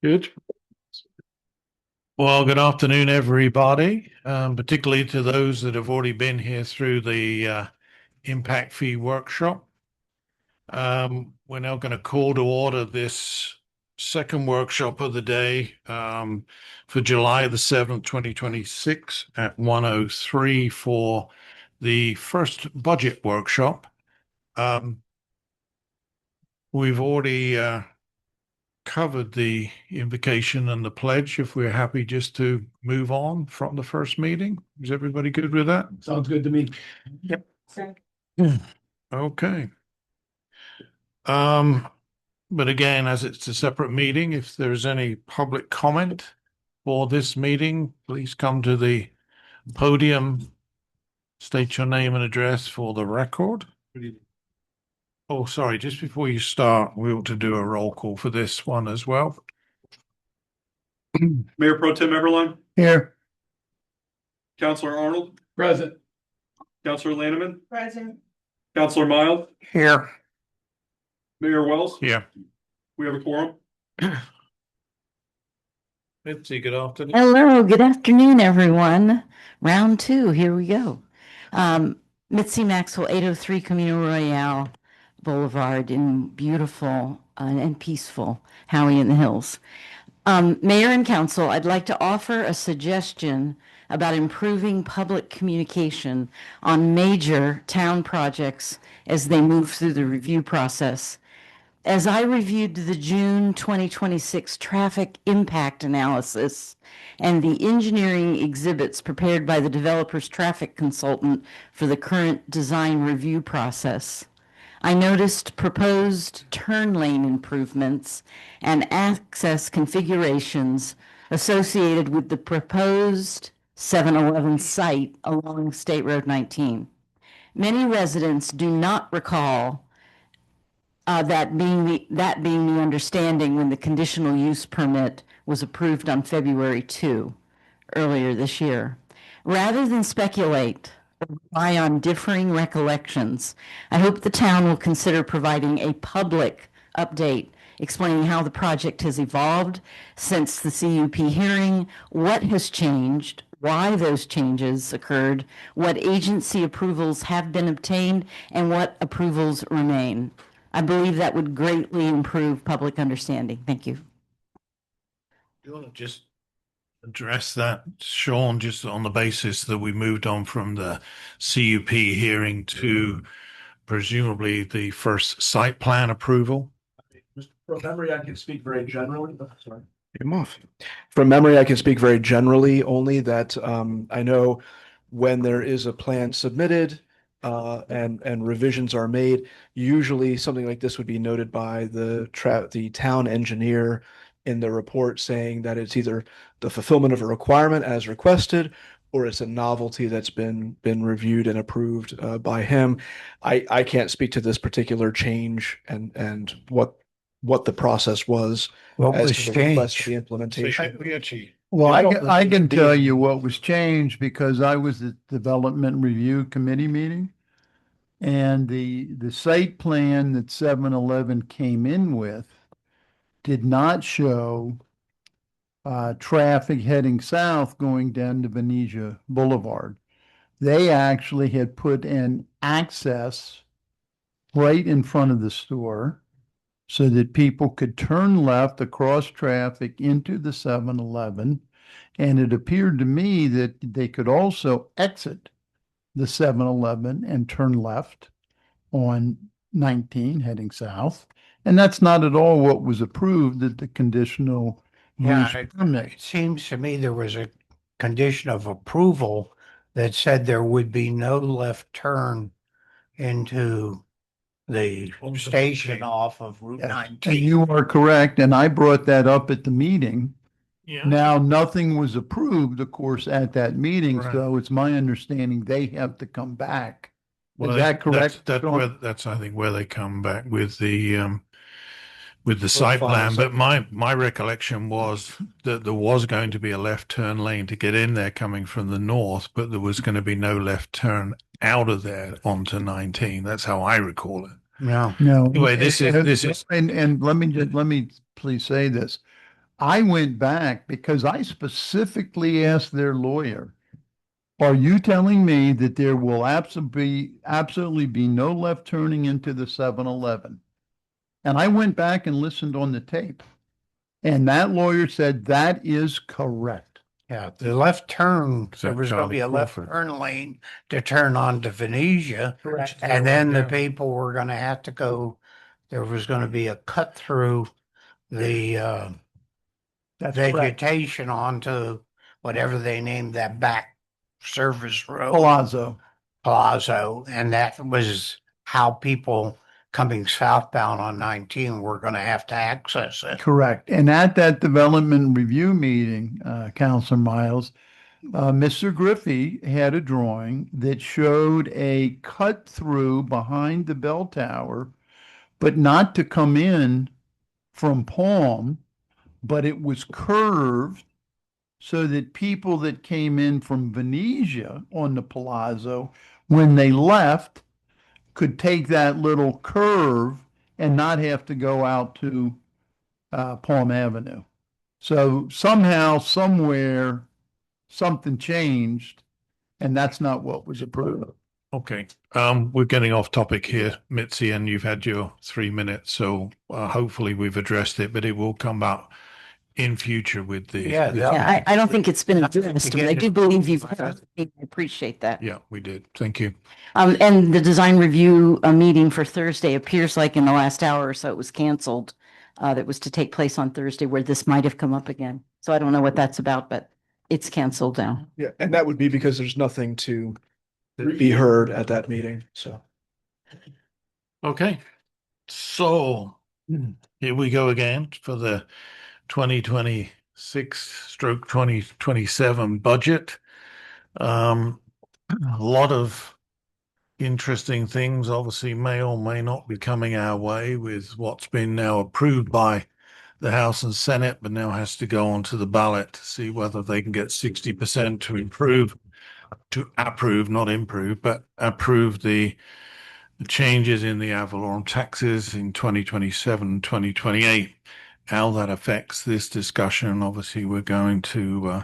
Good. Well, good afternoon, everybody, particularly to those that have already been here through the impact fee workshop. We're now going to call to order this second workshop of the day for July the 7th, 2026 at 1:03 for the first budget workshop. We've already covered the invocation and the pledge. If we're happy just to move on from the first meeting, is everybody good with that? Sounds good to me. Yep. Okay. But again, as it's a separate meeting, if there's any public comment for this meeting, please come to the podium, state your name and address for the record. Oh, sorry, just before you start, we ought to do a roll call for this one as well. Mayor Pro Tem Everline, Here. Councilor Arnold, Present. Councilor Lanneman, Present. Councilor Miles, Here. Mayor Wells. Yeah. We have a quorum. Mitzi, good afternoon. Hello, good afternoon, everyone. Round two, here we go. Mitzi Maxwell, 803 Camino Royale Boulevard in beautiful and peaceful Howey-in-the-Hills. Mayor and Council, I'd like to offer a suggestion about improving public communication on major town projects as they move through the review process. As I reviewed the June 2026 traffic impact analysis and the engineering exhibits prepared by the developer's traffic consultant for the current design review process, I noticed proposed turn lane improvements and access configurations associated with the proposed 7-Eleven site along State Road 19. Many residents do not recall that being the understanding when the conditional use permit was approved on February 2 earlier this year. Rather than speculate or rely on differing recollections, I hope the town will consider providing a public update explaining how the project has evolved since the CUP hearing, what has changed, why those changes occurred, what agency approvals have been obtained, and what approvals remain. I believe that would greatly improve public understanding. Thank you. Do you want to just address that, Sean, just on the basis that we moved on from the CUP hearing to presumably the first site plan approval? From memory, I can speak very generally. Sorry. Come off. From memory, I can speak very generally, only that I know when there is a plan submitted and revisions are made, usually something like this would be noted by the town engineer in the report saying that it's either the fulfillment of a requirement as requested or it's a novelty that's been reviewed and approved by him. I can't speak to this particular change and what the process was What as was to the request for changed? the implementation. Well, I don't I can know. tell you what was changed because I was at the Development Review Committee meeting. And the site plan that 7-Eleven came in with did not show traffic heading south going down to Venetia Boulevard. They actually had put in access right in front of the store so that people could turn left across traffic into the 7-Eleven. And it appeared to me that they could also exit the 7-Eleven and turn left on 19 heading south. And that's not at all what was approved at the conditional use permit. It seems to me there was a condition of approval that said there would be no left turn into the station off of Route Yes. 19. And you are correct. And I brought that up at the meeting. Yeah. Now, nothing was approved, of course, at that meeting. Right. So it's my understanding they have to come back. Well, Is that correct? That's I think where they come back with the site final plan. site But my recollection was that there was going to be a left turn lane to get in there coming from the north, but there was going to be no left turn out of there onto 19. That's how I recall it. No. No. Anyway, this is and let me please say this. I went back because I specifically asked their lawyer, are you telling me that there will absolutely be no left turning into the 7-Eleven? And I went back and listened on the tape. And that lawyer said that is correct. Yeah, the left turn, Is there that was going to Charlie be a left Crawford? turn lane to turn on to Venetia. Correct. And then the people were going to have to go, there was going to be a cut through the That's correct. vegetation onto whatever they named that back service road, Palazzo. Palazzo. And that was how people coming southbound on 19 were going to have to access it. Correct. And at that development review meeting, Counselor Miles, Mr. Griffey had a drawing that showed a cut through behind the bell tower, but not to come in from Palm, but it was curved so that people that came in from Venetia on the Palazzo, when they left, could take that little curve and not have to go out to Palm Avenue. So somehow, somewhere, something changed, and that's not what was approved. Okay. We're getting off topic here, Mitzi, and you've had your 3 minutes, so hopefully we've addressed it, but it will come out in future with the. Yeah, Yeah, I don't think it's been addressed, but I do believe you've, Okay. I appreciate that. Yeah, we did. Thank you. And the design review meeting for Thursday appears like in the last hour or so it was canceled. That was to take place on Thursday where this might have come up again. So I don't know what that's about, but it's canceled now. Yeah, and that would be because there's nothing to be heard at that meeting, so. Okay. So here we go again for the 2026/2027 budget. A lot of interesting things obviously may or may not be coming our way with what's been now approved by the House and Senate, but now has to go onto the ballot to see whether they can get 60% to approve, not improve, but approve the changes in the ad valorem taxes in 2027, 2028. How that affects this discussion, obviously, we're going to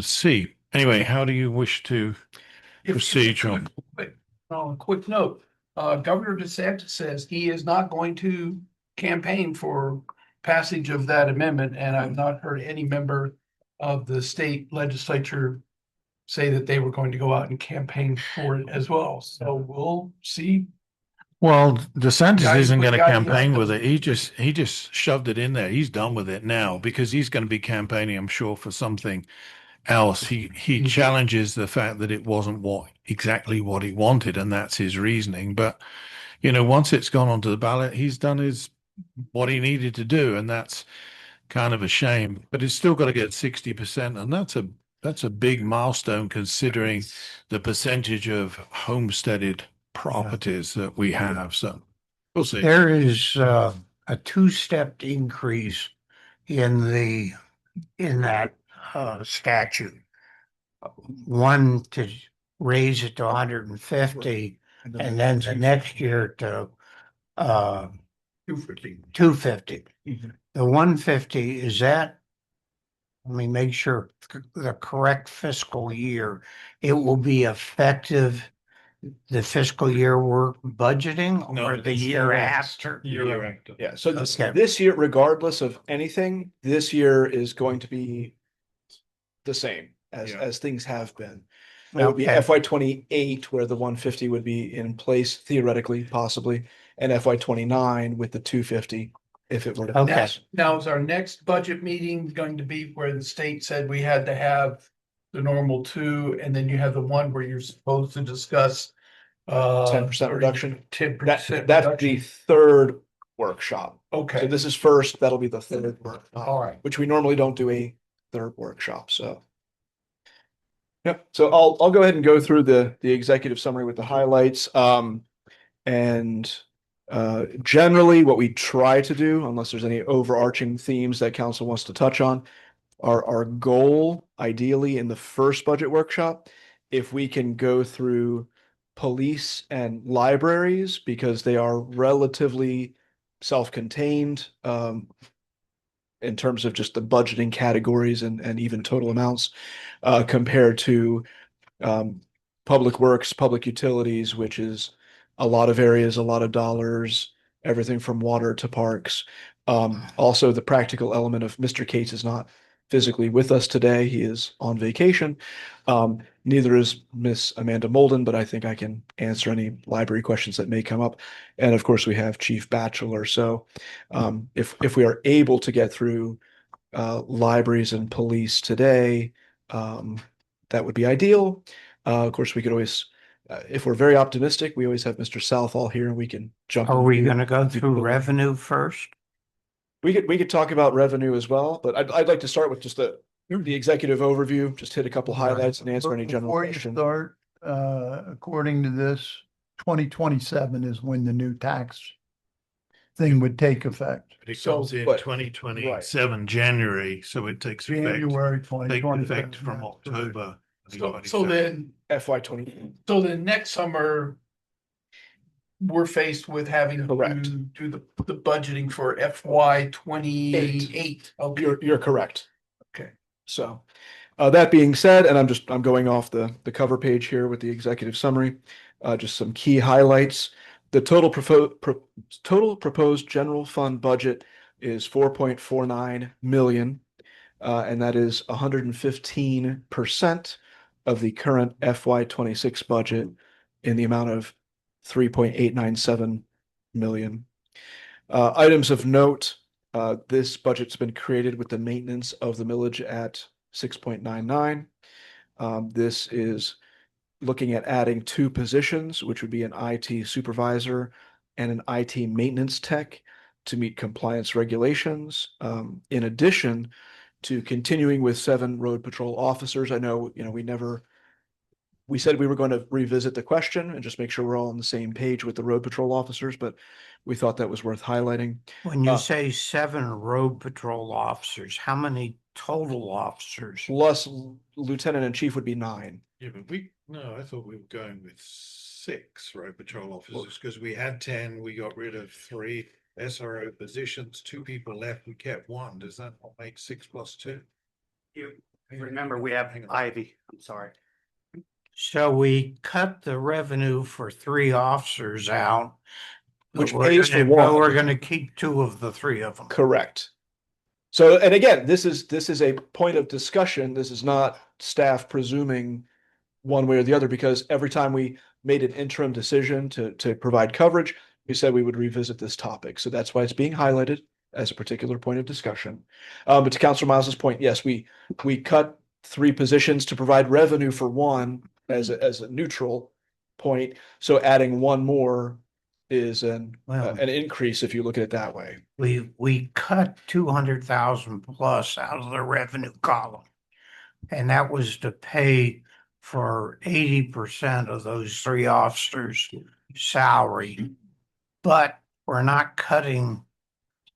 see. Anyway, how do you wish to proceed, John? On a quick note, Governor DeSantis says he is not going to campaign for passage of that amendment, and I've not heard any member of the state legislature say that they were going to go out and campaign for it as well. So we'll see. Well, DeSantis Yeah, isn't going to yeah, campaign yeah. with it. He just shoved it in there. He's done with it now because he's going to be campaigning, I'm sure, for something else. He challenges the fact that it wasn't exactly what he wanted, and that's his reasoning. But once it's gone onto the ballot, he's done what he needed to do, and that's kind of a shame. But it's still got to get 60%, and that's a big milestone considering the percentage of homesteaded properties that we have. So we'll see. There is a two-step increase in that statute. One to raise it to 150, and then the next year to 250. The 150, is that, let me make sure, the correct fiscal year. It will be effective the fiscal year we're budgeting or the year after? Yeah, so Okay. this year, regardless of anything, this year is going to be the same as things have been. It would be Okay. FY 28 where the 150 would be in place theoretically, possibly, and FY 29 with the 250 if it were to. Okay. Now, is our next budget meeting going to be where the state said we had to have the normal two, and then you have the one where you're supposed to discuss 10% reduction? 10%. That's the third workshop. So Okay, this is first, that'll be the third workshop, all right. which we normally don't do a third workshop, so. Yep, so I'll go ahead and go through the executive summary with the highlights. And generally what we try to do, unless there's any overarching themes that council wants to touch on, our goal ideally in the first budget workshop, if we can go through police and libraries because they are relatively self-contained in terms of just the budgeting categories and even total amounts, compared to public works, public utilities, which is a lot of areas, a lot of dollars, everything from water to parks. Also, the practical element of Mr. Cates is not physically with us today. He is on vacation. Neither is Miss Amanda Molden, but I think I can answer any library questions that may come up. And of course, we have Chief Batchelor. So if we are able to get through libraries and police today, that would be ideal. Of course, we could always, if we're very optimistic, we always have Mr. Southall here and we can jump. Are we going to go into through the- revenue first? We could talk about revenue as well, but I'd like to start with just the executive overview, just hit a couple highlights and answer any general Before you questions. start, according to this, 2027 is when the new tax thing would take effect. But it So, comes in but- 2027 January, so it takes effect, January take 2027. effect from yeah. October. So then, FY20. so then next summer, we're faced with having Correct. to do the budgeting for FY 28. Okay, You're correct. okay. So, that being said, and I'm going off the cover page here with the executive summary, just some key highlights. The total proposed general fund budget is 4.49 million, and that is 115% of the current FY26 budget in the amount of 3.897 million. Items of note, this budget's been created with the maintenance of the millage at 6.99. This is looking at adding 2 positions, which would be an IT supervisor and an IT maintenance tech to meet compliance regulations. In addition to continuing with 7 road patrol officers. I know, we said we were going to revisit the question and just make sure we're all on the same page with the road patrol officers, but we thought that was worth highlighting. When you say 7 road patrol officers, how many total officers? Plus lieutenant and chief would be 9. Yeah, but no, I thought we were going with 6 road patrol officers because we had 10, we got rid of 3 SRO positions, 2 people left, we kept 1. Does that not make 6 plus 2? Remember, we have Hang on. Ivy, I'm sorry. So we cut the revenue for 3 officers out. Which but we're pays for gonna- but one. We're gonna keep 2 of the 3 of them. Correct. So, and again, this is a point of discussion. This is not staff presuming one way or the other, because every time we made an interim decision to provide coverage, we said we would revisit this topic. So that's why it's being highlighted as a particular point of discussion. But to Councilor Miles's point, yes, we cut 3 positions to provide revenue for 1 as a neutral point. So adding 1 more is an increase if you look at it that way. We cut 200,000 plus out of the revenue column. And that was to pay for 80% of those 3 officers' salary. But we're not cutting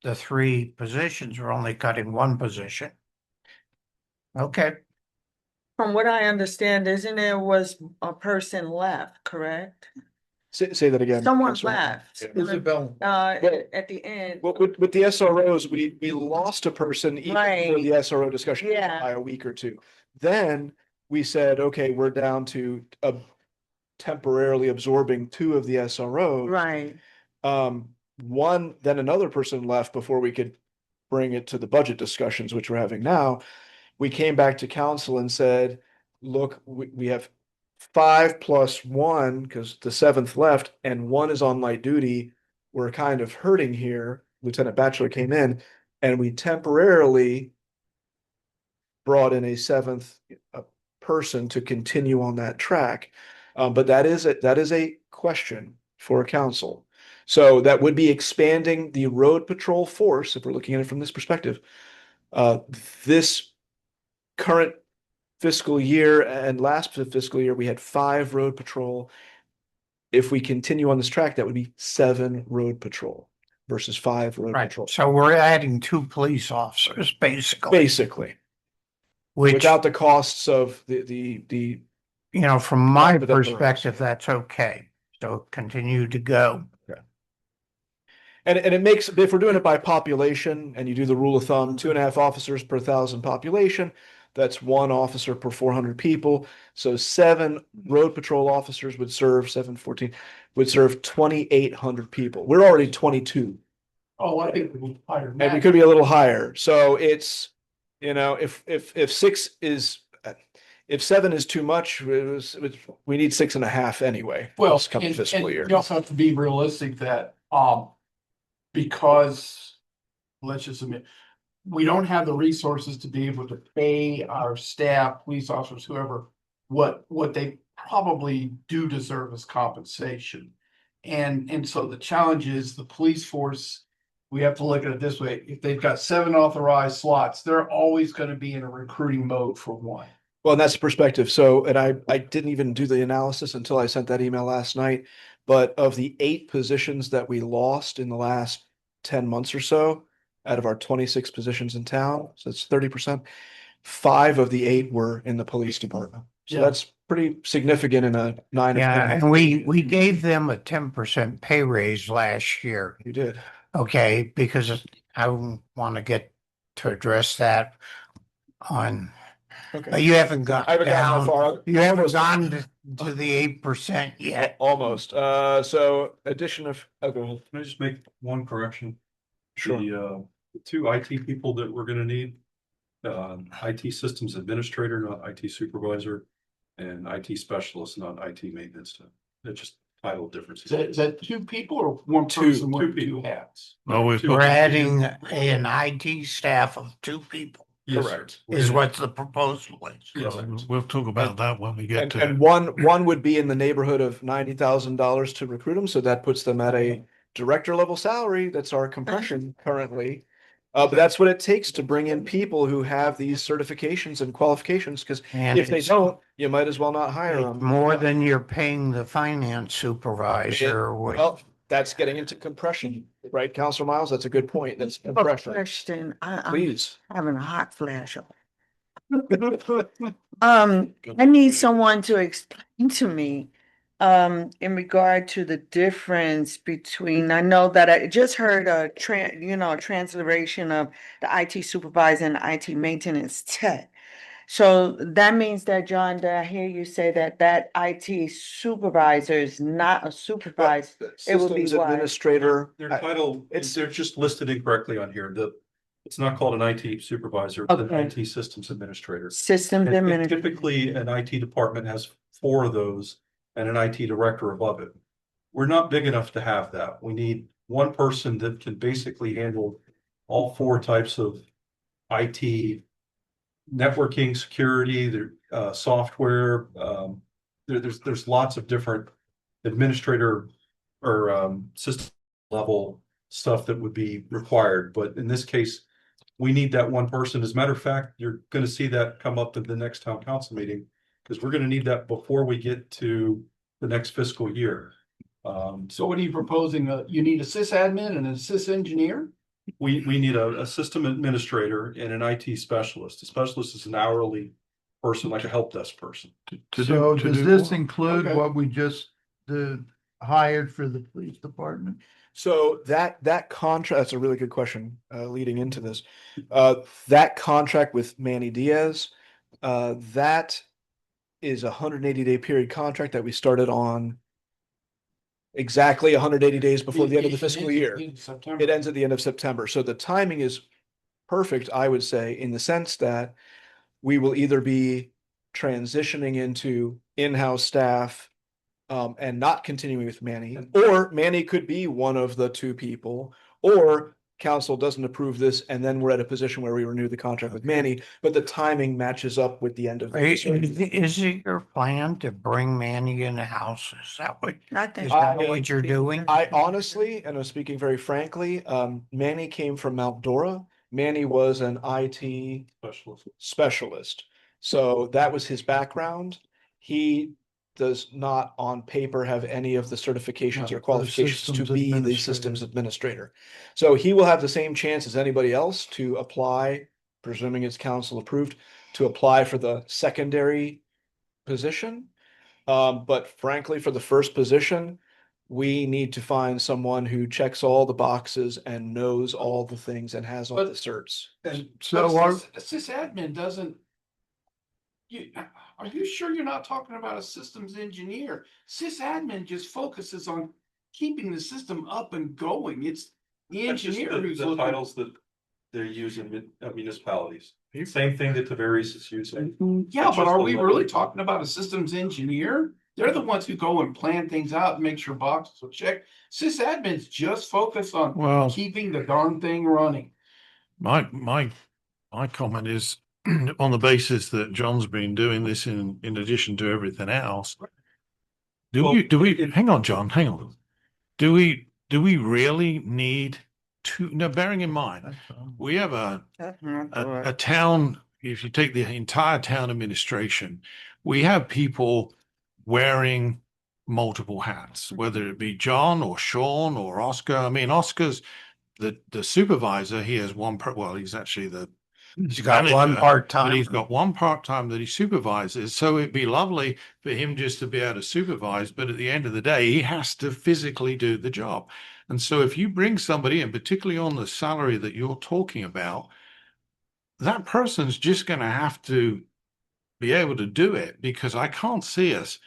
the 3 positions, we're only cutting 1 position. Okay, From what I understand, isn't there was a person left, correct? Say that again. Someone Councilor. left. Isabel, At the end. Well, with the SROs, we lost a person even for Right. the SRO discussion Yeah. by a week or 2. Then we said, okay, we're down to temporarily absorbing 2 of the SROs. Right, Then another person left before we could bring it to the budget discussions, which we're having now. We came back to council and said, look, we have 5 plus 1 because the 7th left and 1 is on light duty. We're kind of hurting here. Lieutenant Batchelor came in and we temporarily brought in a 7th person to continue on that track. But that is a question for council. So that would be expanding the road patrol force, if we're looking at it from this perspective. This current fiscal year and last fiscal year, we had 5 road patrol. If we continue on this track, that would be 7 road patrol versus 5 road right. patrol. So we're adding 2 police officers, basically. Basically, Which, without the costs of the from my But that burns. perspective, that's okay. So continue to go. And it makes, if we're doing it by population and you do the rule of thumb, 2.5 officers per 1,000 population, that's 1 officer per 400 people. So 7 road patrol officers would serve 714 would serve 2,800 people. We're already 22, Oh, I think we're higher than and we that. could be a little higher. So it's, if 6 is, if 7 is too much, we need 6.5 anyway. Well, this coming fiscal year. you also have to be realistic that, because, let's just admit, we don't have the resources to be able to pay our staff, police officers, whoever, what they probably do deserve as compensation. And so the challenge is the police force, we have to look at it this way, if they've got 7 authorized slots, they're always gonna be in a recruiting mode for one. Well, and that's the perspective. So, and I didn't even do the analysis until I sent that email last night. But of the 8 positions that we lost in the last 10 months or so, out of our 26 positions in town, so it's 30%, 5 of the 8 were in the police department. So Yeah. that's pretty significant in a 9 or Yeah, 10. and we gave them a 10% pay raise last year. You did. Okay, because I want to get to address that on, Okay. you haven't got I haven't gotten that down, far. you haven't Almost. gone to the 8% yet. Almost. So addition of, oh, go ahead. Can I just make one correction? Sure. The 2 IT people that we're gonna need, IT systems administrator, not IT supervisor, and IT specialist, not IT maintenance. It's just title differences. Is that 2 people or one 2 person wearing 2 people. hats? No, we've Two. We're got, adding an IT staff of 2 people Yes, sir. Correct. We're is gonna- what the proposal is. Yes, sir. we'll talk about that when we get And, to and one would be in the neighborhood of $90,000 to recruit them, so that puts them at a director level salary. That's our compression currently. But that's what it takes to bring in people who have these certifications and qualifications, because And if they it's don't, you might as well not hire it's them. more than you're paying the finance supervisor. Well, that's getting into compression, right, Counselor Miles? That's a good point. That's A compression. question, I'm Please. having a hot flash. I need someone to explain to me, in regard to the difference between, I know that I just heard a transliteration of the IT supervisor and the IT maintenance tech. So that means that, John, did I hear you say that IT supervisor is not a supervisor? It would be Systems what? administrator. Their title, they're just listed incorrectly on here. It's not called an IT supervisor, it's an Okay. IT systems administrator. Systems And administrator. typically, an IT department has 4 of those and an IT director above it. We're not big enough to have that. We need one person that can basically handle all 4 types of IT, networking, security, software. There's lots of different administrator or system level stuff that would be required. But in this case, we need that one person. As a matter of fact, you're going to see that come up to the next town council meeting, because we're going to need that before we get to the next fiscal year. So what are you proposing? You need a sysadmin and a sys engineer? We need a system administrator and an IT specialist. A specialist is an hourly person, like a help desk person. So does this include Okay. what we just hired for the police department? So that contract, that's a really good question, leading into this. That contract with Manny Diaz, that is a 180-day period contract that we started on exactly 180 days before the end of the fiscal year. It ends at the end of September. So the timing is perfect, I would say, in the sense that we will either be transitioning into in-house staff and not continuing with Manny, or Manny could be one of the 2 people, or council doesn't approve this, and then we're at a position where we renew the contract with Manny, but the timing matches up with the end of the fiscal year. Is it your plan to bring Manny in the house? Is that what, I think. is that what you're doing? I honestly, and I'm speaking very frankly, Manny came from Mount Dora. Manny was an IT specialist. So that was his background. He does not on paper have any of the certifications or qualifications to be the systems administrator. So he will have the same chance as anybody else to apply, presuming it's council approved, to apply for the secondary position. But frankly, for the first position, we need to find someone who checks all the boxes and knows all the things and has all the certs. And So our, Sysadmin doesn't. Are you sure you're not talking about a systems engineer? Sysadmin just focuses on keeping the system up and going. It's the that's just engineer who's the looking. titles that they use in municipalities. Same thing that Tavares is using. Yeah, It's but just are a we level. really talking about a systems engineer? They're the ones who go and plan things out and make sure boxes are checked. Sysadmins just focus on Well, keeping the darn thing running. my comment is on the basis that John's been doing this in addition to everything else. Well, Hang on, John, hang on. Do we really need to, now bearing in mind, we have a town, if you take the entire town administration, we have people wearing multiple hats, whether it be John or Sean or Oscar. I mean, Oscar's the supervisor. He has well, he's actually the He's got one manager, part-time. but he's got one part-time that he supervises. So it'd be lovely for him just to be able to supervise, but at the end of the day, he has to physically do the job. And so if you bring somebody in, particularly on the salary that you're talking about, that person's just going to have to be able to do it, because I can't see us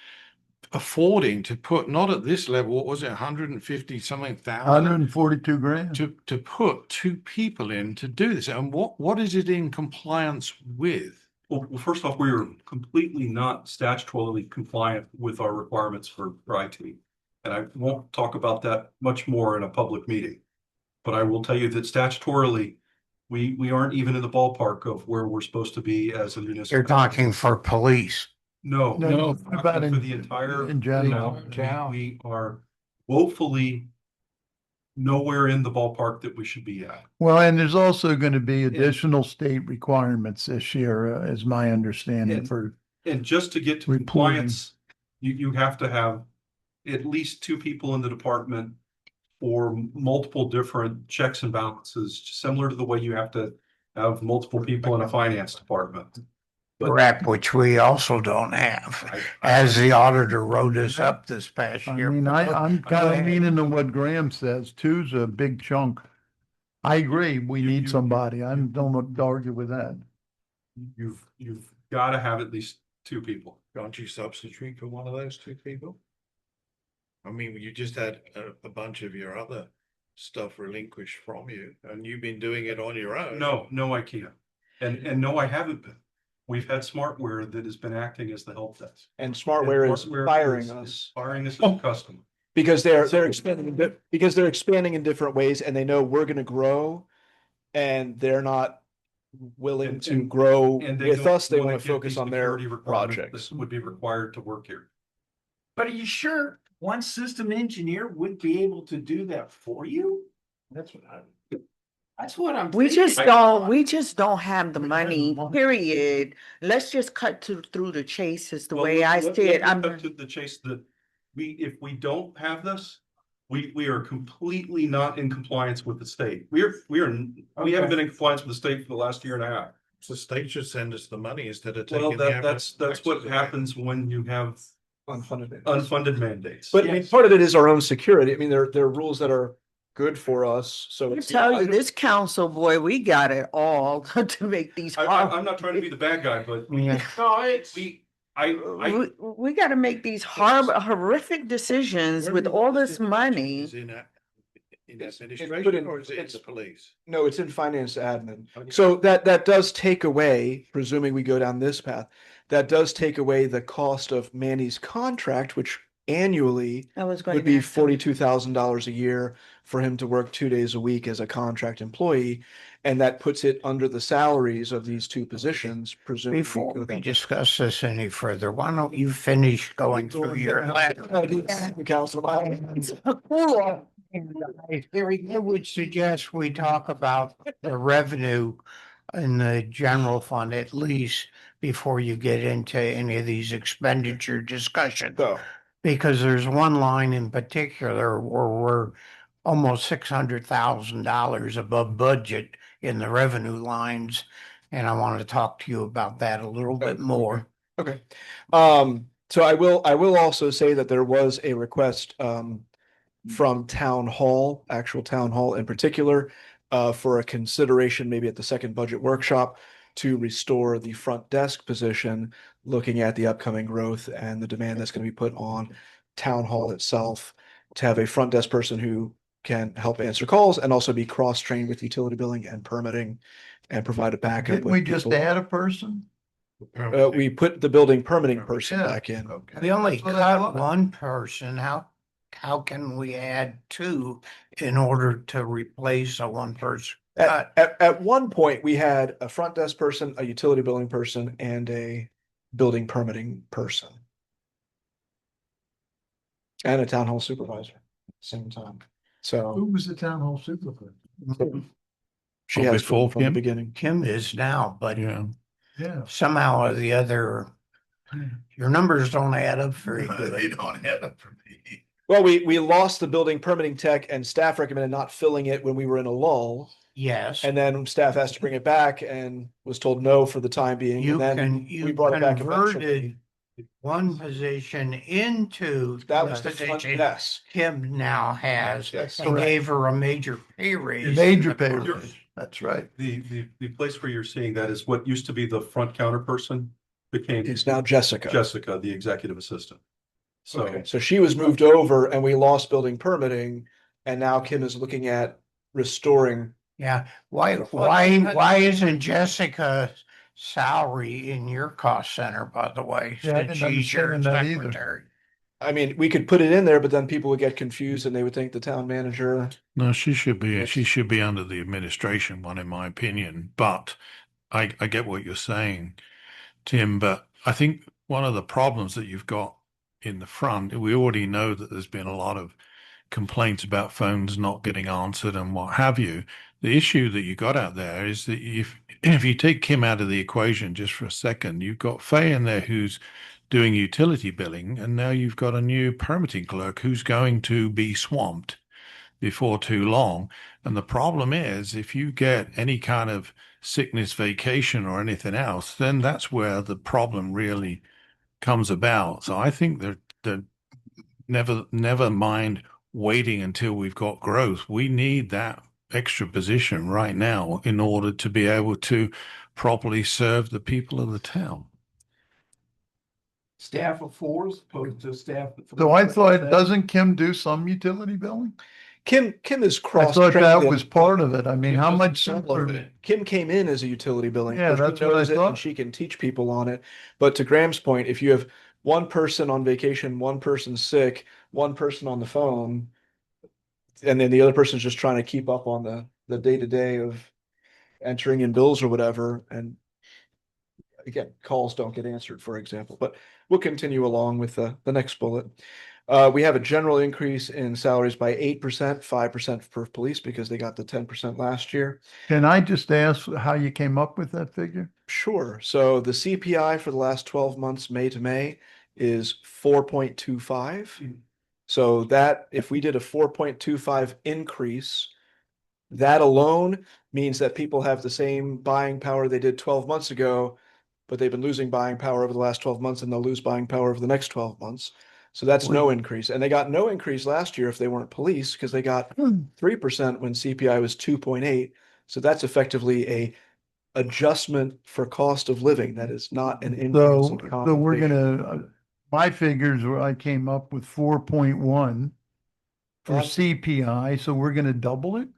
affording to put, not at this level, what was it, 150 something thousand? 142 grand. To put two people in to do this. And what is it in compliance with? Well, first off, we are completely not statutorily compliant with our requirements for IT. And I won't talk about that much more in a public meeting. But I will tell you that statutorily, we aren't even in the ballpark of where we're supposed to be as a municipality. You're talking for police. No, No, I'm about talking for in- the entire. in general. We are woefully nowhere in the ballpark that we should be at. Well, and there's also going to be additional state requirements this year, is my understanding And- for, And just to get to Reporting. compliance, you have to have at least two people in the department for multiple different checks and balances, similar to the way you have to have multiple people in a finance department. Correct, which we also don't have, as the auditor wrote us up this past I year. mean, I'm kind of leaning to what Graham says. Two's a big chunk. I agree, we need somebody. I don't argue with that. You've got to have at least two people. Can't you substitute for one of those two people? I mean, you just had a bunch of your other stuff relinquished from you, and you've been doing it on your own. No, I can't. And no, I haven't been. We've had Smartware that has been acting as the help desk. And Smartware is firing us Firing us as a customer. because they're expanding in different ways, and they know we're going to grow, and they're not willing And- to and- grow And they with don't us. They wanna want to get focus the on their security requirement projects. that would be required to work here. But are you sure one system engineer would be able to do that for you? That's what I. That's what I'm. We thinking. we just don't have the money, period. Let's just cut through the chase is the Well, way I let- see it. let me I'm, cut to the chase that if we don't have this, we are completely not in compliance with the state. We haven't been in compliance with the state for the last year and a half. So state should send us the money instead of Well, taking the. that's what taxes away. happens when you have Unfunded. unfunded mandates. But I mean, Yes. part of it is our own security. I mean, there are rules that are good for us. So I it's, tell you, this council, boy, we got it all to make these. I'm not trying to be the bad guy, but Yeah. No, it's. We gotta make these horrific decisions with all this money. Is in It's administration, put in- or is it in it's- the police? no, it's in finance admin. Okay. So that does take away, presuming we go down this path, that does take away the cost of Manny's contract, which annually I was going would to be ask them. $42,000 a year for him to work 2 days a week as a contract employee. And that puts it under the salaries of these two positions, presumably. Before we discuss this any further, why don't you finish going through your Cool. I would suggest we talk about the revenue in the general fund at least before you get into any of these expenditure discussions. So, Because there's one line in particular where we're almost $600,000 above budget in the revenue lines. And I want to talk to you about that a little bit more. okay. So I will also say that there was a request, from town hall, actual town hall in particular, for a consideration maybe at the second budget workshop to restore the front desk position, looking at the upcoming growth and the demand that's going to be put on town hall itself, to have a front desk person who can help answer calls and also be cross-trained with utility billing and permitting and provide a backup. Didn't we just add a person? We put the building permitting person Yeah, back in. okay. We only That's what I cut thought. one person. How can we add two in order to replace a one person cut? At one point, we had a front desk person, a utility billing person, and a building permitting person. And a town hall supervisor at the same time. So Who was the town hall supervisor? she Oh, has before been from the Kim? beginning. Kim is now, but Yeah. Yeah. somehow or the other, your numbers don't add up very They good. don't add up for me. Well, we lost the building permitting tech and staff recommended not filling it when we were in a lull. Yes, And then staff asked to bring it back and was told no for the time being. you And then can, we you brought it back converted eventually. one position into That the was the front position desk. Kim now has Yes. and gave her a major pay raise. Major in the pay process. raise. That's right. The place where you're seeing that is what used to be the front counter person became It's now Jessica. Jessica, the executive assistant. So Okay, so she was moved over and we lost building permitting. And now Kim is looking at restoring. Yeah, why isn't Jessica's salary in your cost center, by the way? Yeah, I Since didn't she's your understand that either. secretary. I mean, we could put it in there, but then people would get confused and they would think the town manager. No, she should be under the administration one, in my opinion. But I get what you're saying, Tim, but I think one of the problems that you've got in the front, we already know that there's been a lot of complaints about phones not getting answered and what have you. The issue that you got out there is that if you take Kim out of the equation just for a second, you've got Faye in there who's doing utility billing, and now you've got a new permitting clerk who's going to be swamped before too long. And the problem is, if you get any kind of sickness, vacation, or anything else, then that's where the problem really comes about. So I think that never mind waiting until we've got growth. We need that extra position right now in order to be able to properly serve the people of the town. Staff of four as opposed to staff. of So I thought, three. doesn't Kim do some utility billing? Kim is I cross. thought that was part of it. I mean, how much Some of simpler? it. Kim came in as a utility billing. Yeah, clerk. She that's what I knows it and thought. she can teach people on it. But to Graham's point, if you have one person on vacation, one person sick, one person on the phone, and then the other person's just trying to keep up on the day-to-day of entering in bills or whatever, and again, calls don't get answered, for example. But we'll continue along with the next bullet. We have a general increase in salaries by 8%, 5% for police because they got the 10% last year. Can I just ask how you came up with that figure? Sure. So the CPI for the last 12 months, May to May, is 4.25. So that if we did a 4.25 increase, that alone means that people have the same buying power they did 12 months ago, but they've been losing buying power over the last 12 months and they'll lose buying power over the next 12 months. So that's no increase. And they got no increase last year if they weren't police because they got 3% when CPI was 2.8. So that's effectively a adjustment for cost of living. That is not an increase. So, in so we're compensation. gonna, my figures were, I came up with 4.1 for Well, CPI, so we're gonna double it?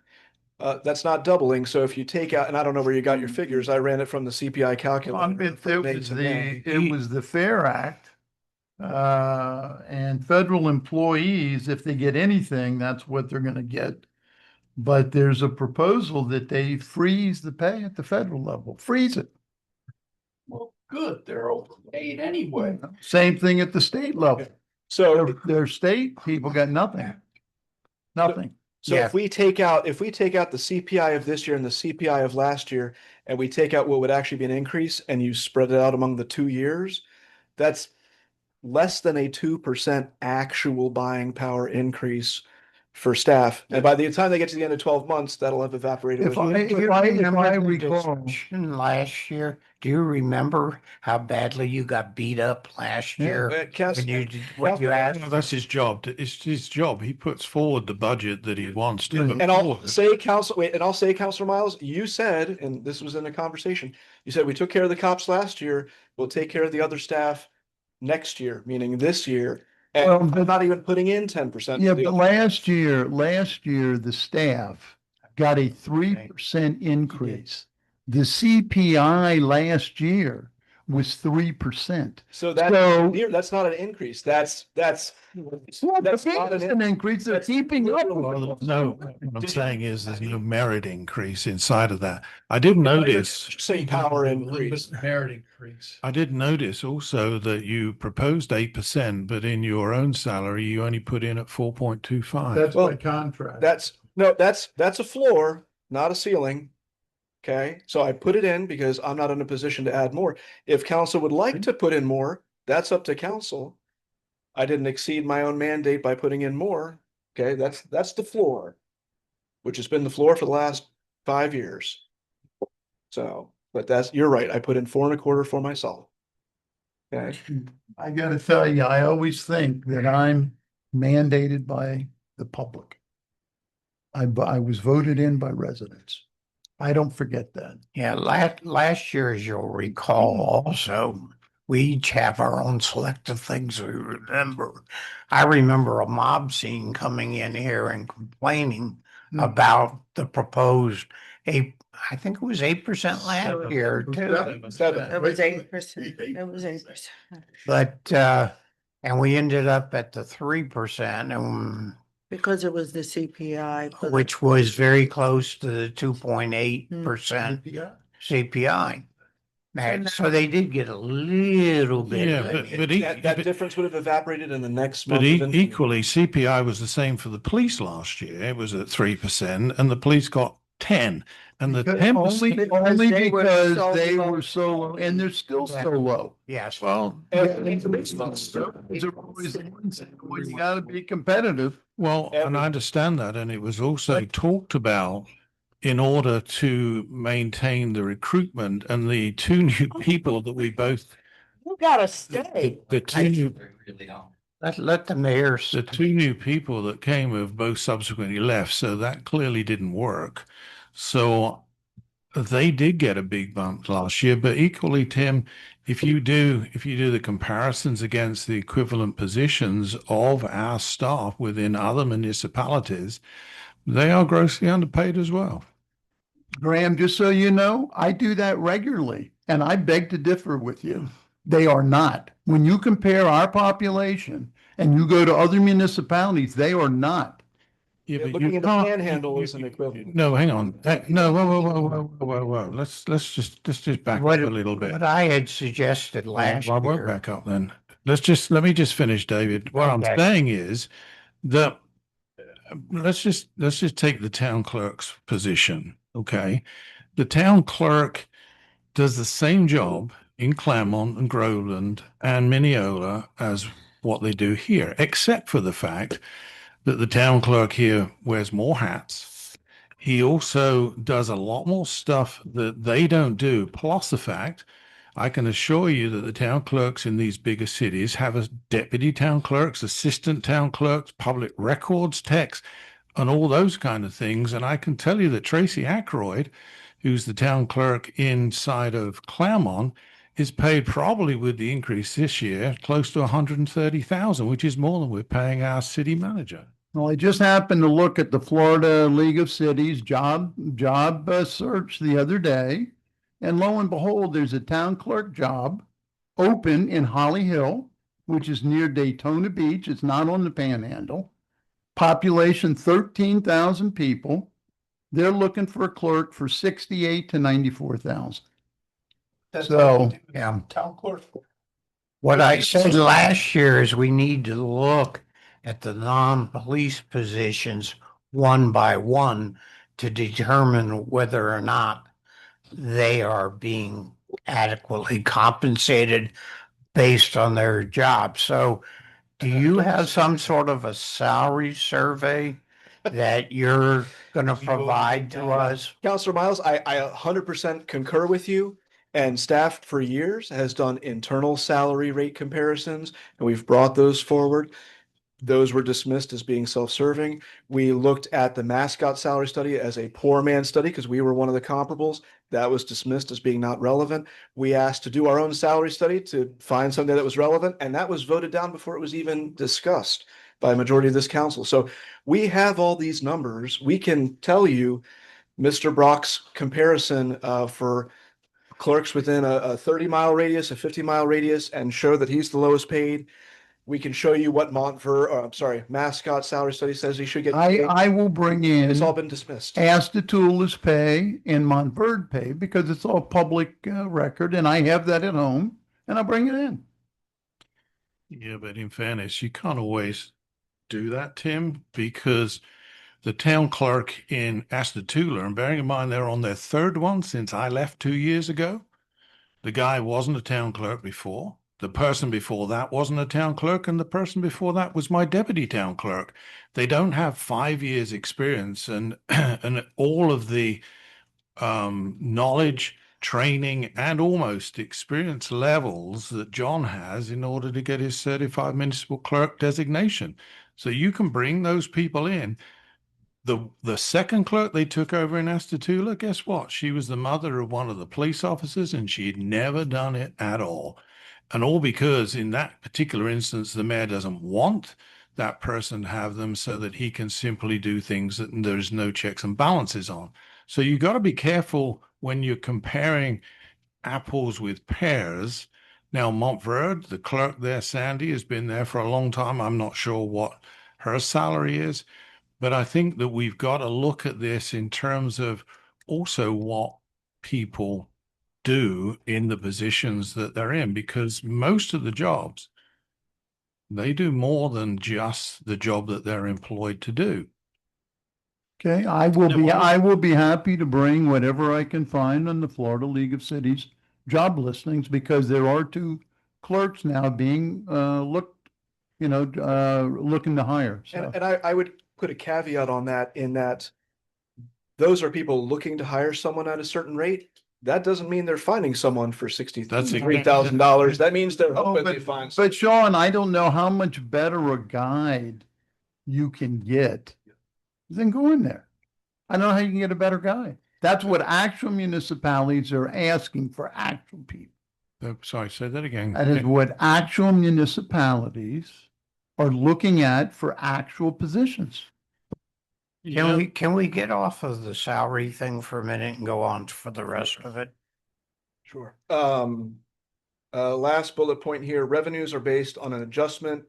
That's not doubling. So if you take out, and I don't know where you got your figures, I ran it from the CPI calculator. It was the FAIR Act. And federal employees, if they get anything, that's what they're gonna get. But there's a proposal that they freeze the pay at the federal level, freeze it. Well, good, they're overpaid anyway. Same thing at the state level. So Their state people got nothing. Nothing. So if we take out the CPI of this year and the CPI of last year, and we take out what would actually be an increase and you spread it out among the 2 years, that's less than a 2% actual buying power increase for staff. And by the time they get to the end of 12 months, that'll have evaporated. If with- I, Do you if I remember the recall, discussion last year? Do you remember how badly you got beat up last Yeah. year? Council- When you did what you asked? Well, that's his job. It's his job. He puts forward the budget that he wants to. And put And I'll forward. say, Councilor Miles, you said, and this was in a conversation, you said we took care of the cops last year, we'll take care of the other staff next year, meaning this year. And Well, I'm but- not even putting in 10%. yeah, but last year, the staff got a 3% increase. The CPI last year was 3%. So So- that's not an increase. That's Well, that's the not is an an increase, they're keeping up. Well, no, what I'm saying is there's no merit increase inside of that. I did notice, say power A little bit increase. of merit increase. I did notice also that you proposed 8%, but in your own salary, you only put in at 4.25. That's Well, by contract. That's a floor, not a ceiling. Okay, so I put it in because I'm not in a position to add more. If council would like to put in more, that's up to council. I didn't exceed my own mandate by putting in more. Okay, that's the floor, which has been the floor for the last 5 years. So, but you're right. I put in 4.25 for myself. Okay, I gotta tell you, I always think that I'm mandated by the public. I was voted in by residents. I don't forget that. Yeah, last year, as you'll recall, also, we each have our own selective things we remember. I remember a mob scene coming in here and complaining about the proposed I think it was 8% last year too. Seven. It was 8%. It was 8%. But and we ended up at the 3%, and Because it was the CPI. for the- which was very close to the 2.8% CPI. And so they did get a little bit. Yeah, of but it. that difference would have evaporated in the next But month. of increment. equally, CPI was the same for the police last year. It was at 3%, and the police got 10. And the Because- 10%. Only they were because so they low. were so low, and they're still so low. Yes. Well, These are always the ones that, well, you gotta be competitive. well, and I understand that, and it was also talked about in order to maintain the recruitment and the two new people that we both, You gotta stay. the two new, Let the mayor. the two new people that came have both subsequently left, so that clearly didn't work. So they did get a big bump last year, but equally, Tim, if you do the comparisons against the equivalent positions of our staff within other municipalities, they are grossly underpaid as well. Graham, just so you know, I do that regularly, and I beg to differ with you. They are not. When you compare our population and you go to other municipalities, they are not. Yeah, but looking you at the can't- panhandle is an equivalent. No, hang on. No, whoa. Let's just back up a little bit. What I had suggested last I won't year. back up then. Let me just finish, David. What I'm Okay. saying is that let's just take the town clerk's position. Okay. The town clerk does the same job in Claremont and Groveland and Mineola as what they do here, except for the fact that the town clerk here wears more hats. He also does a lot more stuff that they don't do. Plus the fact, I can assure you that the town clerks in these bigger cities have a deputy town clerks, assistant town clerks, public records techs, and all those kind of things. And I can tell you that Tracy Ackroyd, who's the town clerk inside of Claremont, is paid probably with the increase this year close to 130,000, which is more than we're paying our city manager. Well, I just happened to look at the Florida League of Cities job search the other day, and lo and behold, there's a town clerk job open in Holly Hill, which is near Daytona Beach. It's not on the Panhandle. Population 13,000 people. They're looking for a clerk for 68 to 94,000. So, Yeah. Town clerk. What I said last year is we need to look at the non-police positions one by one to determine whether or not they are being adequately compensated based on their job. So do you have some sort of a salary survey that you're gonna provide to us? Counselor Miles, I 100% concur with you. And staff for years has done internal salary rate comparisons, and we've brought those forward. Those were dismissed as being self-serving. We looked at the mascot salary study as a poor man study because we were one of the comparables. That was dismissed as being not relevant. We asked to do our own salary study to find something that was relevant, and that was voted down before it was even discussed by a majority of this council. So we have all these numbers. We can tell you Mr. Brock's comparison for clerks within a 30-mile radius, a 50-mile radius, and show that he's the lowest paid. We can show you what mascot salary study says he should get paid. I will bring in. It's all been dismissed. Astatoola's pay and Montverde pay because it's all public record and I have that at home and I'll bring it in. Yeah, but in fairness, you can't always do that, Tim, because the town clerk in Astatoula, and bearing in mind they're on their third one since I left 2 years ago, the guy wasn't a town clerk before. The person before that wasn't a town clerk, and the person before that was my deputy town clerk. They don't have 5 years experience and and all of the knowledge, training, and almost experience levels that John has in order to get his certified municipal clerk designation. So you can bring those people in. The second clerk they took over in Astatoula, guess what? She was the mother of one of the police officers, and she'd never done it at all. And all because in that particular instance, the mayor doesn't want that person to have them so that he can simply do things that there's no checks and balances on. So you got to be careful when you're comparing apples with pears. Now, Montverde, the clerk there, Sandy, has been there for a long time. I'm not sure what her salary is, but I think that we've got to look at this in terms of also what people do in the positions that they're in, because most of the jobs, they do more than just the job that they're employed to do. Okay, I will be happy to bring whatever I can find on the Florida League of Cities job listings because there are 2 clerks now being looking to hire. So. And I would put a caveat on that in that those are people looking to hire someone at a certain rate. That doesn't mean they're finding someone for $63,000. That means they're hoping they find someone. But Sean, I don't know how much better a guide you can get than going there. I don't know how you can get a better guide. That's what actual municipalities are asking for actual people. Sorry, say that again. That is what actual municipalities are looking at for actual positions. Can we get off of the salary thing for a minute and go on for the rest of it? Sure. Last bullet point here, revenues are based on an adjustment.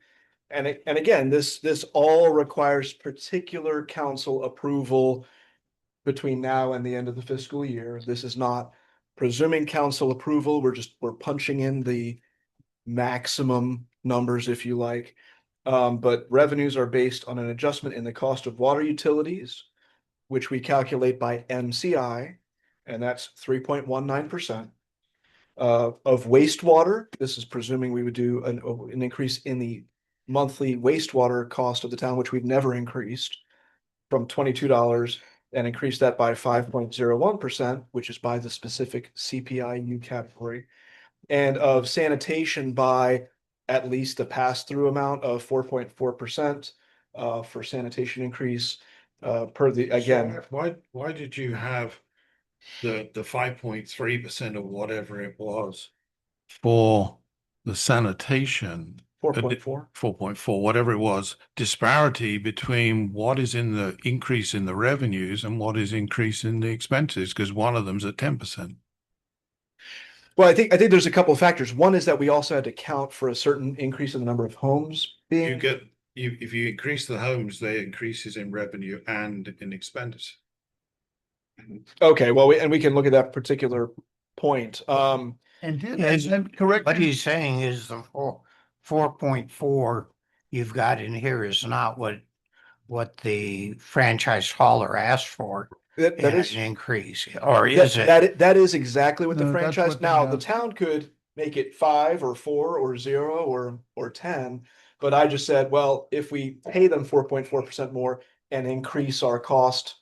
And again, this all requires particular council approval between now and the end of the fiscal year. This is not presuming council approval. We're punching in the maximum numbers, if you like. But revenues are based on an adjustment in the cost of water utilities, which we calculate by MCI, and that's 3.19%. Of wastewater, this is presuming we would do an increase in the monthly wastewater cost of the town, which we've never increased from $22 and increase that by 5.01%, which is by the specific CPI-U category. And of sanitation by at least the pass-through amount of 4.4% for sanitation increase per the, again. So why did you have the 5.3% of whatever it was for the sanitation? 4.4. 4.4, whatever it was, disparity between what is in the increase in the revenues and what is increase in the expenses, because one of them's at 10%. Well, I think there's a couple of factors. One is that we also had to count for a certain increase in the number of homes being. If you increase the homes, there increases in revenue and in expenditure. Okay, well, we can look at that particular point. And correct. What he's saying is the 4.4 you've got in here is not what the franchise hauler asked for. That is an increase, or is it? That is exactly what the No, that's franchise. what they Now, have. the town could make it 5 or 4 or 0 or 10, but I just said, well, if we pay them 4.4% more and increase our cost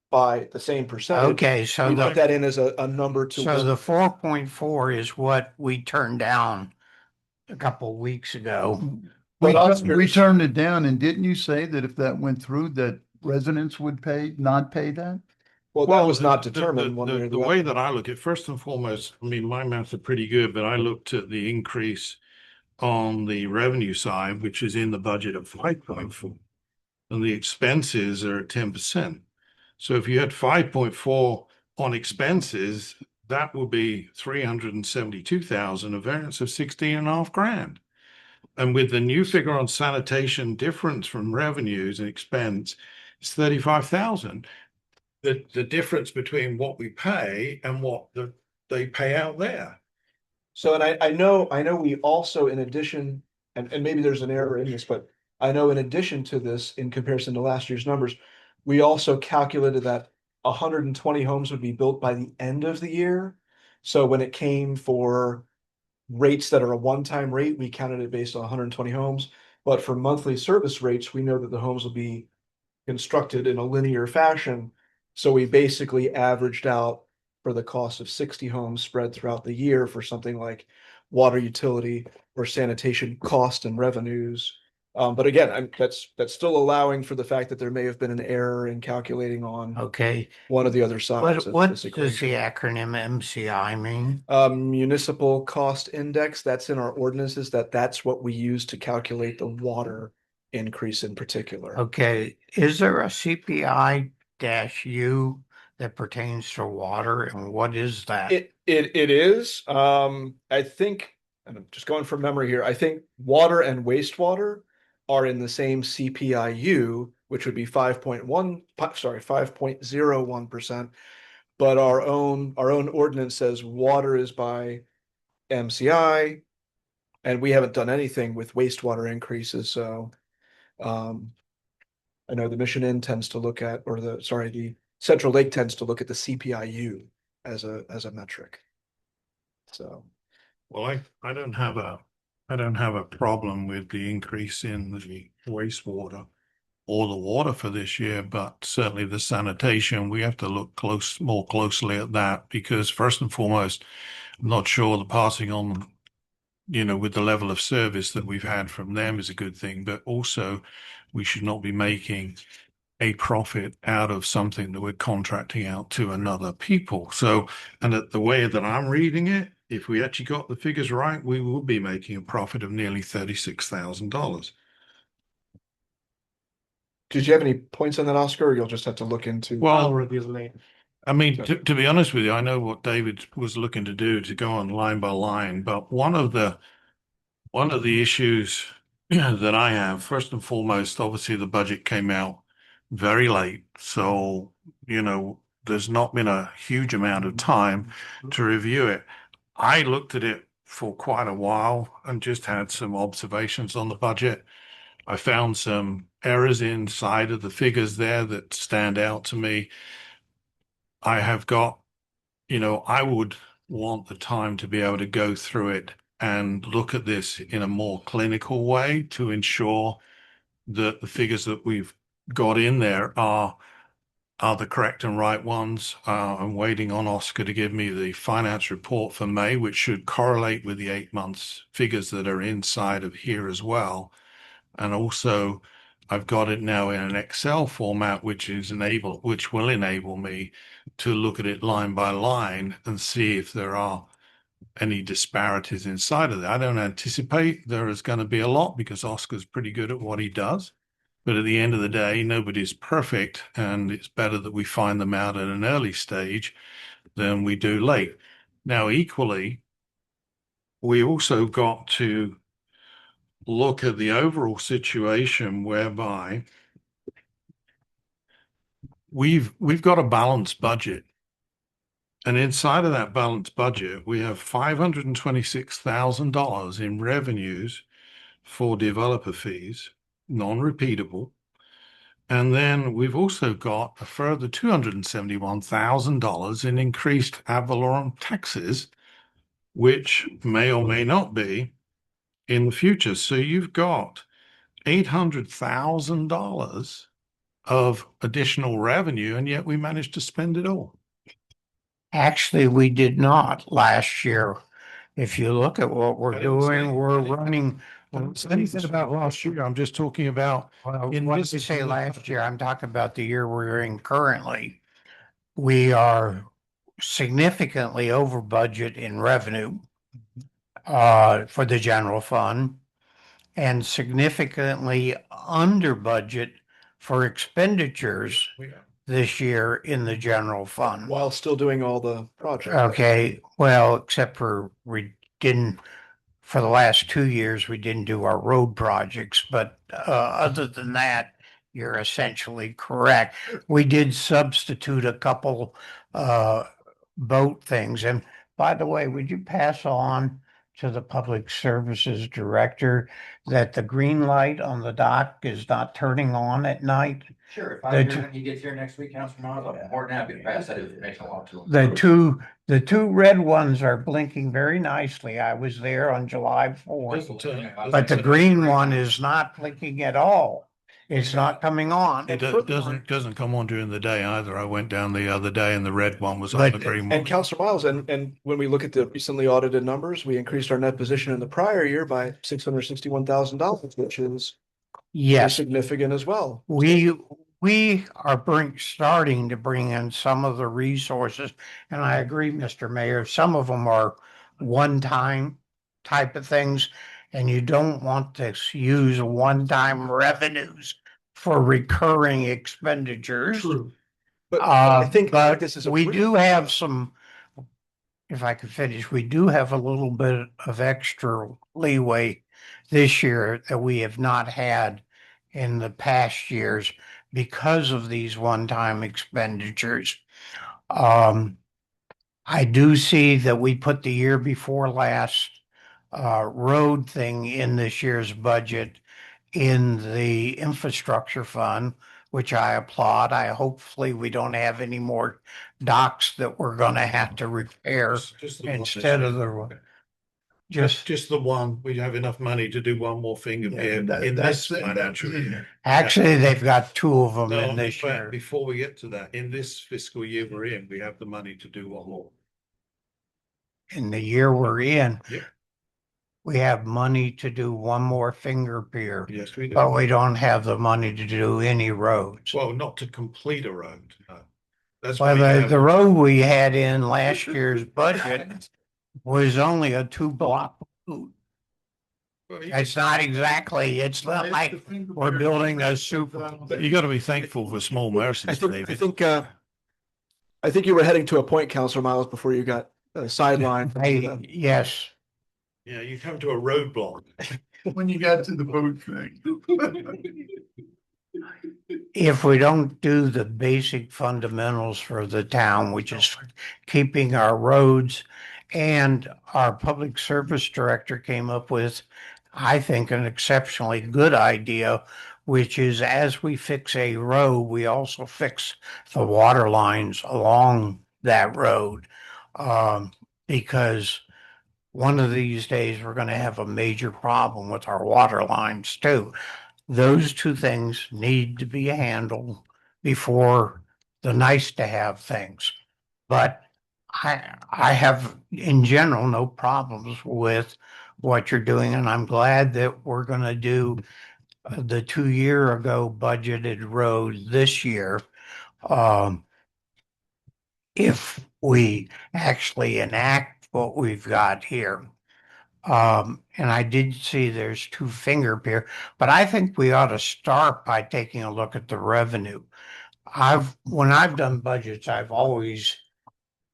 by the same percentage. Okay, so We put the, that in as a number to. so the 4.4 is what we turned down a couple of weeks ago. We, But we turned it down, and didn't you say that if that went through, that residents would not pay that? Well, that was not the- determined one way or the the way other. that I look at, first and foremost, I mean, my maths are pretty good, but I looked at the increase on the revenue side, which is in the budget of 5.4, and the expenses are at 10%. So if you had 5.4 on expenses, that would be 372,000, a variance of 16.5 grand. And with the new figure on sanitation difference from revenues and expense, it's 35,000. The difference between what we pay and what they pay out there. So, and I know we also, in addition, and maybe there's an error in this, but I know in addition to this, in comparison to last year's numbers, we also calculated that 120 homes would be built by the end of the year. So when it came for rates that are a one-time rate, we counted it based on 120 homes. But for monthly service rates, we know that the homes will be constructed in a linear fashion. So we basically averaged out for the cost of 60 homes spread throughout the year for something like water utility or sanitation cost and revenues. But again, that's still allowing for the fact that there may have been an error in calculating on Okay, one of the other sides of what this does equation. the acronym MCI mean? Municipal cost index, that's in our ordinances, that's what we use to calculate the water increase in particular. Okay, is there a CPI dash U that pertains to water, and what is that? It is, I think, and I'm just going from memory here, I think water and wastewater are in the same CPIU, which would be 5.01%. But our own ordinance says water is by MCI, and we haven't done anything with wastewater increases, so I know the Mission Inn tends to look at, the Central Lake tends to look at the CPIU as a metric. So, Well, I don't have a problem with the increase in the wastewater or the water for this year, but certainly the sanitation, we have to look more closely at that, because first and foremost, I'm not sure the passing on, with the level of service that we've had from them is a good thing, but also we should not be making a profit out of something that we're contracting out to another people. So, and the way that I'm reading it, if we actually got the figures right, we would be making a profit of nearly $36,000. did you have any points on that, Oscar, or you'll just have to look into? Well, review later. I mean, to be honest with you, I know what David was looking to do, to go on line by line, but one of the issues that I have, first and foremost, obviously the budget came out very late. So, there's not been a huge amount of time to review it. I looked at it for quite a while and just had some observations on the budget. I found some errors inside of the figures there that stand out to me. I have got, I would want the time to be able to go through it and look at this in a more clinical way to ensure that the figures that we've got in there are the correct and right ones. I'm waiting on Oscar to give me the finance report for May, which should correlate with the 8 months figures that are inside of here as well. And also, I've got it now in an Excel format, which will enable me to look at it line by line and see if there are any disparities inside of that. I don't anticipate there is going to be a lot, because Oscar's pretty good at what he does. But at the end of the day, nobody's perfect, and it's better that we find them out at an early stage than we do late. Now, equally, we also got to look at the overall situation whereby we've got a balanced budget. And inside of that balanced budget, we have $526,000 in revenues for developer fees, non-repeatable. And then we've also got a further $271,000 in increased ad valorem taxes, which may or may not be in the future. So you've got $800,000 of additional revenue, and yet we managed to spend it all. Actually, we did not last year. If you look at what I we're didn't say doing, we're anything. running. I didn't say anything about last year. I'm just talking about Well, in what this did you say year's last budget. year? I'm talking about the year we're in currently. We are significantly over budget in revenue for the general fund and significantly under budget for expenditures We are. this year in the general fund. While still doing all the projects. Okay, well, except for we didn't, for the last 2 years, we didn't do our road projects, but other than that, you're essentially correct. We did substitute a couple boat things. And by the way, would you pass on to the Public Services Director that the green light on the dock is not turning on at night? Sure, if The I'm two- here when he gets here next week, Councilman Miles, I'm more than happy to pass that information along to him. The two red ones are blinking very nicely. I was there on July 4th. But the green one is not blinking at all. It's not coming on. It doesn't come on during the day either. I went down the other day and the red one was on, But- the green And one. Counselor Miles, and when we look at the recently audited numbers, we increased our net position in the prior year by $661,000, which is pretty Yes, significant as well. we are starting to bring in some of the resources, and I agree, Mr. Mayor, some of them are one-time type of things, and you don't want to use one-time revenues for recurring expenditures. True. But I think But this is a we pretty- do have some, if I could finish, we do have a little bit of extra leeway this year that we have not had in the past years because of these one-time expenditures. I do see that we put the year before last road thing in this year's budget in the infrastructure fund, which I applaud. Hopefully we don't have any more docks that we're gonna have to repair Just the one this instead year. of the, Just the one. We have enough money to do one more finger Yeah, pier that- in that's this it. financial year. actually, they've got two of them No, in this but year. before we get to that, in this fiscal year we're in, we have the money to do one more. In the year we're in, Yep. we have money to do one more finger pier, Yes, we do. but we don't have the money to do any roads. Well, not to complete a road, no. That's Well, why you the, have- the road we had in last year's budget was only a 2-block road. Well, It's not exactly, it's not like we're building a super. you gotta be thankful for small mercies, David. I think you were heading to a point, Counselor Miles, before you got sidelined. Hey, yes, Yeah, you come to a roadblock. When you got to the boat thing. if we don't do the basic fundamentals for the town, which is keeping our roads, and our public service director came up with, I think, an exceptionally good idea, which is as we fix a road, we also fix the water lines along that road. Because one of these days, we're gonna have a major problem with our water lines too. Those two things need to be handled before the nice to have things. But I have in general no problems with what you're doing, and I'm glad that we're gonna do the 2 year ago budgeted road this year. If we actually enact what we've got here. And I did see there's two finger pier, but I think we ought to start by taking a look at the revenue. When I've done budgets, I've always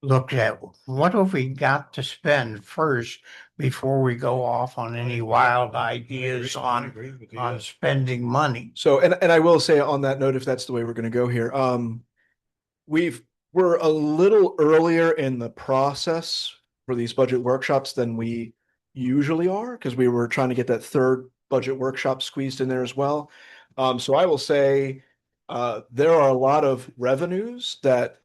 looked at what have we got to spend first before we go off on any wild ideas on spending money. So, and I will say on that note, if that's the way we're gonna go here, we're a little earlier in the process for these budget workshops than we usually are, because we were trying to get that third budget workshop squeezed in there as well. So I will say, there are a lot of revenues that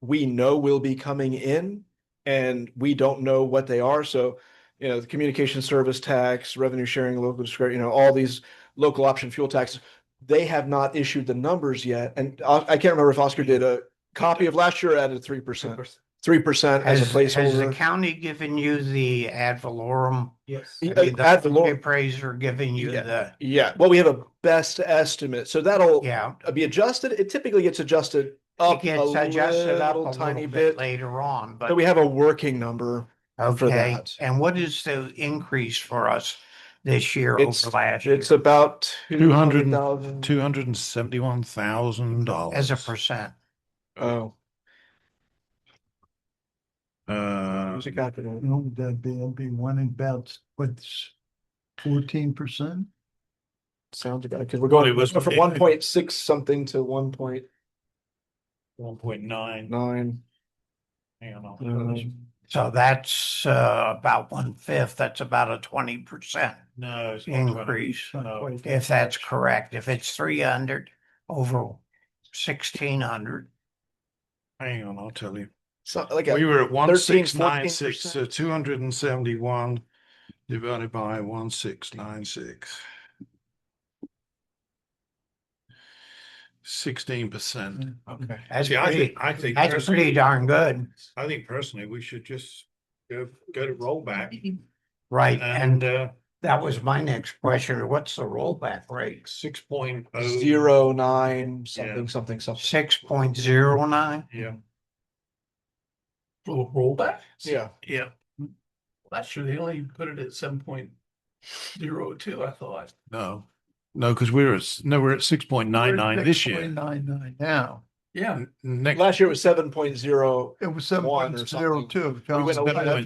we know will be coming in and we don't know what they are. So, the communication service tax, revenue sharing, local, all these local option fuel taxes, They have not issued the numbers yet. And I can't remember if Oscar did a copy of last year or added 3%. 3% as a Has the placeholder. county given you the ad valorem? Yes. I mean, the Ad valorem. appraiser giving you the, Yeah, well, we have a best estimate, so that'll yeah. be adjusted. It typically gets adjusted It up a gets adjusted up a little tiny little bit, bit later on, but but we have a working number for okay. that. And what is the increase for us this year It's over last year it's about 200 $200,000. $271,000. as a percent? Oh, Uh, No, that'd be one about, what's 14%? sounds about because we're Well, going it was- from 1.6 something to 1.9. 1.9. Hang on. So that's about 1/5. That's about a 20% No, it's not 20. increase. No. If that's correct. If it's 300 over 1,600. Hang on, I'll tell you. So like We were at 1696, 14%. so 271 divided by 1696. 16%. Okay. That's See, pretty, I think that's personally- pretty darn good. I think personally, we should just go to rollback Right. and That was my next question. What's the rollback rate? 6.0. 09 something Yeah. something something. 6.09? Yeah, Rollback? Yeah. yeah. Last year, they only put it at 7.02, I thought. No, because we're at 6.99 this year. 6.99 now. Yeah. Next, Last year was 7.0. It was One or 7.02. We went over that. We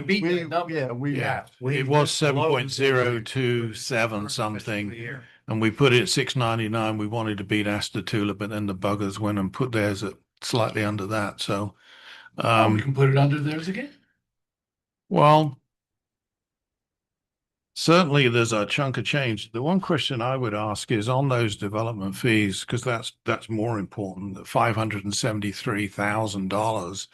beat that number. Yeah, yeah, we it was just blown 7.027 something, and we put it at 6.99. We wanted to beat Astor Tulip, but then the buggers went and put theirs at slightly under that. So, We can put it under theirs again. well, certainly there's a chunk of change. The one question I would ask is on those development fees, because that's more important, the $573,000,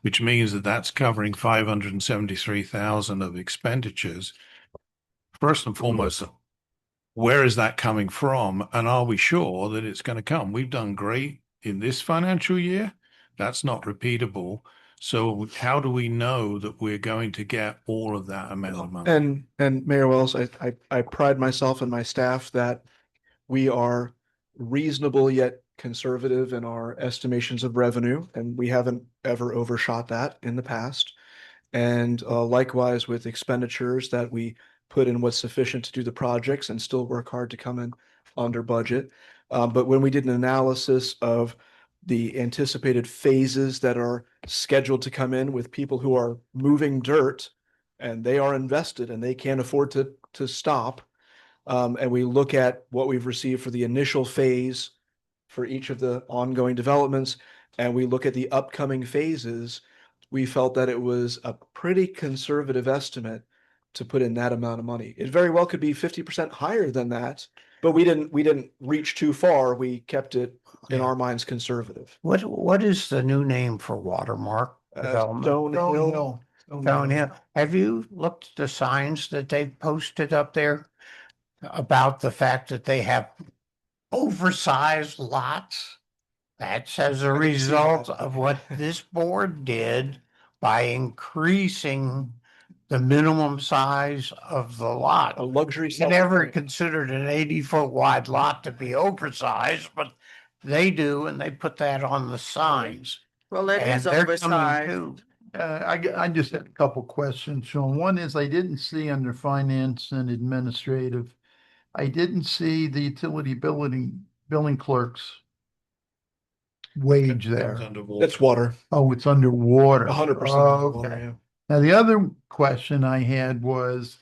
which means that that's covering 573,000 of expenditures. First and foremost, where is that coming from? And are we sure that it's going to come? We've done great in this financial year. That's not repeatable. So how do we know that we're going to get all of that amount of money? And Mayor Wells, I pride myself and my staff that we are reasonable yet conservative in our estimations of revenue, and we haven't ever overshot that in the past. And likewise with expenditures that we put in what's sufficient to do the projects and still work hard to come in under budget. But when we did an analysis of the anticipated phases that are scheduled to come in with people who are moving dirt and they are invested and they can't afford to stop. And we look at what we've received for the initial phase for each of the ongoing developments, and we look at the upcoming phases, we felt that it was a pretty conservative estimate to put in that amount of money. It very well could be 50% higher than that, but we didn't reach too far. We kept it in our minds conservative. What is the new name for Watermark development? Stonehill. Stonehill. Have you looked at the signs that they've posted up there about the fact that they have oversized lots? That's as a result of what this board did by increasing the minimum size of the lot. A luxury. You never considered an 80-foot wide lot to be oversized, but they do, and they put that on the signs. Well, it And is they're coming oversized. too. I just had a couple questions, Sean. One is I didn't see under finance and administrative, I didn't see the utility billing clerk's wage there. That's water. Oh, it's underwater. 100% Oh, water, okay. yeah. Now, the other question I had was,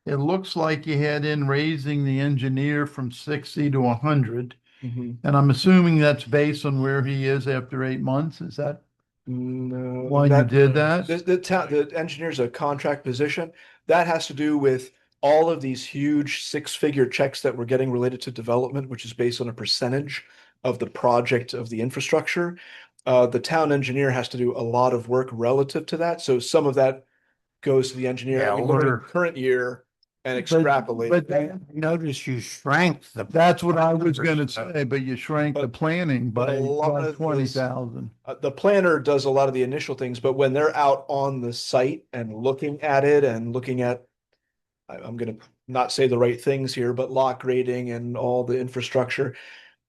it looks like you had in raising the engineer from 60 to 100. Mhm. And I'm assuming that's based on where he is after 8 months. Is that No, why you did that? the engineer's a contract position. That has to do with all of these huge six-figure checks that we're getting related to development, which is based on a percentage of the project of the infrastructure. The town engineer has to do a lot of work relative to that. So some of that goes to the engineer. Yeah, We looked at we're- current year, and extrapolate. But Notice you shrank the. that's what I was gonna say, but you shrank the But- planning but by a lot about of 20,000. The planner does a lot of the initial things, but when they're out on the site and looking at it and looking at, I'm gonna not say the right things here, but lock grading and all the infrastructure,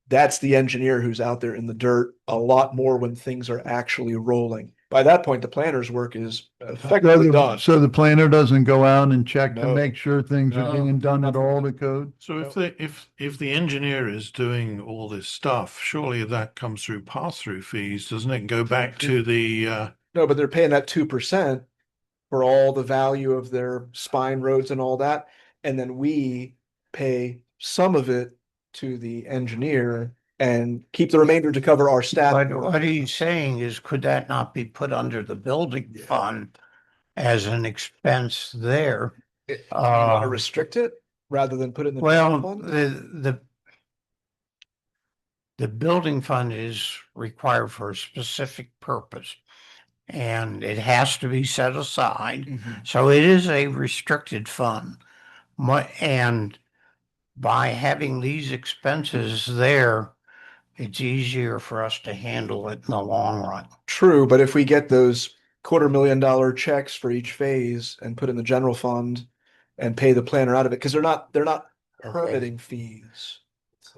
that's the engineer who's out there in the dirt a lot more when things are actually rolling. By that point, the planner's work is effectively done. So the planner doesn't go out and check to No. make sure things are No. being done at all to code? So if the engineer is doing all this stuff, surely that comes through pass-through fees, doesn't it? Go back to the No, but they're paying that 2% for all the value of their spine roads and all that. And then we pay some of it to the engineer and keep the remainder to cover our staff. But what he's saying is, could that not be put under the building fund as an expense there? You want to Uh, restrict it rather than put it in the Well, general fund? the building fund is required for a specific purpose. And it has to be set aside. Mhm. So it is a restricted fund. And by having these expenses there, it's easier for us to handle it in the long run. True, but if we get those $250,000 checks for each phase and put in the general fund and pay the planner out of it, because they're not permitting fees.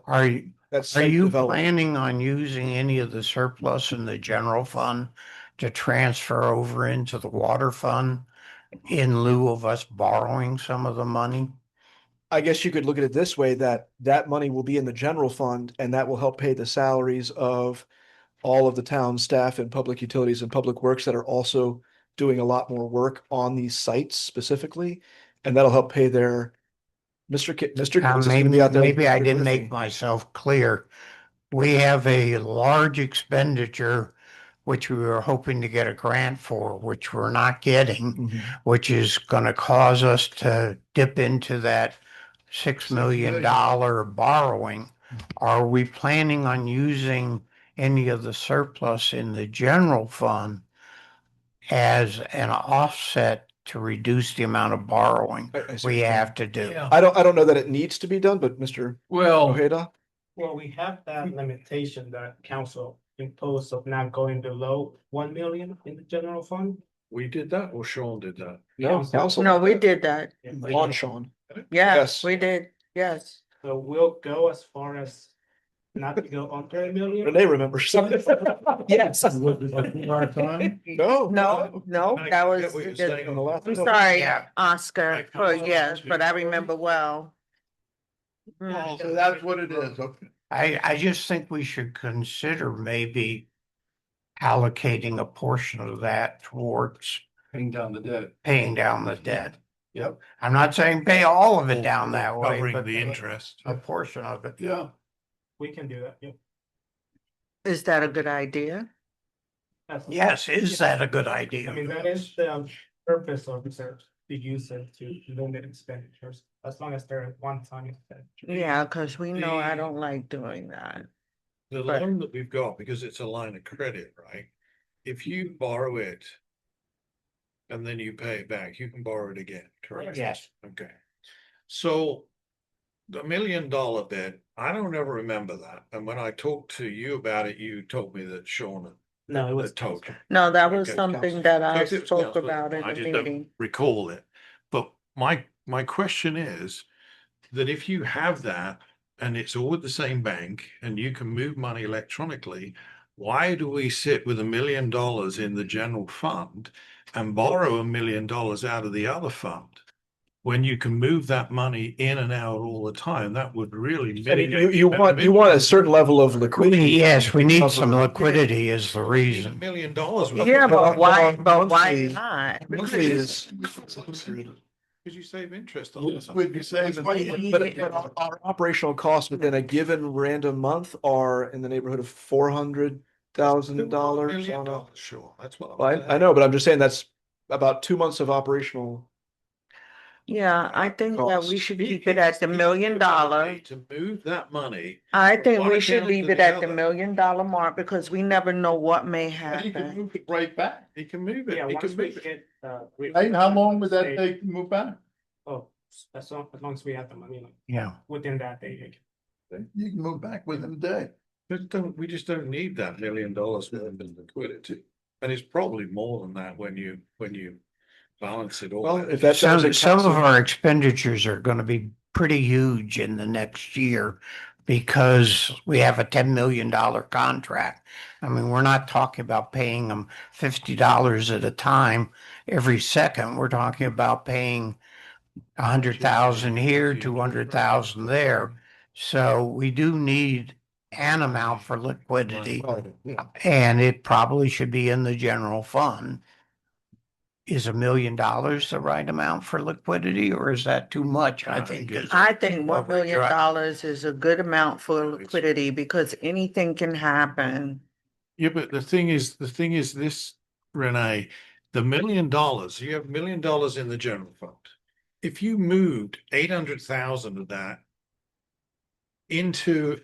Are you, That's are site you development. planning on using any of the surplus in the general fund to transfer over into the water fund in lieu of us borrowing some of the money? I guess you could look at it this way, that that money will be in the general fund and that will help pay the salaries of all of the town staff and public utilities and public works that are also doing a lot more work on these sites specifically. And that'll help pay their Mr. Mr. Gibbs is gonna be out there. Maybe I working didn't with make me. myself clear. We have a large expenditure which we were hoping to get a grant for, which we're not getting, Mhm. which is going to cause us to dip into that $6 million borrowing. Are we planning on using any of the surplus in the general fund as an offset to reduce the amount of borrowing I see we what you mean. have to do? Yeah. I don't know that it needs to be done, but Mr. Well, Ojeda? Well, we have that limitation that council imposed of not going below 1 million in the general fund. we did that or Sean did that? No, council. No, we did that. On Sean. Yes, Yes. we did. Yes. So we'll go as far as not to go under 1 million. Renee remembers. Yes. Our time? No. No, I that get was, what you're saying on the left. I'm sorry, Yeah. Oscar, for yes, but I remember well. So that's what it is, okay. I just think we should consider maybe allocating a portion of that towards paying down the debt. paying down the debt. Yep. I'm not saying pay all of it Or- down or that way, covering but the interest. a portion of it. Yeah. We can do that, yep. Is that a good idea? That's- Yes, is that a good I idea? mean, that is the purpose of reserves, to use it to limit expenditures, as long as they're one-time expenditure. Yeah, because we know I The- don't like doing that. The But- loan that we've got, because it's a line of credit, right? If you borrow it and then you pay it back, you can borrow it again, correct? Yes. Okay. So the $1 million debt, I don't ever remember that. And when I talked to you about it, you told me that Sean No, it was had told you. No, that was Okay, something that I If it was spoke council, about in I the just don't meeting. recall it. But my question is that if you have that and it's all with the same bank and you can move money electronically, why do we sit with $1 million in the general fund and borrow $1 million out of the other fund? When you can move that money in and out all the time, that would really mitigate. You want a certain level of liquidity. Yes, we need some liquidity is the $1 reason. million. Yeah, but why monthly- not? Monthly is. Because you save interest on this. Would be saving. But our operational costs within a given random month are in the neighborhood of $400,000 on a. Sure, that's what. Well, I know, but I'm just saying that's about 2 months of operational. Yeah, I think that we Costs. should keep it at the $1 million. To move that money. I think one we should account leave to it the at the other. $1 million mark because we never know what may You can happen. move it right back. He can move it. Yeah, He once can we move it. get. Hey, how long would that take to move back? Oh, as long as we have the money, like, Yeah. within that day. You can move back within a day. We just don't need that $1 million worth of liquidity. And it's probably more than that when you balance it all. Well, out. if that sounds like Some of council, our expenditures are gonna be pretty huge in the next year because we have a $10 million contract. I mean, we're not talking about paying them $50 at a time every second. We're talking about paying 100,000 here, 200,000 there. So we do need an amount for liquidity, and it probably should be in the general fund. Is $1 million the right amount for liquidity, or is that too much? I think it's. I think Well, $1 million right. is a good amount for liquidity because anything can happen. Yeah, but the thing is this, Renee, the $1 million, you have $1 million in the general fund. If you moved 800,000 of that to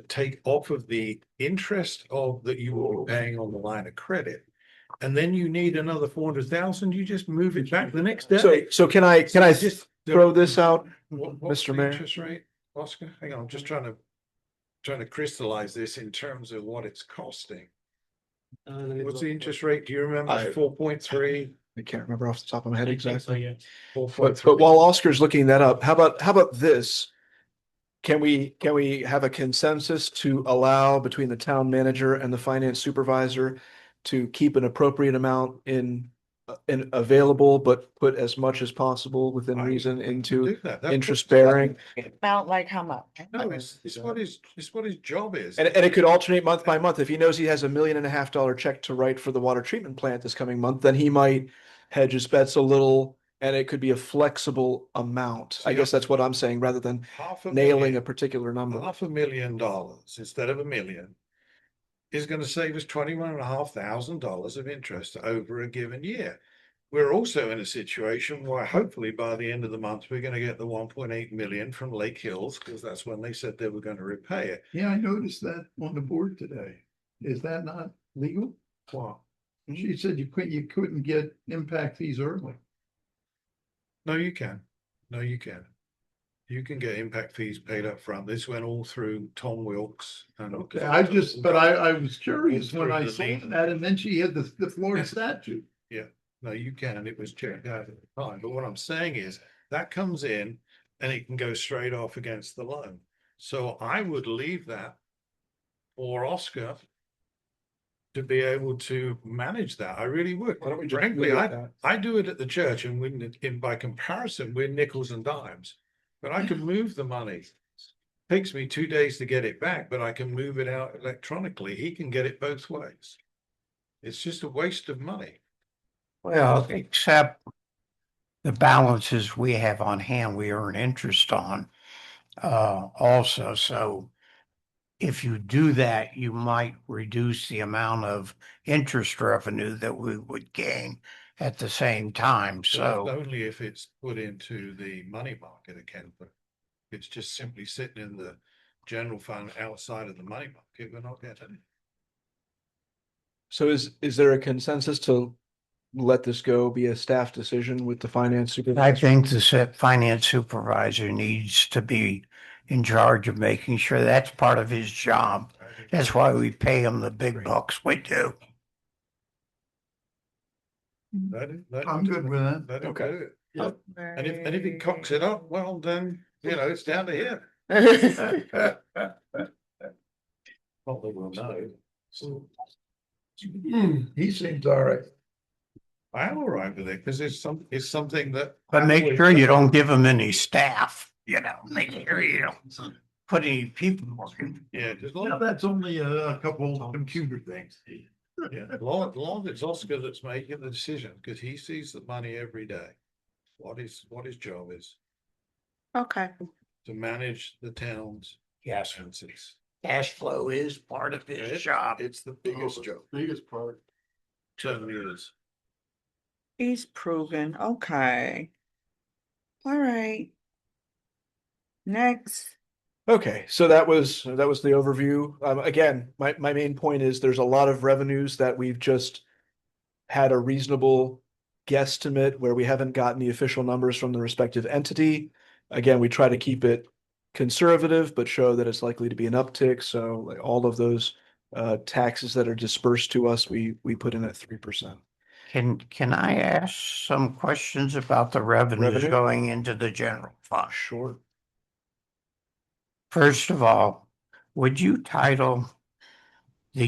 take off of the interest of that you were paying on the line of credit, and then you need another 400,000, you just move it back the next day. so can I Just throw this out, what's Mr. the Mayor? interest rate, Oscar? Hang on, I'm just trying to crystallize this in terms of what it's costing. What's the interest rate? Do you remember? 4.3? I can't remember off the top of my head exactly. Yeah. But while Oscar's looking that up, how about this? Can we have a consensus to allow between the town manager and the finance supervisor to keep an appropriate amount in available, but put as much as possible within reason into Do that. That's interest bearing? About like how much? No, it's what his job is. And it could alternate month by month. If he knows he has $1.5 million check to write for the water treatment plant this coming month, then he might hedge his bets a little, and it could be a flexible amount. I guess that's what I'm saying, rather than nailing a particular number. $500,000 instead of $1 million is going to save us $21,500 of interest over a given year. We're also in a situation where hopefully by the end of the month, we're going to get the 1.8 million from Lake Hills, because that's when they said they were going to repay it. Yeah, I noticed that on the board today. Is that not legal? Wow. She said you couldn't get impact fees early. No, you can. No, you can. You can get impact fees paid up front. This went all through Tom Wilkes. And Okay, I was curious when I Through the saw legal. that, and then she had the Florida statute. No, you can. It was checked out at the time. But what I'm saying is that comes in and it can go straight off against the loan. So I would leave that for Oscar to be able to manage that. I really would. Why don't we just Frankly, leave it at that? I do it at the church, and by comparison, we're nickels and dimes. But I can move the money. Takes me 2 days to get it back, but I can move it out electronically. He can get it both ways. It's just a waste of money. Well, except the balances we have on hand, we earn interest on, also. So if you do that, you might reduce the amount of interest revenue that we would gain at the same time. But So, that's only if it's put into the money market account. But it's just simply sitting in the general fund outside of the money market, we're not getting it. So is there a consensus to let this go be a staff decision with the finance I supervisor? think the finance supervisor needs to be in charge of making sure that's part of his job. That's why we pay him the big bucks we do. I'm good with that. Let him Okay. do it. And if he cocks it up, well, then, it's down to him. Not that we'll know. He seems all right. I'm all right with it because it's something that. But make sure you don't give him any staff, make sure you don't put any people working. Yeah, just Now, that's only a couple computer things. long it's Oscar that's making the decision, because he sees the money every day. What his job is Okay, to manage the town's Yes, expenses. cash flow is part of his job. It's the biggest job. Biggest part. Certainly is. he's proven, okay. All right. Next. Okay, so that was the overview. Again, my main point is there's a lot of revenues that we've just had a reasonable guesstimate where we haven't gotten the official numbers from the respective entity. Again, we try to keep it conservative, but show that it's likely to be an uptick. So like all of those taxes that are dispersed to us, we put in at 3%. Can I ask some questions about the revenues Revenue? going into the general fund? Sure. First of all, would you title the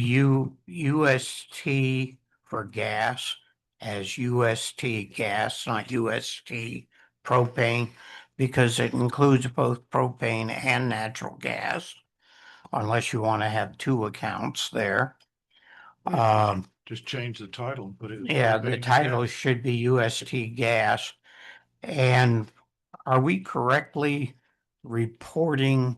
UST for gas as UST gas, not UST propane? Because it includes both propane and natural gas, unless you want to have two accounts there. Just change the title and put it. as Yeah, the propane title gas. should be UST gas. And are we correctly reporting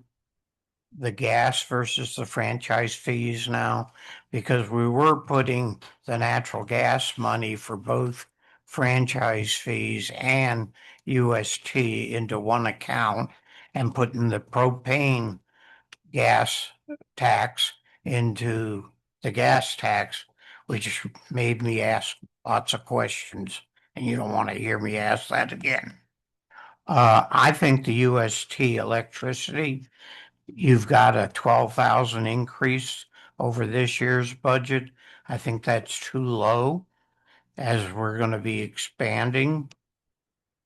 the gas versus the franchise fees now? Because we were putting the natural gas money for both franchise fees and UST into one account and putting the propane gas tax into the gas tax, which made me ask lots of questions, and you don't want to hear me ask that again. I think the UST electricity, you've got a 12,000 increase over this year's budget. I think that's too low as we're going to be expanding.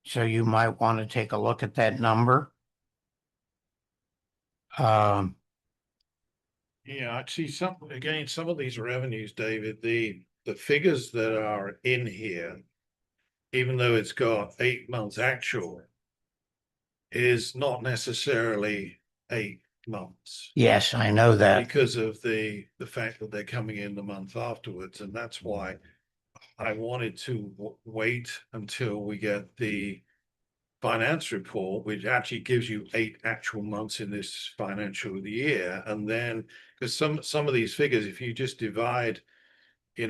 So you might want to take a look at that number. Yeah, I see some of these revenues, David, the figures that are in here, even though it's got 8 months actual, is not necessarily 8 months. Yes, I know that. Because of the fact that they're coming in the month afterwards, and that's why I wanted to wait until we get the finance report, which actually gives you 8 actual months in this financial year, and then because some of these figures, if you just divide, 8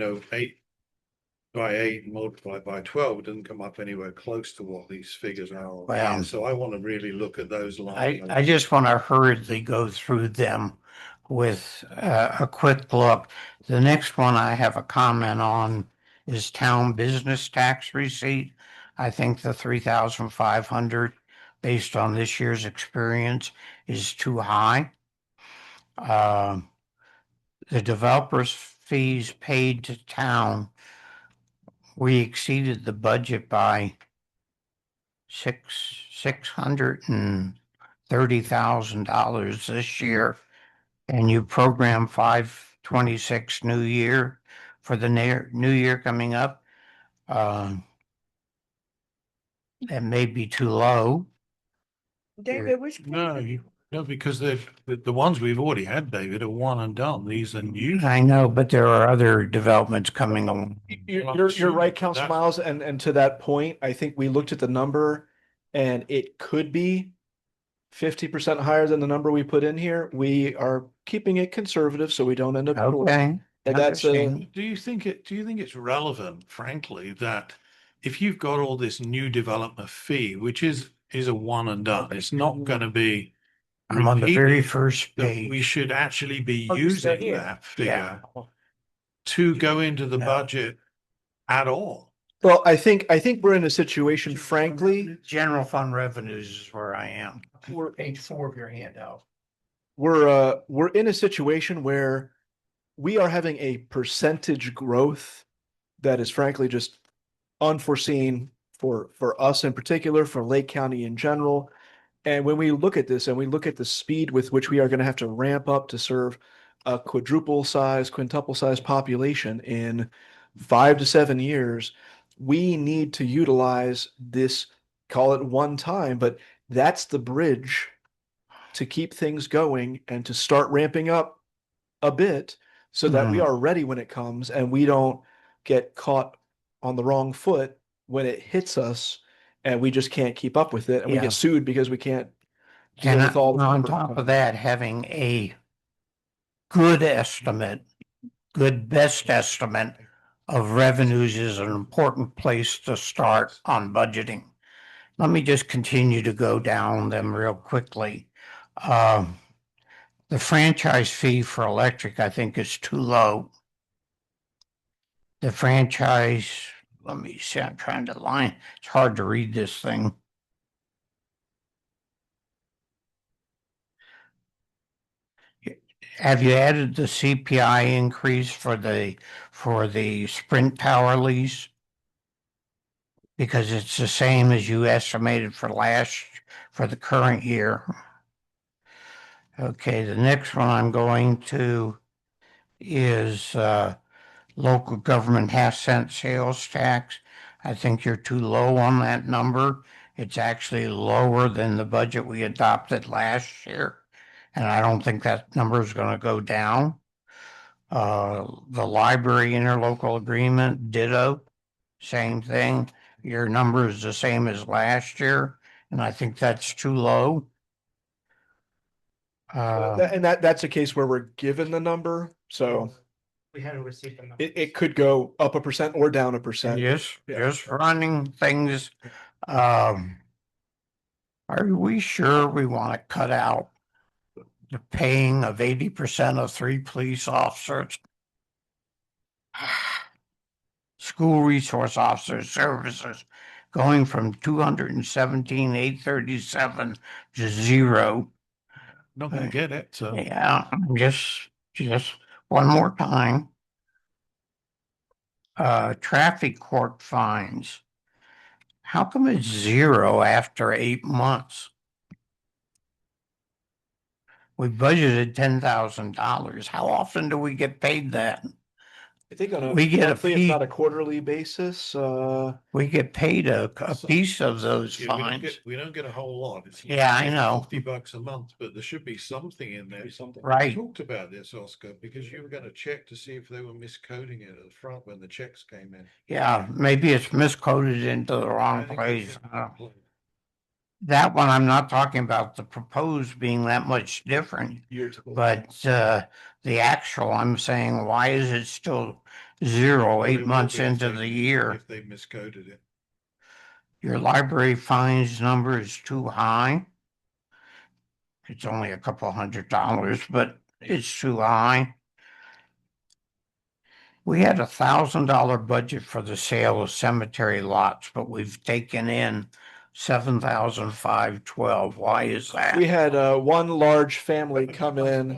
by 8 and multiply by 12, it doesn't come up anywhere close to what these figures are. Well, so I want to really look at those I lines. just want to hurriedly go through them with a quick look. The next one I have a comment on is town business tax receipt. I think the 3,500, based on this year's experience, is too high. The developer's fees paid to town, we exceeded the budget by $630,000 this year, and you program 526 new year for the new year coming up. That may be too low. David, which? No, because the ones we've already had, David, are one and done. These are new. I know, but there are other developments coming along. You're right, Council Miles, and to that point, I think we looked at the number and it could be 50% higher than the number we put in here. We are keeping it conservative so we don't end up. Okay. And that's Do you think it's relevant, frankly, that if you've got all this new development fee, which is a one and done, it's not going to be. I'm on the very repeated, first that page. we should actually be Oh, you're still using here. that figure Yeah. to go into the No. budget at all. Well, I think we're in a situation, frankly, General fund revenues is where I am. We're page 4 of your handout. we're in a situation where we are having a percentage growth that is frankly just unforeseen for us in particular, for Lake County in general. And when we look at this and we look at the speed with which we are going to have to ramp up to serve a quintuple size population in 5 to 7 years, we need to utilize this, call it one time, but that's the bridge to keep things going and to start ramping up a bit so that we are ready when it comes and we don't get caught on the wrong foot when it hits us and we just can't keep up with it and we Yeah. get sued because we can't deal And with all on top of that, having a good estimate, good best estimate of revenues is an important place to start on budgeting. Let me just continue to go down them real quickly. The franchise fee for electric, I think, is too low. The franchise let me see, I'm trying to line, it's hard to read this thing. Have you added the CPI increase for the Sprint Tower lease? Because it's the same as you estimated for the current year. Okay, the next one I'm going to is local government half-cent sales tax. I think you're too low on that number. It's actually lower than the budget we adopted last year, and I don't think that number is going to go down. The library interlocal agreement, ditto, same thing. Your number is the same as last year, and I think that's too low. And that's a case where we're given the number, so We hadn't received them. it could go up 1% or down 1%. Just running things. Are we sure we want to cut out the paying of 80% of 3 police officers? School resource officer services going from 217,837 to 0. Not gonna get it, so. Yeah, just one more time. Traffic court fines. How come it's 0 after 8 months? We budgeted $10,000. How often do we get paid that? I think on a We get a monthly, if fee. not a quarterly basis, We get paid a piece of those Yeah, fines. we don't get a whole lot. It's Yeah, I know. $50 a month, but there should be something in there. something. We Right. talked about this, Oscar, because you were gonna check to see if they were miscoding it at the front when the checks came in. Yeah, maybe it's miscoded into the I wrong think place. it's- That one, I'm not talking about the proposed being that much different, but the actual, I'm saying, why is it still 0 Well, 8 it will months be if into they- the year? If they miscoded it. Your library fines number is too high. It's only a couple $100, but it's too high. We had $1,000 budget for the sale of cemetery lots, but we've taken in 7,512. Why is that? We had one large family come in.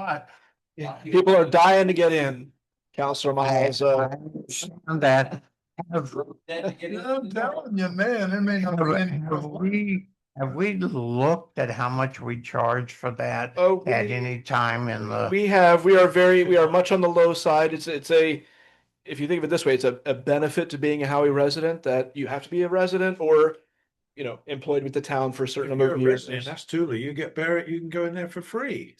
People are dying to get in. Counselor Miles, And that. Have I'm telling you, man, it may not be any. have we looked at how much we charge for that Oh, at any time in the? we are much on the low side. It's if you think of it this way, it's a benefit to being a Howie resident that you have to be a resident or, employed with the town for a certain If number you're of a years. resident, that's Tula, you can go in there for free.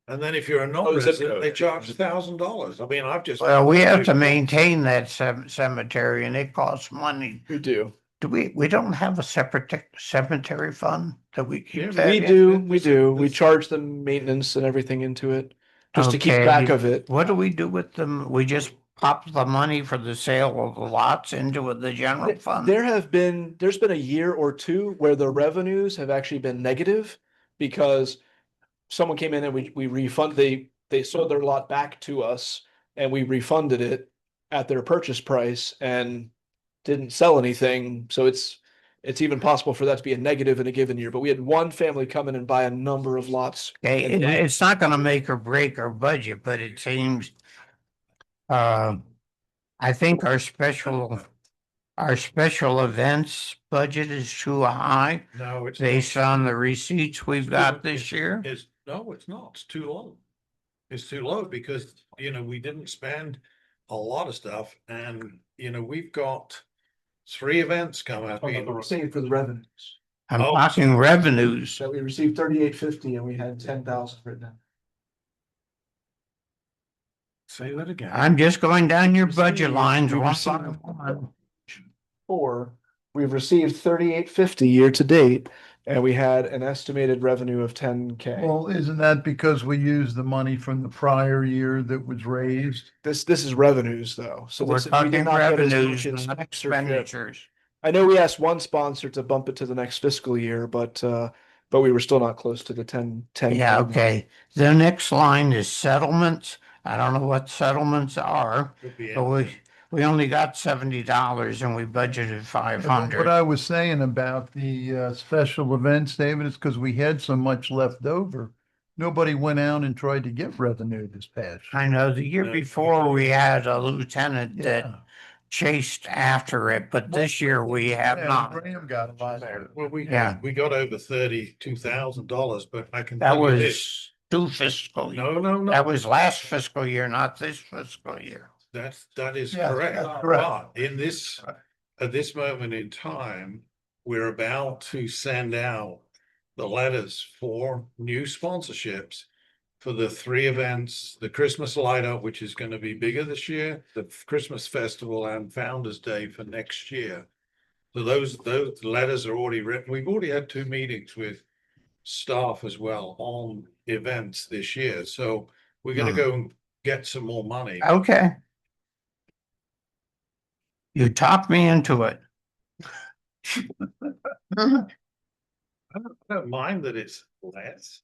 And then if you're a zip non-resident, code. they charge $1,000. I mean, I've just. Well, we have to maintain that cemetery and it costs money. We do. We don't have a separate cemetery fund that we keep Yeah, that We in? do. We charge the maintenance and everything into it, just to keep Okay. track of it. What do we do with them? We just pop the money for the sale of the lots into the general fund? There's been a year or two where the revenues have actually been negative because someone came in and we refund, they sold their lot back to us and we refunded it at their purchase price and didn't sell anything. So it's even possible for that to be a negative in a given year. But we had one family come in and buy a number of lots. Okay, it's not gonna make or break our budget, but it seems, I think our special events budget is too high No, it's. based on the receipts we've got this year. No, it's not. It's too low. It's too low because, we didn't spend a lot of stuff and, we've got 3 events coming up. We're saying for the revenues. I'm Oh. talking revenues. So we received 3850 and we had 10,000 written down. Say that again. I'm just going down your budget Received- lines we one received- by one. Or we've received 3850 year to date and we had an estimated revenue of 10K. Well, isn't that because we used the money from the prior year that was raised? This is revenues though. So We're we did talking not get as revenues, much in not sponsorship. expenditures. I know we asked one sponsor to bump it to the next fiscal year, but we were still not close to the 10. Yeah, okay. The next line is settlements. I don't know what settlements are, Could be but anything. We only got $70 and we budgeted 500. What I was saying about the special events, David, is because we had so much left over. Nobody went out and tried to get revenue this past. I know the year before we had a lieutenant that Yeah. chased after it, but this year we have Yeah, not. Graham got a lot. Well, Yeah. we got over $32,000, but I can That tell you was this. 2 fiscal years. No, That was last fiscal year, not this fiscal year. that is Yes, correct. that's correct. But at this moment in time, we're about to send out the letters for new sponsorships for the 3 events, the Christmas light up, which is going to be bigger this year, the Christmas festival and Founder's Day for next year. So those letters are already written. We've already had 2 meetings with staff as well on events this year. So we're going to go and get some more money. Okay. You talked me into it. I don't mind that it's less.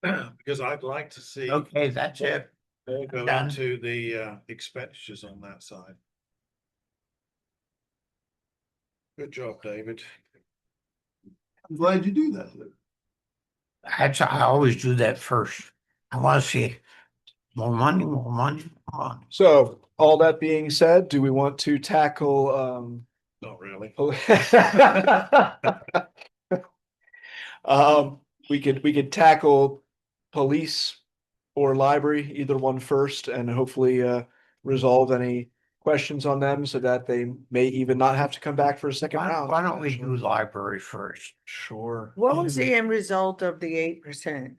Because I'd like to see Okay, that's it. go done. into the expenditures on that side. Good job, David. I'm glad you do that. I always do that first. I want to see more money, more money, more money. So all that being said, do we want to tackle Not really. we could tackle police or library, either one first, and hopefully resolve any questions on them so that they may even not have to come back for a second round. Why don't we do library first? Sure. What was the end result of the 8%?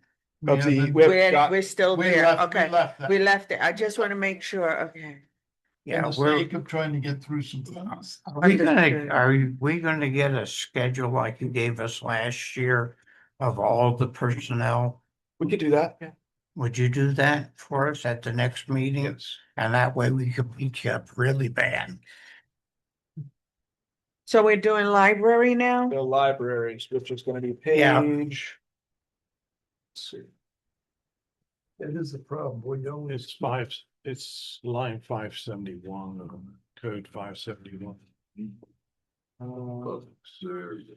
Of the, We're still we there, left- we okay, left that. we left it, I just want to make sure, okay. Yeah, For the we're, sake of trying to get through some things. are we gonna get a schedule like you gave us last year of all the personnel? we could do that. Yeah. Would you do that for us at the next meeting? Yes. And that way we could beat you up really bad. So we're doing library now? The libraries, which is going to be Yeah. page. Let's see. It is a problem, boy, you only. It's line 571, code 571.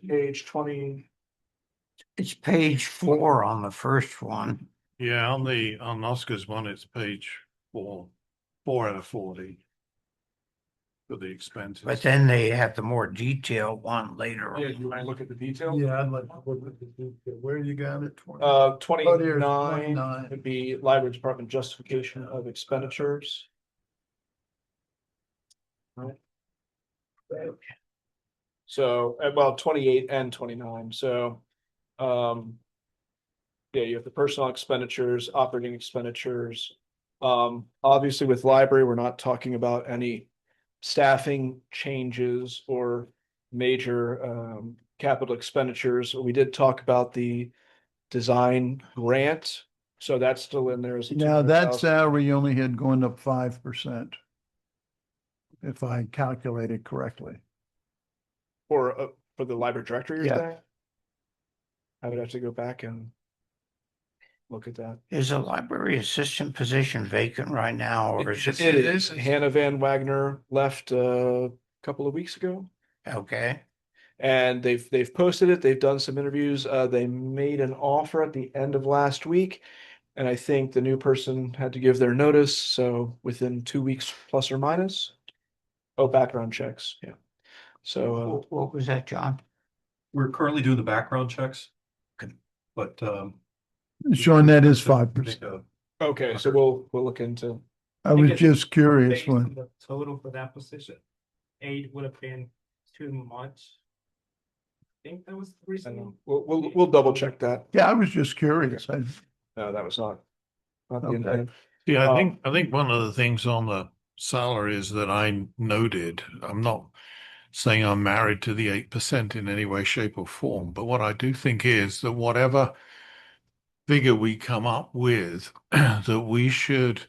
Page 20. It's page 4 on the first one. Yeah, on Oscar's one, it's page 4 out of 40 for the expenses. But then they have the more detailed one later. Yeah, you want to look at the detail? Yeah, I'd like to look at the, where you got it? 20? 29 29. would be library department justification of expenditures. Right. So, well, 28 and 29, so, yeah, you have the personnel expenditures, operating expenditures. Obviously with library, we're not talking about any staffing changes or major, capital expenditures. We did talk about the design grant, so that's still in there as a Now, that 200,000. salary only had gone up 5%. If I calculated correctly. For the library director, you're Yeah. saying? I would have to go back and look at that. Is a library assistant position vacant right now, or is It it? is. Hannah Van Wagner left a couple of weeks ago, Okay, and they've posted it. They've done some interviews. They made an offer at the end of last week, and I think the new person had to give their notice. So within 2 weeks, plus or minus. Oh, background checks. Yeah. So what was that, John? We're currently doing the background checks. But Showing that is make 5%. okay, so we'll look into. I was just curious Based on when, the total for that position, 8 would have been too much. I think that was the I reason. know. We'll double check that. yeah, I was just curious. No, that was not the Okay. intent. Yeah, Um, I think one of the things on the salaries that I noted, I'm not saying I'm married to the 8% in any way, shape, or form, but what I do think is that whatever figure we come up with, that we should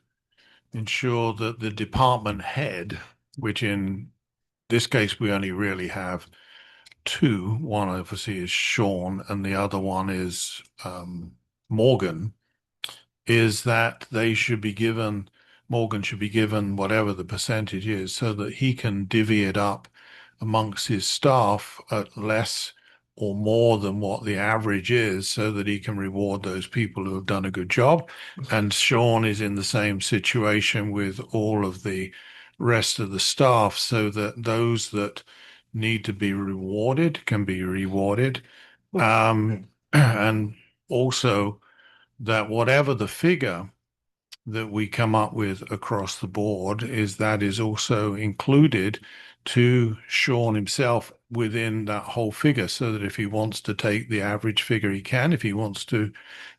ensure that the department head, which in this case we only really have 2, one obviously is Sean and the other one is Morgan, is that they should be given Morgan should be given whatever the percentage is so that he can divvy it up amongst his staff at less or more than what the average is so that he can reward those people who have done a good job. And Sean is in the same situation with all of the rest of the staff so that those that need to be rewarded can be rewarded. And also that whatever the figure that we come up with across the board is also included to Sean himself within that whole figure, so that if he wants to take the average figure, he can. If he wants to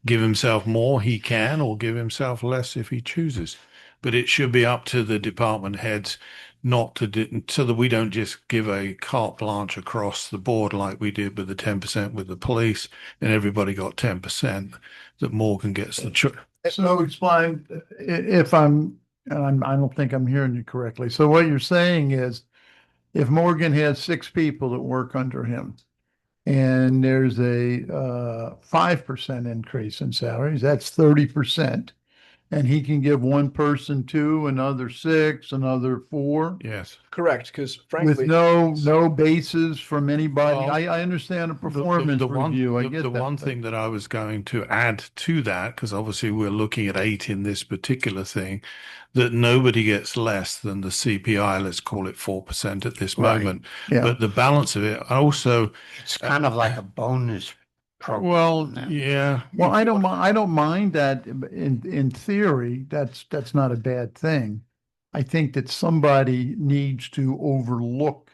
give himself more, he can, or give himself less if he chooses. But it should be up to the department heads not to so that we don't just give a carte blanche across the board like we did with the 10% with the police and everybody got 10%, that Morgan gets the So explain, if I don't think I'm hearing you correctly. So what you're saying is if Morgan has 6 people that work under him and there's a 5% increase in salaries, that's 30%. And he can give one person 2, another 6, another 4. Yes. Correct, because With frankly, no bases from anybody. Well, I understand a performance review. I get the that. one thing that I was going to add to that, because obviously we're looking at 8 in this particular thing, that nobody gets less than the CPI, let's call it 4% at this Right. moment. Yeah. But the balance of it also, It's kind of like a bonus program. well, now. yeah. Well, I don't mind that in theory, that's not a bad thing. I think that somebody needs to overlook.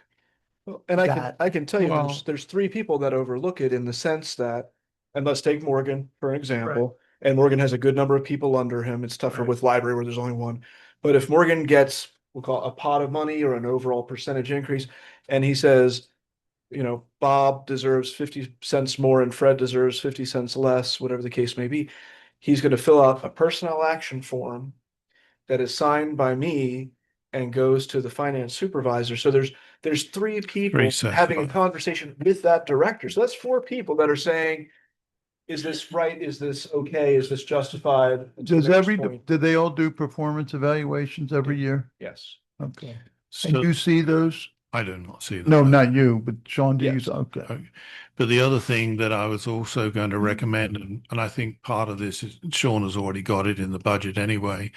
and that. I can tell you, Well- there's 3 people that overlook it in the sense that, and let's take Morgan, for example, and Morgan has a good number of people under him. It's tougher with library where there's only one. But if Morgan gets, we'll call it a pot of money or an overall percentage increase, and he says, Bob deserves 50 cents more and Fred deserves 50 cents less, whatever the case may be, he's going to fill out a personnel action form that is signed by me and goes to the finance supervisor. So there's 3 people 3 sets, having a right. conversation with that director. So that's 4 people that are saying, is this right? Is this okay? Is this justified? And to Does Mayor's point, do they all do performance evaluations every year? yes. Okay. And So you see those? I do not see that. No, not you, but Sean, do you? Yes. Okay. Okay. But the other thing that I was also going to recommend, and I think part of this is Sean has already got it in the budget anyway,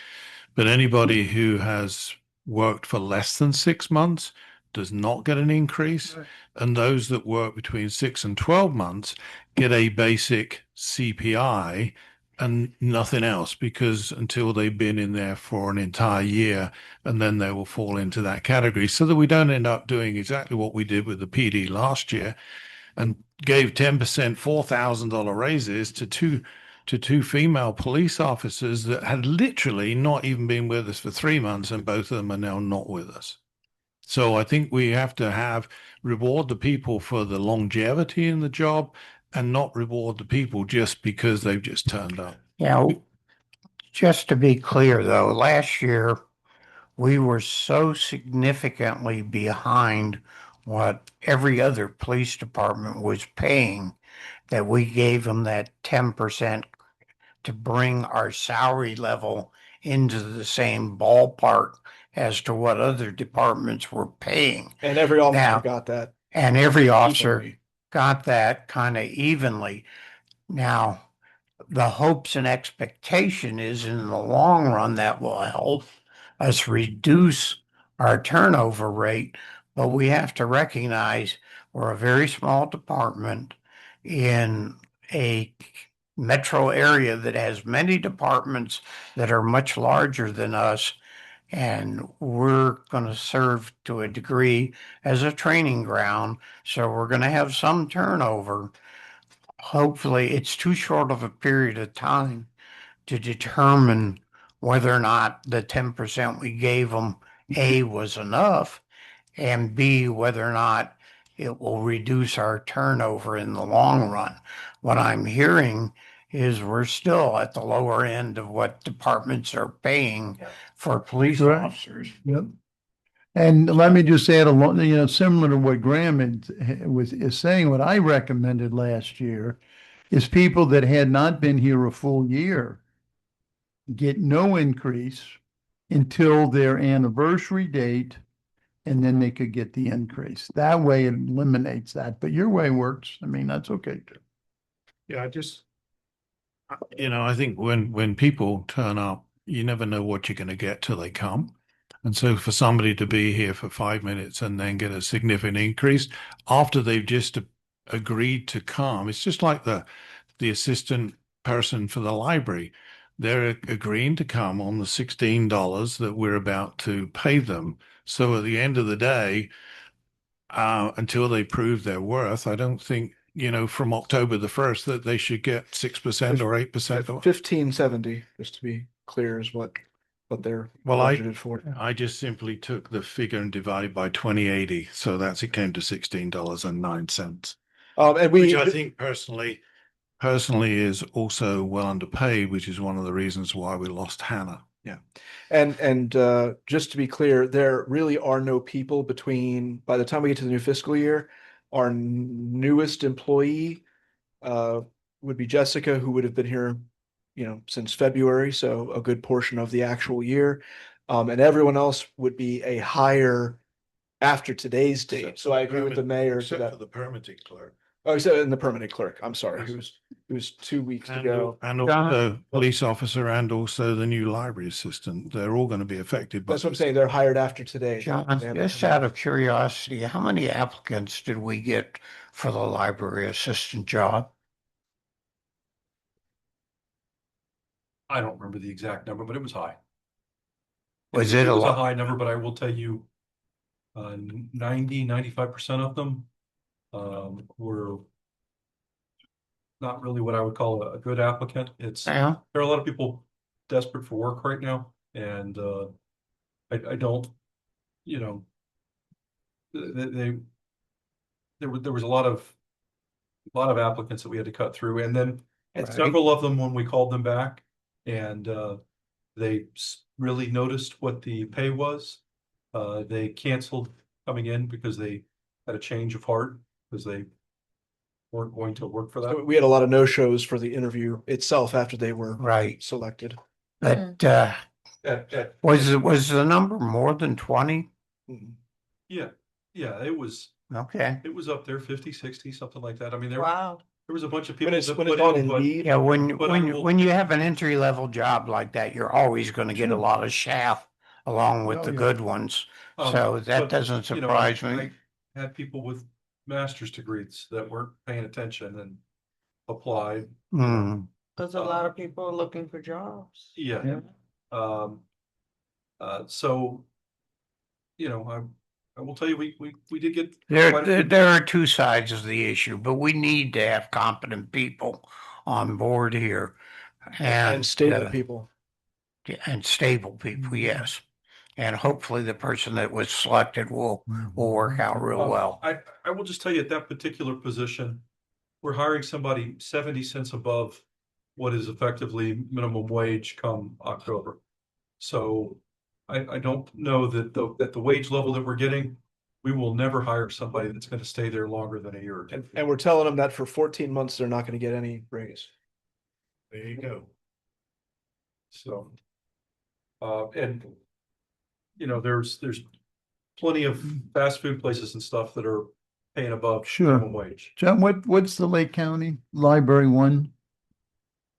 but anybody who has worked for less than 6 months does not get an increase. Right. And those that work between 6 and 12 months get a basic CPI and nothing else, because until they've been in there for an entire year, and then they will fall into that category, so that we don't end up doing exactly what we did with the PD last year and gave 10% $4,000 raises to two female police officers that had literally not even been with us for 3 months, and both of them are now not with us. So I think we have to reward the people for the longevity in the job and not reward the people just because they've just turned up. Yeah, just to be clear though, last year we were so significantly behind what every other police department was paying that we gave them that 10% to bring our salary level into the same ballpark as to what other departments were paying. And every officer Now- got that. And every officer evenly. got that kind of evenly. Now, the hopes and expectation is in the long run that will help us reduce our turnover rate, but we have to recognize we're a very small department in a metro area that has many departments that are much larger than us. And we're going to serve to a degree as a training ground. So we're going to have some turnover. Hopefully, it's too short of a period of time to determine whether or not the 10% we gave them, A, was enough, and B, whether or not it will reduce our turnover in the long run. What I'm hearing is we're still at the lower end of what departments are paying for police Right. officers. Yep. And let me just add similar to what Graham is saying, what I recommended last year is people that had not been here a full year get no increase until their anniversary date, and then they could get the increase. That way it eliminates that, but your way works. I mean, that's okay too. Yeah, I think when people turn up, you never know what you're going to get till they come. And so for somebody to be here for 5 minutes and then get a significant increase after they've just agreed to come, it's just like the assistant person for the library. They're agreeing to come on the $16 that we're about to pay them. So at the end of the day, until they prove their worth, I don't think, from October the 1st that they should get 6% or 8%. 1570, just to be clear, is what they're Well, budgeted for. I just simply took the figure and divided by 2080. So it came to $16.09. And Which I think personally is also well underpaid, which is one of the reasons why we lost Hannah. Yeah. And just to be clear, there really are no people by the time we get to the new fiscal year, our newest employee would be Jessica, who would have been here, since February, so a good portion of the actual year. And everyone else would be a hire after today's date. So I agree with the mayor to Except that. for the permitting clerk. Oh, except in the permanent clerk. I'm sorry, it was 2 weeks to go. And also police officer and also the new library assistant. They're all going to be affected by That's what I'm saying. They're hired after today. John, just out of curiosity, how many applicants did we get for the library assistant job? I don't remember the exact number, but it was high. Was it It a was a lot? high number, but I will tell you, 95% of them were not really what I would call a good applicant. Yeah. There are a lot of people desperate for work right now, and I don't, there was a lot of applicants that we had to cut through, and then Right. several of them, when we called them back, and they really noticed what the pay was, they canceled coming in because they had a change of heart because they weren't going to work for that. So we had a lot of no-shows for the interview itself after they were Right. selected. But At- was the number more than 20? Mhm. Yeah, it was Okay. up there, 50, 60, something like that. I mean, there Wow. was a bunch of When people it's that when put it's on in, but Indeed, Yeah, But I will- when you have an entry level job like that, you're always going to get a lot of shaft along with Oh, the yeah. good ones. um, So that but, doesn't you know, surprise me. I had people with master's degrees that weren't paying attention and applied. Hmm. Cause a lot of people are looking for jobs. Yeah. So, I will tell you, we did get quite a few- There are two sides of the issue, but we need to have competent people on board here. and stable uh, people. And stable people, yes. And hopefully the person that was selected will work out real well. I will just tell you, at that particular position, we're hiring somebody 70 cents above what is effectively minimum wage come October. So I don't know that the wage level that we're getting, we will never hire somebody that's going to stay there longer than a year or two. And we're telling them that for 14 months, they're not going to get any raise. There you go. So, and there's plenty of fast food places and stuff that are paying above Sure. minimum wage. John, what's the Lake County Library one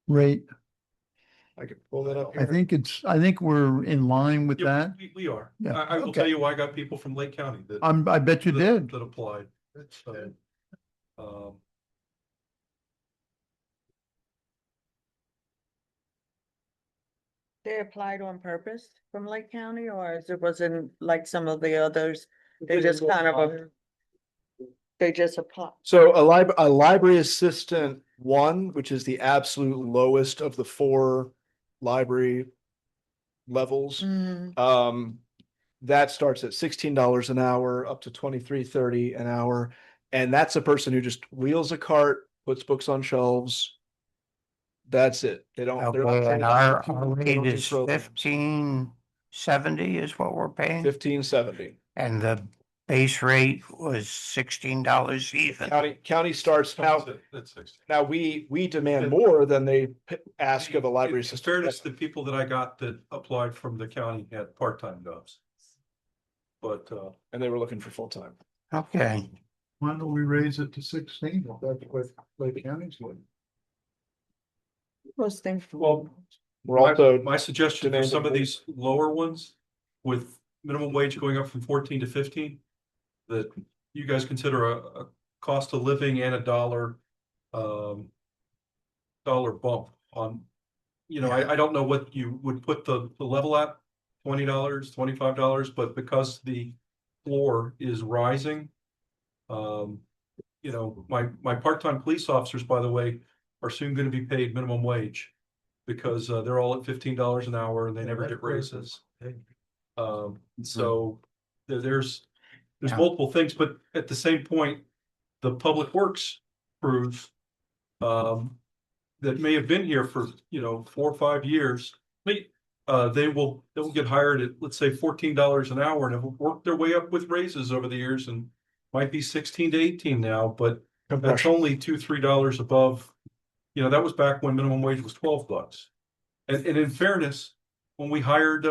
rate? I could pull that up I here. think we're in line with Yeah, that. we are. Yeah, I will okay. tell you, I got people from Lake County that I bet you did. that applied. So, They applied on purpose from Lake County, or is it wasn't like some of the others? They just kind of, they just apply. So a library assistant one, which is the absolute lowest of the 4 library levels. Mm, That starts at $16 an hour up to $23.30 an hour. And that's a person who just wheels a cart, puts books on shelves. That's it. They're not Okay, trained and on our computers, they don't rate do is programs. 1570 is what we're paying. 1570. And the base rate was $16 even. County starts now. That's 60. Now we demand more than they ask of a library In system. fairness, the people that I got that applied from the county had part-time jobs. But, And they were looking for full-time. Okay, Why don't we raise it to 16? If that's what Lake County's doing. Was think. well, We're also my suggestion for some of demanding- these lower ones with minimum wage going up from 14 to 15, that you guys consider a cost of living and a dollar bump on, I don't know what you would put the level at, $20, $25, but because the floor is rising, my part-time police officers, by the way, are soon going to be paid minimum wage because they're all at $15 an hour and they never get raises. So there's Yeah. multiple things, but at the same point, the public works crews that may have been here for 4 or 5 years, they will get hired at, let's say, $14 an hour and have worked their way up with raises over the years and might be 16 to 18 now, but that's only $2, $3 above. That was back when minimum wage was $12. And in fairness, when we hired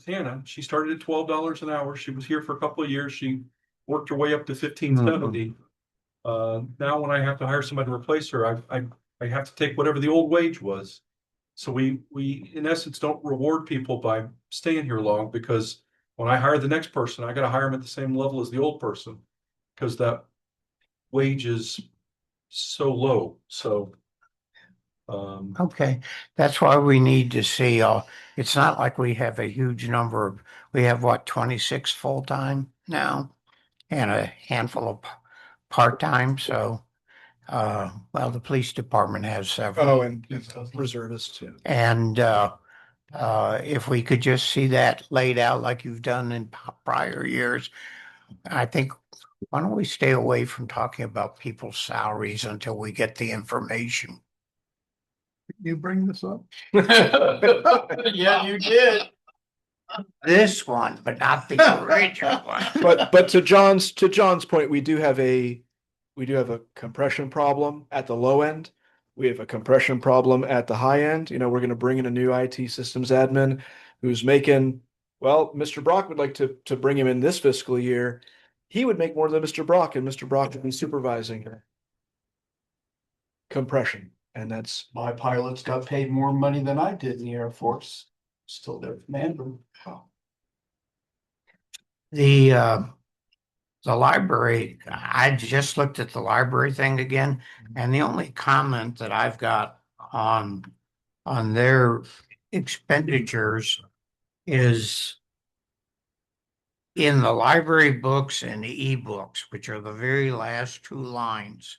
Hannah, she started at $12 an hour. She was here for a couple of years. She worked her way up to $15.70. Now when I have to hire somebody to replace her, I have to take whatever the old wage was. So we in essence don't reward people by staying here long, because when I hire the next person, I got to hire them at the same level as the old person, because that wage is so low. So okay. That's why we need to see, it's not like we have a huge number of, we have what, 26 full-time now? And a handful of part-time, so, well, the police department has several. Oh, and reservists too. And, if we could just see that laid out like you've done in prior years, I think, why don't we stay away from talking about people's salaries until we get the information? You bring this up? Yeah, you did. This one, but not the original one. But to John's point, we do have a compression problem at the low end. We have a compression problem at the high end. We're going to bring in a new IT systems admin who's making, well, Mr. Brock would like to bring him in this fiscal year. He would make more than Mr. Brock, and Mr. Brock would be supervising compression. And that's, My pilots got paid more money than I did in the Air Force. Still their commander. The library, I just looked at the library thing again, and the only comment that I've got on their expenditures is in the library books and the ebooks, which are the very last 2 lines.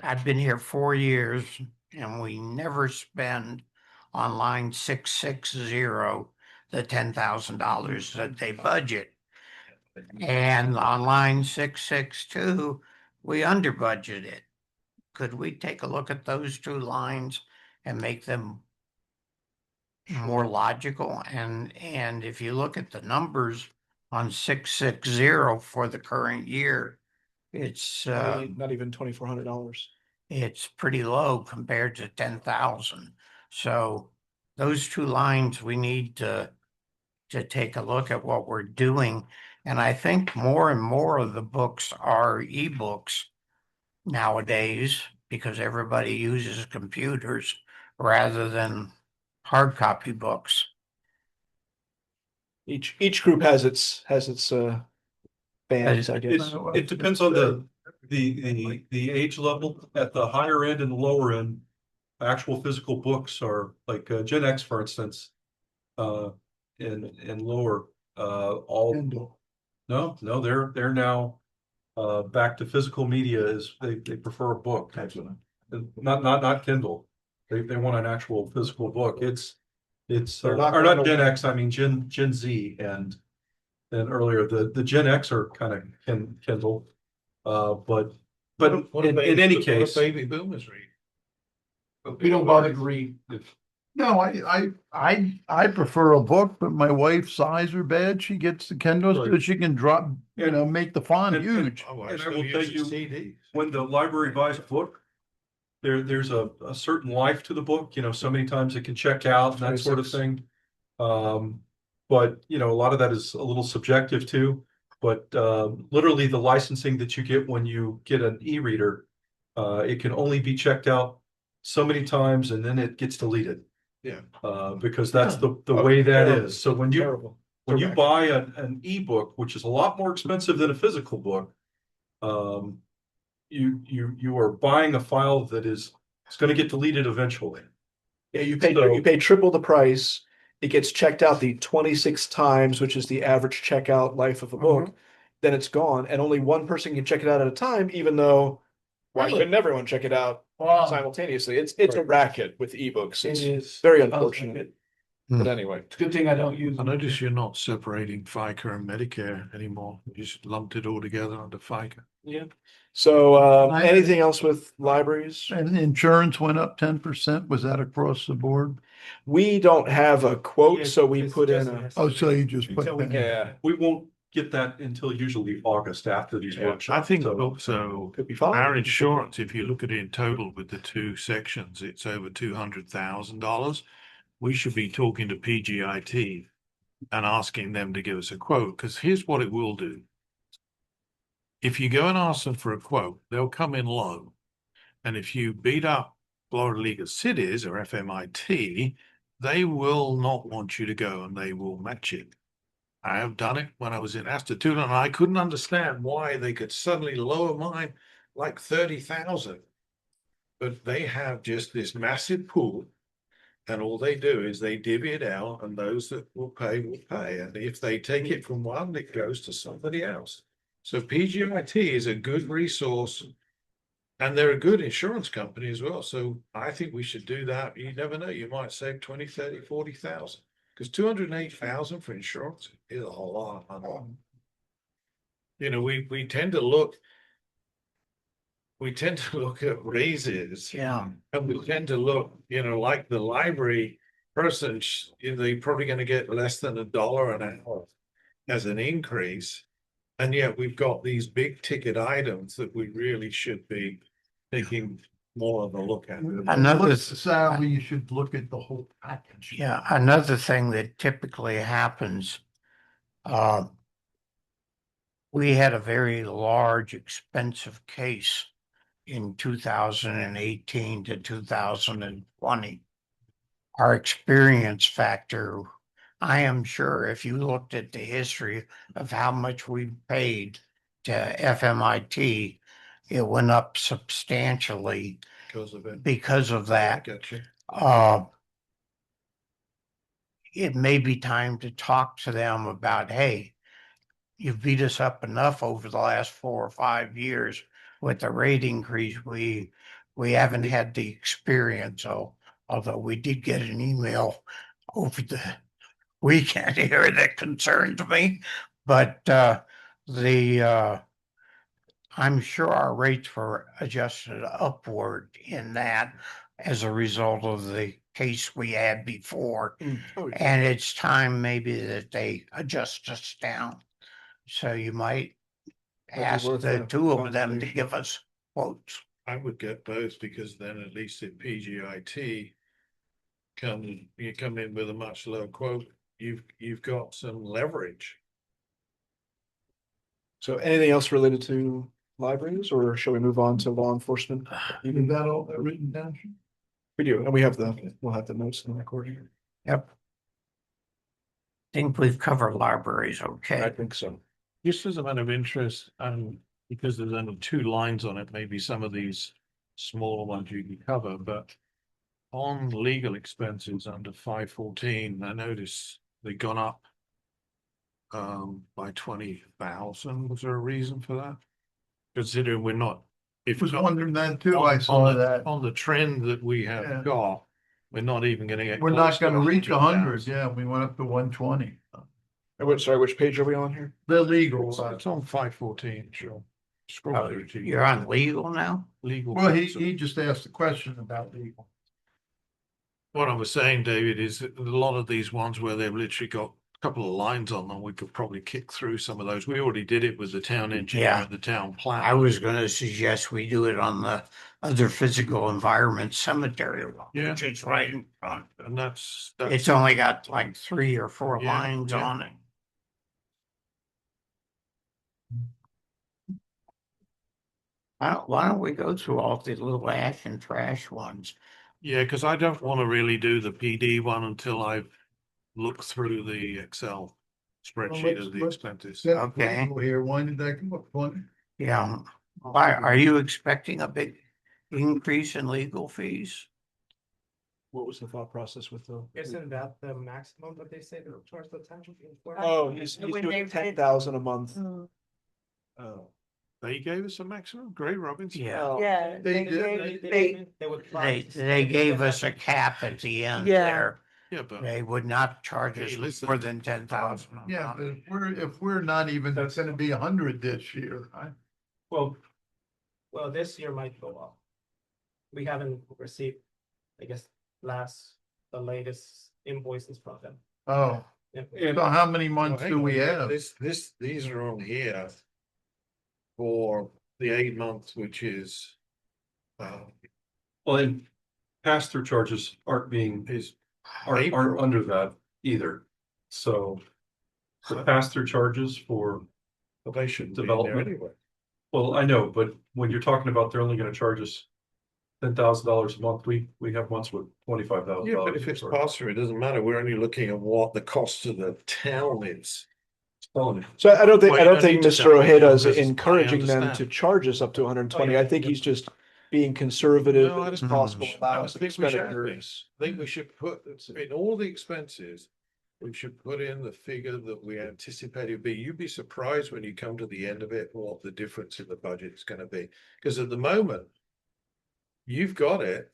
I've been here 4 years and we never spend on line 660 the $10,000 that they budget. And on line 662, we under budgeted. Could we take a look at those 2 lines and make them more logical? And if you look at the numbers on 660 for the current year, it's not even $2,400. it's pretty low compared to 10,000. So those 2 lines, we need to take a look at what we're doing. And I think more and more of the books are ebooks nowadays because everybody uses computers rather than hard copy books. Each group has its bands, I guess. it depends on the age level. At the higher end and the lower end, actual physical books are like Gen X, for instance, and lower, all no, they're now back to physical media. Is they prefer a book, not Kindle. They want an actual physical book. It's or not Gen X, I mean Gen Z and earlier the Gen X are kind of Kindle, but in any case, baby boomers read. We don't bother to read. No, I prefer a book, but my wife's eyes are bad. She gets the Kindle so Right. she can drop, make the font And- huge. Oh, And I still will tell use you, CDs. when the library buys a book, there's a certain life to the book, so many times it can check out and that sort of 26. thing. But a lot of that is a little subjective too. But literally the licensing that you get when you get an e-reader, it can only be checked out so many times and then it gets deleted. Yeah. Because that's the Oh, way that terrible. is. So when you Terrible. when you Correct. buy an ebook, which is a lot more expensive than a physical book, you are buying a file that is it's going to get deleted eventually. Yeah, you So- pay triple the price. It gets checked out the 26 times, which is the average checkout life of a book. Then it's gone, and only one person can check it out at a time, even though why Really? couldn't everyone check it out Wow. simultaneously? It's a racket with ebooks. It It's is. very unfortunate. Hmm. But anyway, It's a good thing I don't use I them. notice you're not separating FICA and Medicare anymore. You just lumped it all together under FICA. so I- anything else with libraries? And insurance went up 10%. Was that across the board? We don't have a quote, Yeah, so we it's put in just- a. Oh, so you just put So we that. Yeah, We won't get that until usually August after these workshops. I think So- also could be fine. our insurance, if you look at it in total with the two sections, it's over $200,000. We should be talking to PGIT and asking them to give us a quote, because here's what it will do. If you go and ask them for a quote, they'll come in low. And if you beat up Florida League of Cities or FMIT, they will not want you to go and they will match it. I have done it when I was in Astatoon, and I couldn't understand why they could suddenly lower mine like 30,000. But they have just this massive pool, and all they do is they divvy it out, and those that will pay. And if they take it from one, it goes to somebody else. So PGIT is a good resource, and they're a good insurance company as well. So I think we should do that. You never know, you might save 20, 30, 40,000. Because 208,000 for insurance is a lot of money. We tend to look at raises. Yeah. And we tend to look, like the library person, they're probably going to get less than $1 an hour as an increase. And yet we've got these big ticket items that we really should be taking more of a look at. Another, Look at the salary, you should look at the whole package. yeah, another thing that typically happens, we had a very large, expensive case in 2018 to 2020. Our experience factor, I am sure if you looked at the history of how much we paid to FMIT, it went up substantially Because of it. because of I that. get you. It may be time to talk to them about, hey, you've beat us up enough over the last 4 or 5 years with the rate increase. We haven't had the experience. Although we did get an email over the weekend here that concerns me, but I'm sure our rates were adjusted upward in that as a result of the case we had before. Oh, yeah. And it's time maybe that they adjust us down. So you might Might be ask worth the a two of them to conversation. give us quotes. I would get both, because then at least at PGIT you come in with a much lower quote. You've got some leverage. So anything else related to libraries, or shall we move on to law enforcement? You got all that written down? We do, and we'll have the notes in the recording. Yep. Think we've covered libraries, I okay? think so. Just as a matter of interest, because there's only 2 lines on it, maybe some of these smaller ones you can cover, but on legal expenses under 514, I noticed they've gone up by 20,000. Was there a reason for that? Considering we're not, I was wondering that too. I saw that. on the trend that we have Yeah. got, we're not even going to get. We're close not to gonna reach 100. 100,000. Yeah, we went up to 120. Sorry, which page are we on here? The legal It's side. on 514, sure. Scroll through to You're on legal now? legal. Well, counsel. he just asked a question about legal. What I was saying, David, is that a lot of these ones where they've literally got a couple of lines on them, we could probably kick through some of those. We already did it with the town engineer Yeah. and the town planner. I was gonna suggest we do it on the other physical environment cemetery, Yeah. which is right in front. And that's It's only got like 3 or 4 Yeah, lines yeah. on it. Why don't we go through all the little ash and trash ones? Yeah, because I don't want to really do the PD one until I've looked through the Excel spreadsheet of the expenses. Okay. Here, when did that come up? When? Yeah. Why, are you expecting a big increase in legal fees? What was the thought process with the? Isn't that the maximum that they say they'll charge the town? Oh, he's When doing they- 10,000 a month. Mm, Oh, they gave us a maximum? Great Robinson. Yeah. Yeah. They did. They gave us a cap at the end Yeah. there. Yeah, but They would not charge Hey, us listen. more than 10,000. Yeah, but if we're not even, that's gonna be 100 this year, Well, this year might go up. We haven't received, I guess, the latest invoices from them. Oh, Yeah. so how many Well, months hang do on, we have? these are on here for the 8 months, which is, Well, and pass-through charges aren't aren't April. under that either. So the pass-through charges for, But they shouldn't be in there Development. anyway. well, I know, but when you're talking about they're only gonna charge us $10,000 a month, we have months with $25,000. Yeah, but if it's pass through, it doesn't matter. We're only looking at what the cost of the town is. So So I don't think, Well, I you don't don't think need to Mr. tell me Ojeda is because I encouraging them to understand. charge us up to 120. Oh, yeah, I think yeah. he's just being conservative No, I as don't- possible. Mm. Allow I us to think we should expenditures. I think we should put, in all the expenses, we should put in the figure that we anticipate it be. You'd be surprised when you come to the end of it, what the difference in the budget is gonna be. Because at the moment, you've got it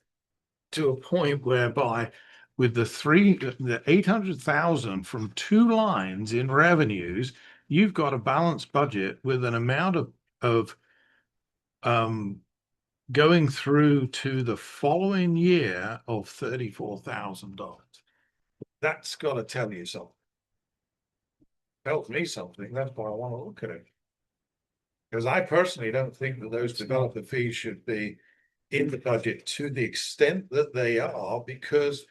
to a point whereby with the 800,000 from 2 lines in revenues, you've got a balanced budget with an amount of going through to the following year of $34,000. That's got to tell you something. Tells me something. That's why I want to look at it. Because I personally don't think that those developer fees should be in the budget to the extent that they are, because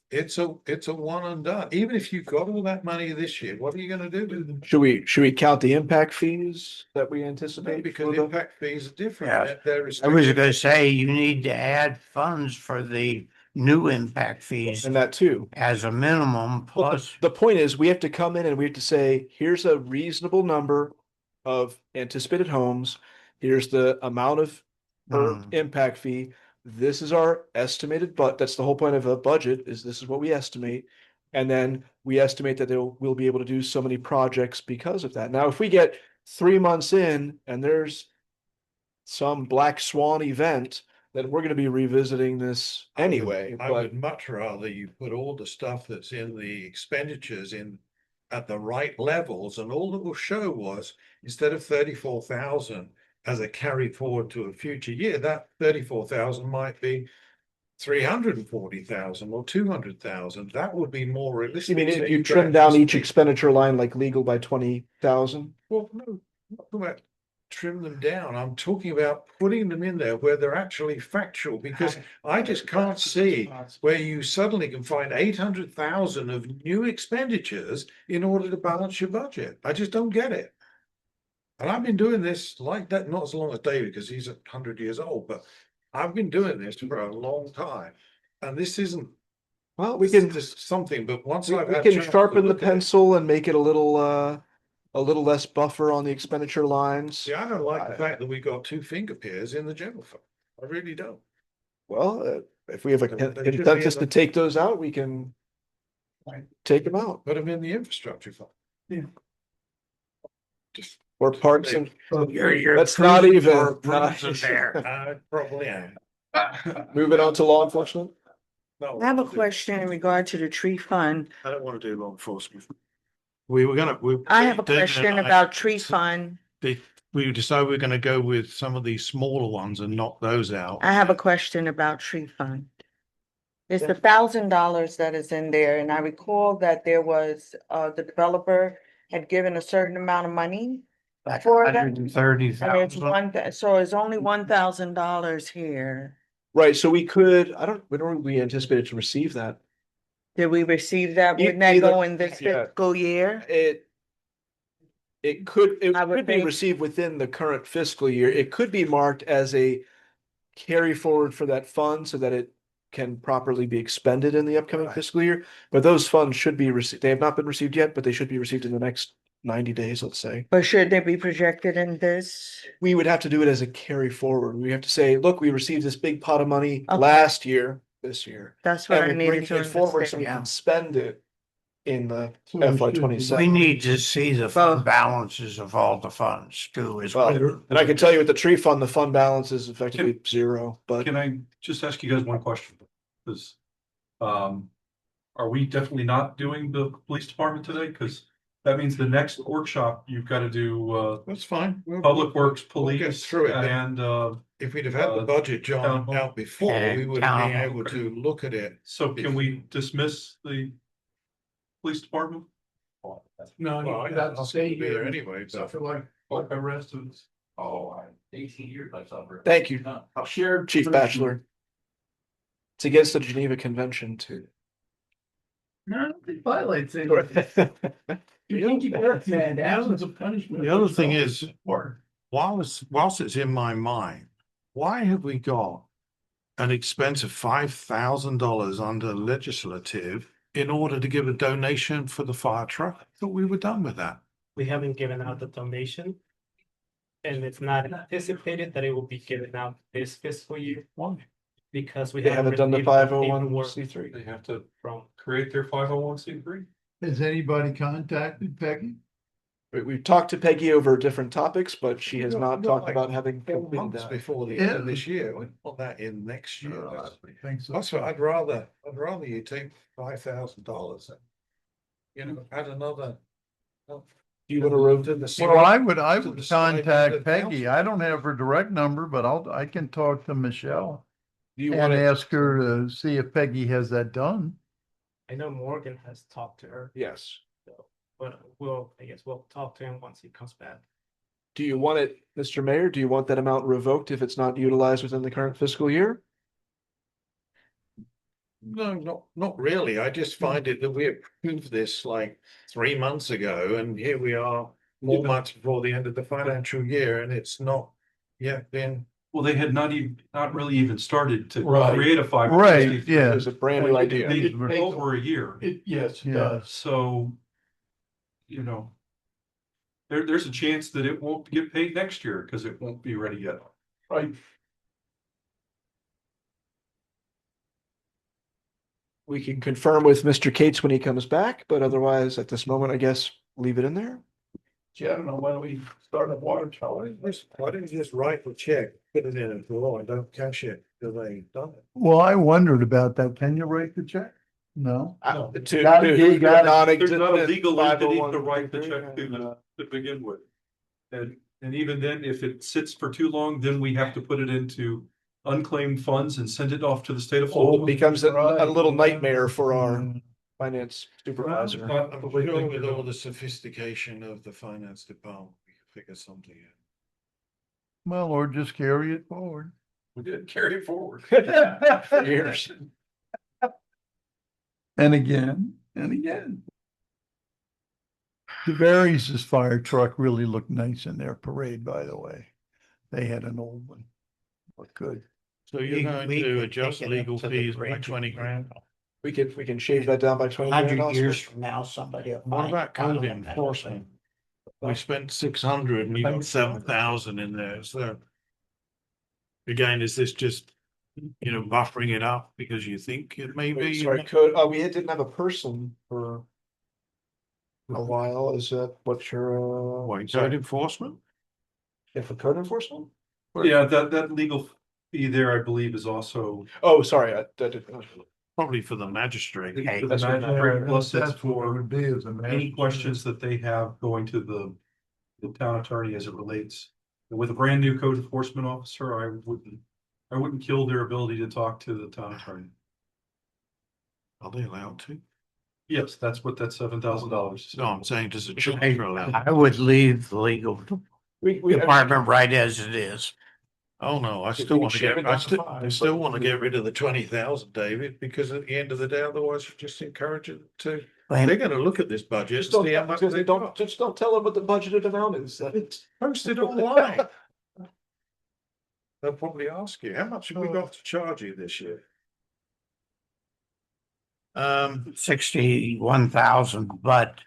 it's a one and done. Even if you've got all that money this year, what are you going to do with them? Should we count the impact fees that we anticipate? Because for the- impact fees are different. Yeah. They're I was restricted. gonna say, you need to add funds for the new impact fees And that too. as a minimum, Well, plus. the point is, we have to come in and we have to say, here's a reasonable number of anticipated homes. Here's the amount of per Mm. impact fee. This is our estimated, but that's the whole point of a budget, is this is what we estimate. And then we estimate that we'll be able to do so many projects because of that. Now, if we get 3 months in and there's some black swan event, then we're gonna be revisiting this anyway, I but would much rather you put all the stuff that's in the expenditures in at the right levels, and all that will show was, instead of 34,000 as a carry forward to a future year, that 34,000 might be 340,000 or 200,000. That would be more realistic. you mean so if you could trim down each anticipate- expenditure line like legal by 20,000? Well, no, not talking about trim them down. I'm talking about putting them in there where they're actually factual, because I just can't see where you suddenly can find 800,000 of new expenditures in order to balance your budget. I just don't get it. And I've been doing this like that, not as long as David, because he's 100 years old, but I've been doing this for a long time. And this isn't, Well, we this is can, just something, but once we I've we had can chance to sharpen the look at it- pencil and make it a little less buffer on the expenditure lines. See, I don't like the fact that we got 2 finger piers in the general fund. I really don't. Well, if we have a They should be in consensus the- to take those out, we can take them out, Put them in the infrastructure fund. Yeah. Just, or parks and, You're that's not cruising even. for approval there. I probably am. Moving on to law enforcement. No, I have a question in regard to the tree fund. I don't want to do law enforcement. We were gonna, I have a David and question I- about tree fund. we decided we're gonna go with some of these smaller ones and knock those out. I have a question about tree fund. It's the $1,000 that is in there, and I recall that there was, the developer had given a certain amount of money. Like For that? 130,000. And it's so it's only $1,000 here. Right, so we could, I don't, when are we anticipated to receive that? Did we receive that? Wouldn't that Either- go in this yeah. fiscal year? It could I would be think- received within the current fiscal year. It could be marked as a carry forward for that fund so that it can properly be expended in the upcoming fiscal year. But those funds should be received. They have not been received yet, but they should be received in the next 90 days, let's say. But should they be projected in this? We would have to do it as a carry forward. We have to say, look, we received this big pot of money Okay. last year, this year. That's what I And we're needed bringing to it forward so we understand. can spend it in the So we FY should- We 27. need to see the fund balances of all the funds too, as well. Well, and I can tell you with the tree fund, the fund balance is effectively zero, but Can I just ask you guys one question? Because, are we definitely not doing the police department today? Because that means the next workshop, you've got to do, That's fine. Public Works, we'll get Police, through it. and, If we'd have had the budget, John, town hall. out before, And we would have been town hall. able to look at it. so can we dismiss the police department? No, Well, you have to I'll stay be there here anyway, but- suffer like the rest of us. Oh, 18 years I suffered. thank you, Shared. Chief Bachelor. It's against the Geneva Convention too. No, it violates it. You can't keep that, man. Absence of punishment. The other thing is, whilst it's in my mind, why have we got an expense of $5,000 under legislative in order to give a donation for the fire truck? I thought we were done with that. We haven't given out the donation. And it's not anticipated that it will be given out this fiscal year. Why? Because we They haven't done the received 501c3. They have to From, create their 501c3. Has anybody contacted Peggy? We've talked to Peggy over different topics, but she has Not- not not talked like about having 4 completed months that. before the end of Yeah. this year. We put that in next year. I think so. That's what I'd rather you take $5,000 and, you know, add another. Do you want to road to the? Well, I to would the side of contact the Peggy. council. I don't have her direct number, but I can talk to Michelle Do you want and to? ask her to see if Peggy has that done. I know Morgan has talked to her, Yes. but I guess we'll talk to him once he comes back. Do you want it, Mr. Mayor? Do you want that amount revoked if it's not utilized within the current fiscal year? No, not really. I just find it that we approved this like 3 months ago and here we are 4 months before the end of the financial year and it's not yet been. Well, they had not really even started to Right. create a 501c3. Right, yeah. It's a brand new idea. They It takes- over a year. Yes, it Yeah. does. So, you know, there's a chance that it won't get paid next year because it won't be ready yet. Right. We can confirm with Mr. Cates when he comes back, but otherwise at this moment, I guess, leave it in there. Gee, I don't know when we start a water tower. Why didn't you just write the check, put it in a drawer and don't cash it till they done it? Well, I wondered about that. Can you write the check? No. No. To You got it. There's not a non-existent legal entity to 501c3, write the check to begin with. And even then, if it sits for too long, then we have to put it into unclaimed funds and send it off to the state of It Florida. becomes a little nightmare for our finance supervisor. I'm sure with all the sophistication of the finance department, we can figure something out. Well, or just carry it forward. We did carry it forward. For years. And again, and again. DeVaries' fire truck really looked nice in their parade, by the way. They had an old one. Looked good. So you're going We to could adjust take it up legal to the fees by grade. 20 grand? We can shave that down by 20 grand 100 also. years from now, somebody. will What find about out code that enforcement? We spent 600 and you got 7,000 in there, so. Again, is this just, you know, buffering it up because you think it may Wait, be? sorry, we didn't have a person for a while. Is that what your, What, sorry, code enforcement? yeah, for code enforcement? Yeah, that legal fee there, I believe, is also Oh, sorry, that did. Probably for the magistrate. Okay. for the magistrate, plus it's That's what it for would be as a. any magistrate. questions that they have going to the town attorney as it relates. With a brand new code enforcement officer, I wouldn't kill their ability to talk to the town attorney. Are they allowed to? Yes, that's what that $7,000. No, I'm saying, does a charter allow? I would leave the legal We department right as it is. Oh, no, I If still we want to shave get, it I down to still, five, I still but- want to get rid of the 20,000, David, because at the end of the day, otherwise you just encourage it to, Well, they're going to look at this budget and see how much they got. just don't tell them what the budgeted amount is. It's posted online. They'll probably ask you, how much have we got to charge you this year? 61,000, but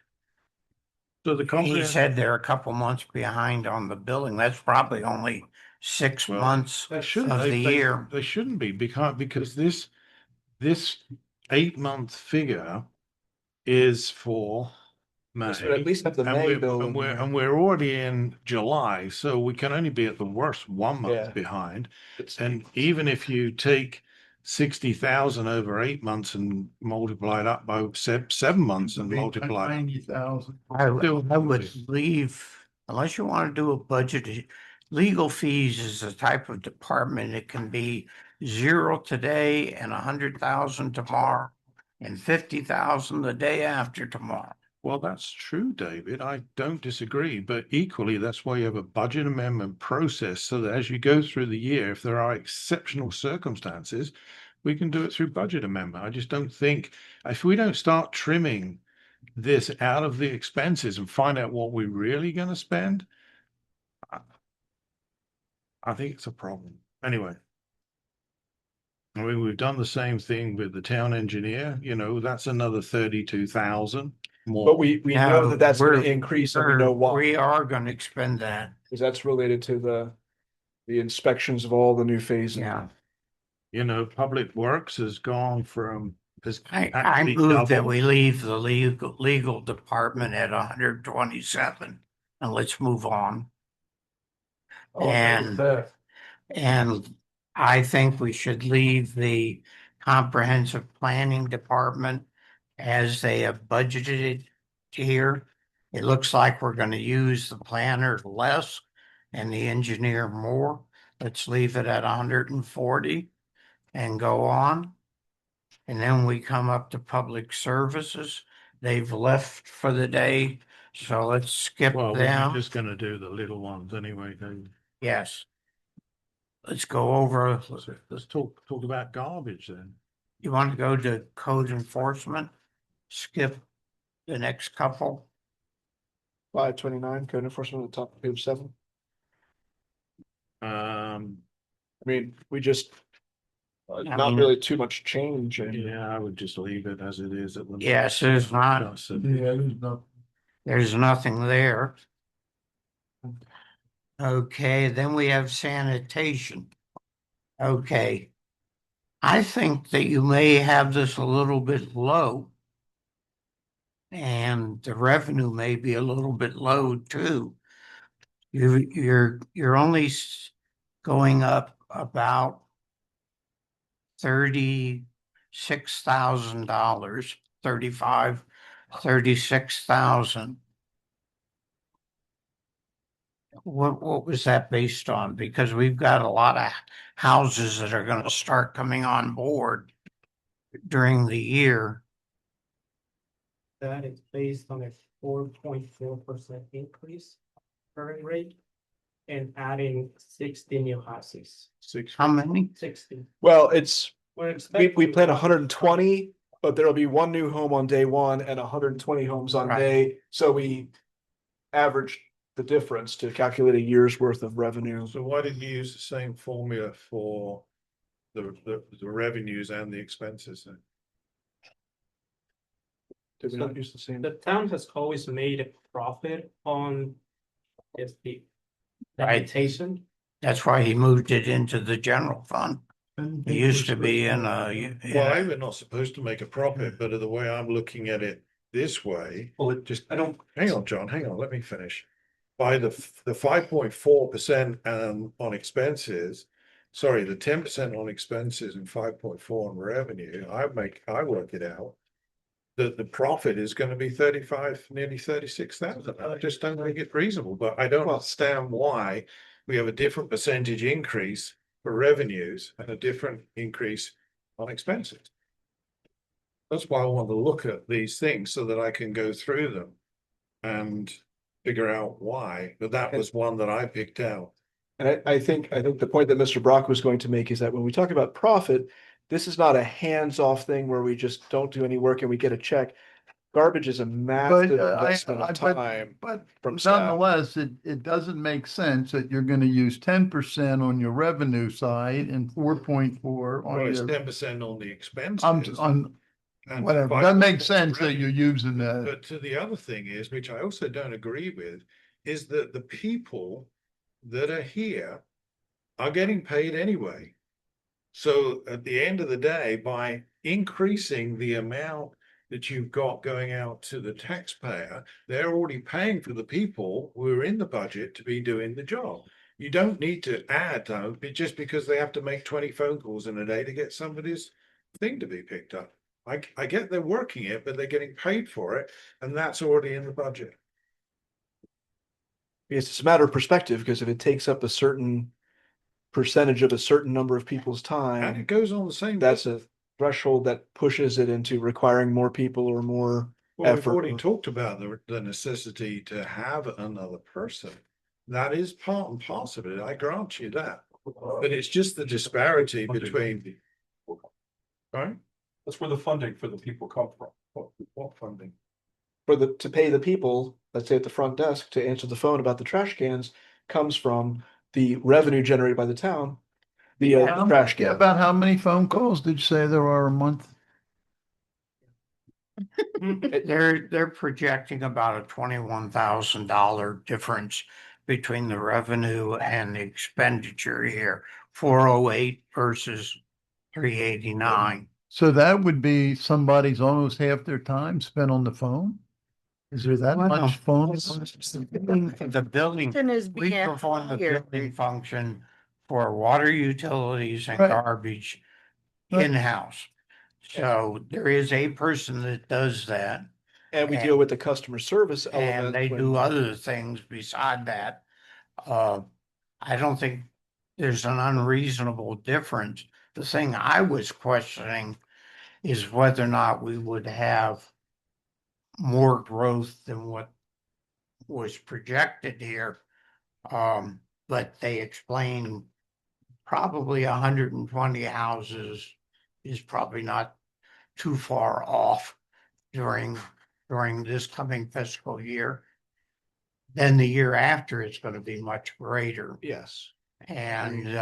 So the he company, said they're a couple months behind on the billing. That's probably only 6 Well, months they shouldn't, of the year. they shouldn't be because this 8-month figure is for May. So at least have the And May we're, bill. and we're already in July, so we can only be at the worst 1 month Yeah. behind. It's- And even if you take 60,000 over 8 months and multiply it up by 7 months and multiply. 90,000. I Still- would leave, unless you want to do a budget, legal fees is a type of department. It can be 0 today and 100,000 tomorrow and 50,000 the day after tomorrow. Well, that's true, David. I don't disagree, but equally, that's why you have a budget amendment process so that as you go through the year, if there are exceptional circumstances, we can do it through budget amendment. I just don't think if we don't start trimming this out of the expenses and find out what we're really going to spend, I think it's a problem. Anyway. I mean, we've done the same thing with the town engineer, that's another 32,000 more. But we know that that's going to We're- increase and we know why. We are going to expend that. Because that's related to the inspections of all the new phases. Yeah. Public Works has gone from, has I actually move that doubled. we leave the legal department at 127 and let's move on. And I think we should leave the comprehensive planning department as they have budgeted here. It looks like we're going to use the planner less and the engineer more. Let's leave it at 140 and go on. And then we come up to public services. They've left for the day, so let's skip Well, we're them. just going to do the little ones anyway. Yes. Let's go over, Let's talk about garbage then. you want to go to code enforcement? Skip the next couple. 529, code enforcement at the top of page 7. Um, I mean, we just, I not mean- really too much change. yeah, I would just leave it as it is at the. Yes, there's not, Yeah, there's nothing there. Okay, then we have sanitation. Okay. I think that you may have this a little bit low. And the revenue may be a little bit low too. You're only going up about $36,000, 36,000. What was that based on? Because we've got a lot of houses that are going to start coming on board during the year. That is based on a 4.4% increase current rate and adding 60 new houses. How many? 60. Well, it's, We're we expecting plan 120, but there'll be one new home on day 1 and 120 homes on Right. day. So we average the difference to calculate a year's worth of revenue. So why did you use the same formula for the revenues and the expenses then? Did we not use the same? The town has always made a profit on its the Right. sanitation. That's why he moved it into the general fund. It used to be in Well, we're not supposed to make a profit, but the way I'm looking at it this way, Well, it just, I don't, hang on, John, hang on, let me finish. By the 5.4% on expenses, sorry, the 10% on expenses and 5.4 on revenue, I work it out. The profit is going to be 35, nearly 36,000. I just don't think it's reasonable, but I don't understand why we have a different percentage increase for revenues and a different increase on expenses. That's why I want to look at these things so that I can go through them and figure out why. But that was one that I picked out. And I think the point that Mr. Brock was going to make is that when we talk about profit, this is not a hands-off thing where we just don't do any work and we get a check. Garbage is a massive investment of time. But from staff. nonetheless, it doesn't make sense that you're gonna use 10% on your revenue side and 4.4 Well, on it's your. 10% on the expenses. On and whatever, 5% doesn't make on sense that revenue. you're using the, But to the other thing is, which I also don't agree with, is that the people that are here are getting paid anyway. So at the end of the day, by increasing the amount that you've got going out to the taxpayer, they're already paying for the people who are in the budget to be doing the job. You don't need to add though, just because they have to make 20 phone calls in a day to get somebody's thing to be picked up. I get they're working it, but they're getting paid for it, and that's already in the budget. It's a matter of perspective, because if it takes up a certain percentage of a certain number of people's And time, it goes on the same. that's a threshold that pushes it into requiring more people or more Well, we've effort. already talked about the necessity to have another person. That is part and parcel of it. I grant you that. But it's just the disparity between. Right? That's where the funding for the people come from. What funding? To pay the people, let's say at the front desk, to answer the phone about the trash cans comes from the revenue generated by the town. The trash can. about how many phone calls did you say there are a month? They're projecting about a $21,000 difference between the revenue and the expenditure here, 408 versus 389. So that would be somebody's almost half their time spent on the phone? Is there that Well, much phone? The building, Question is we being perform the hired. building function for water utilities and Right. garbage Right. in-house. So there is a person that does that. And we deal with the customer service element. And they do other things beside that. I don't think there's an unreasonable difference. The thing I was questioning is whether or not we would have more growth than what was projected here. But they explain probably 120 houses is probably not too far off during this coming fiscal year. Then the year after, it's going to be much greater. Yes. And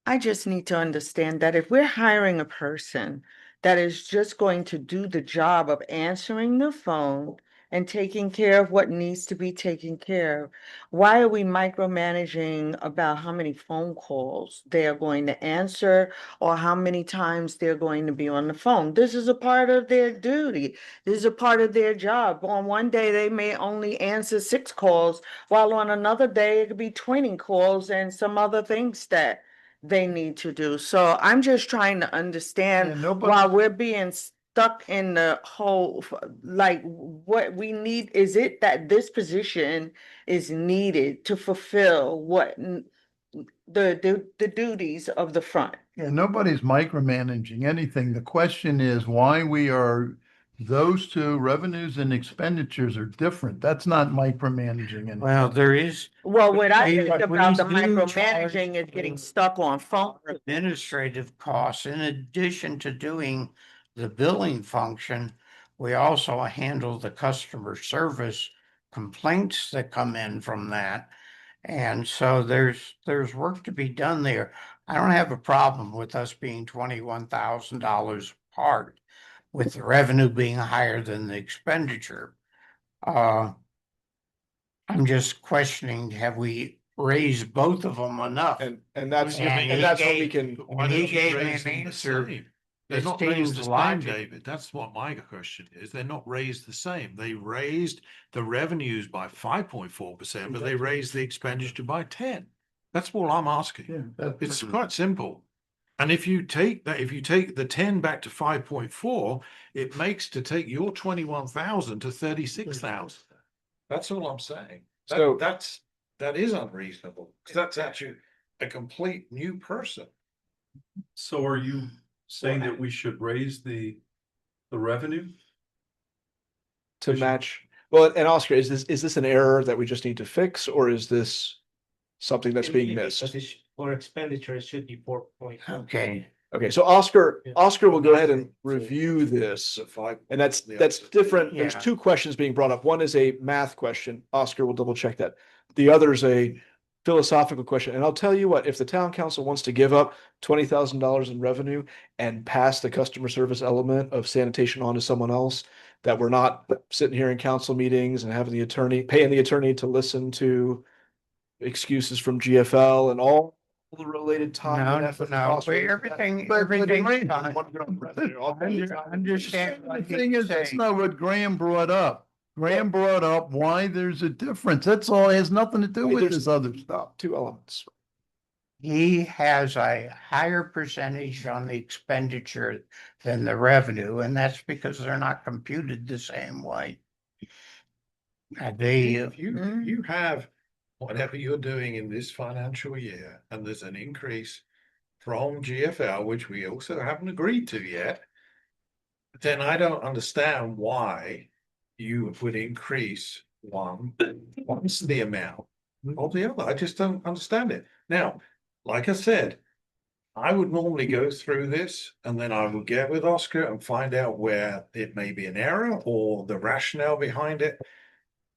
I just need to understand that if we're hiring a person that is just going to do the job of answering the phone and taking care of what needs to be taken care of, why are we micromanaging about how many phone calls they are going to answer or how many times they're going to be on the phone? This is a part of their duty. This is a part of their job. On one day, they may only answer 6 calls, while on another day, it could be 20 calls and some other things that they need to do. So I'm just trying to Yeah, understand nobody- while we're being stuck in the whole, like what we need, is it that this position is needed to fulfill what the duties of the front? Yeah, nobody's micromanaging anything. The question is why those two revenues and expenditures are different. That's not micromanaging anything. well, there is Well, what I We- think we about the do micromanaging is charge getting stuck on phone. administrative costs. In addition to doing the billing function, we also handle the customer service complaints that come in from that. And so there's work to be done there. I don't have a problem with us being $21,000 apart, with the revenue being higher than the expenditure. I'm just questioning, have we raised both of them enough? And that's And what he we can. Why And he don't you gave me raise an them the answer same? They're that not raised seems the same, logical. David. That's what my question is. They're not raised the same. They raised the revenues by 5.4%, but they raised the expenditure by 10. That's all I'm asking. It's quite simple. And if you take the 10 back to 5.4, it makes to take your 21,000 to 36,000. That's all I'm saying. So- That is unreasonable, because that's actually a complete new person. So are you saying that we should raise the The revenue, to Vision. match? Well, and Oscar, is this an error that we just need to fix, or is this something that's being missed? For expenditure, it should be 4.1. Okay, Okay, so Oscar, Yeah. Oscar will go ahead and review this. And that's different. There's Yeah. two questions being brought up. One is a math question. Oscar will double check that. The other is a philosophical question. And I'll tell you what, if the town council wants to give up $20,000 in revenue and pass the customer service element of sanitation on to someone else, that we're not sitting here in council meetings and having the attorney, paying the attorney to listen to excuses from GFL and all the related time. no, and no, effort no, costs but related to everything, But everything's Graham, fine. Understand the what thing he's is, that's saying. not what Graham brought up. Graham brought up why there's a difference. That's all. It has nothing to do Wait, with there's- this other stuff. Two elements. He has a higher percentage on the expenditure than the revenue, and that's because they're not computed the same way. If you have whatever you're doing in this financial year, and there's an increase from GFL, which we also haven't agreed to yet, then I don't understand why you would increase once the amount or the other. I just don't understand it. Now, like I said, I would normally go through this and then I would get with Oscar and find out where it may be an error or the rationale behind it.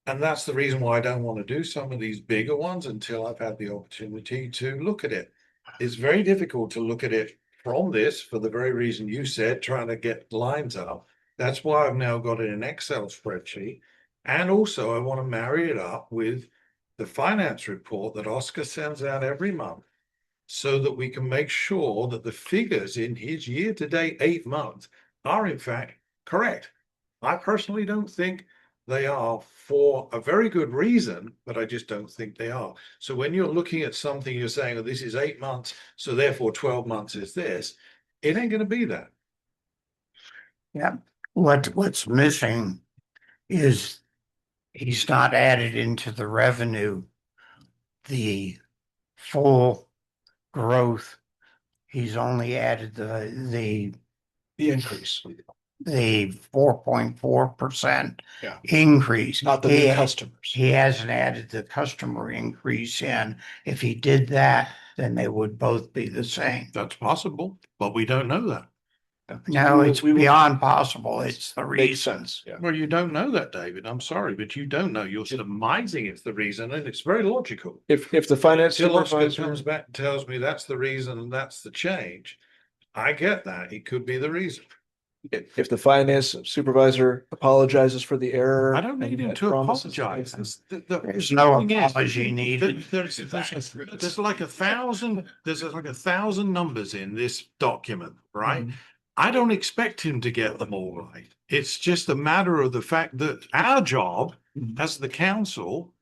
And that's the reason why I don't want to do some of these bigger ones until I've had the opportunity to look at it. It's very difficult to look at it from this for the very reason you said, trying to get lines up. That's why I've now got it in an Excel spreadsheet. And also I want to marry it up with the finance report that Oscar sends out every month so that we can make sure that the figures in his year-to-date 8 months are in fact correct. I personally don't think they are for a very good reason, but I just don't think they are. So when you're looking at something, you're saying, oh, this is 8 months, so therefore 12 months is this. It ain't going to be that. Yeah, what's missing is he's not added into the revenue the full growth. He's only added the increase. the 4.4% Yeah. increase. Not the new customers. He hasn't added the customer increase in. If he did that, then they would both be the same. That's possible, but we don't know that. No, it's We will- beyond possible. It's the Makes reason. sense. Yeah. Well, you don't know that, David. I'm sorry, but you don't know. You're surmising it's the reason, and it's very logical. If the finance Until Oscar supervisor, comes back and tells me that's the reason and that's the change, I get that. It could be the reason. if the finance supervisor apologizes for the error. I don't need him and to promises- apologize. There's no thing is, apology needed. There's like a thousand numbers in this document, right? I don't expect him to get them all right. It's just a matter of the fact that our job as the council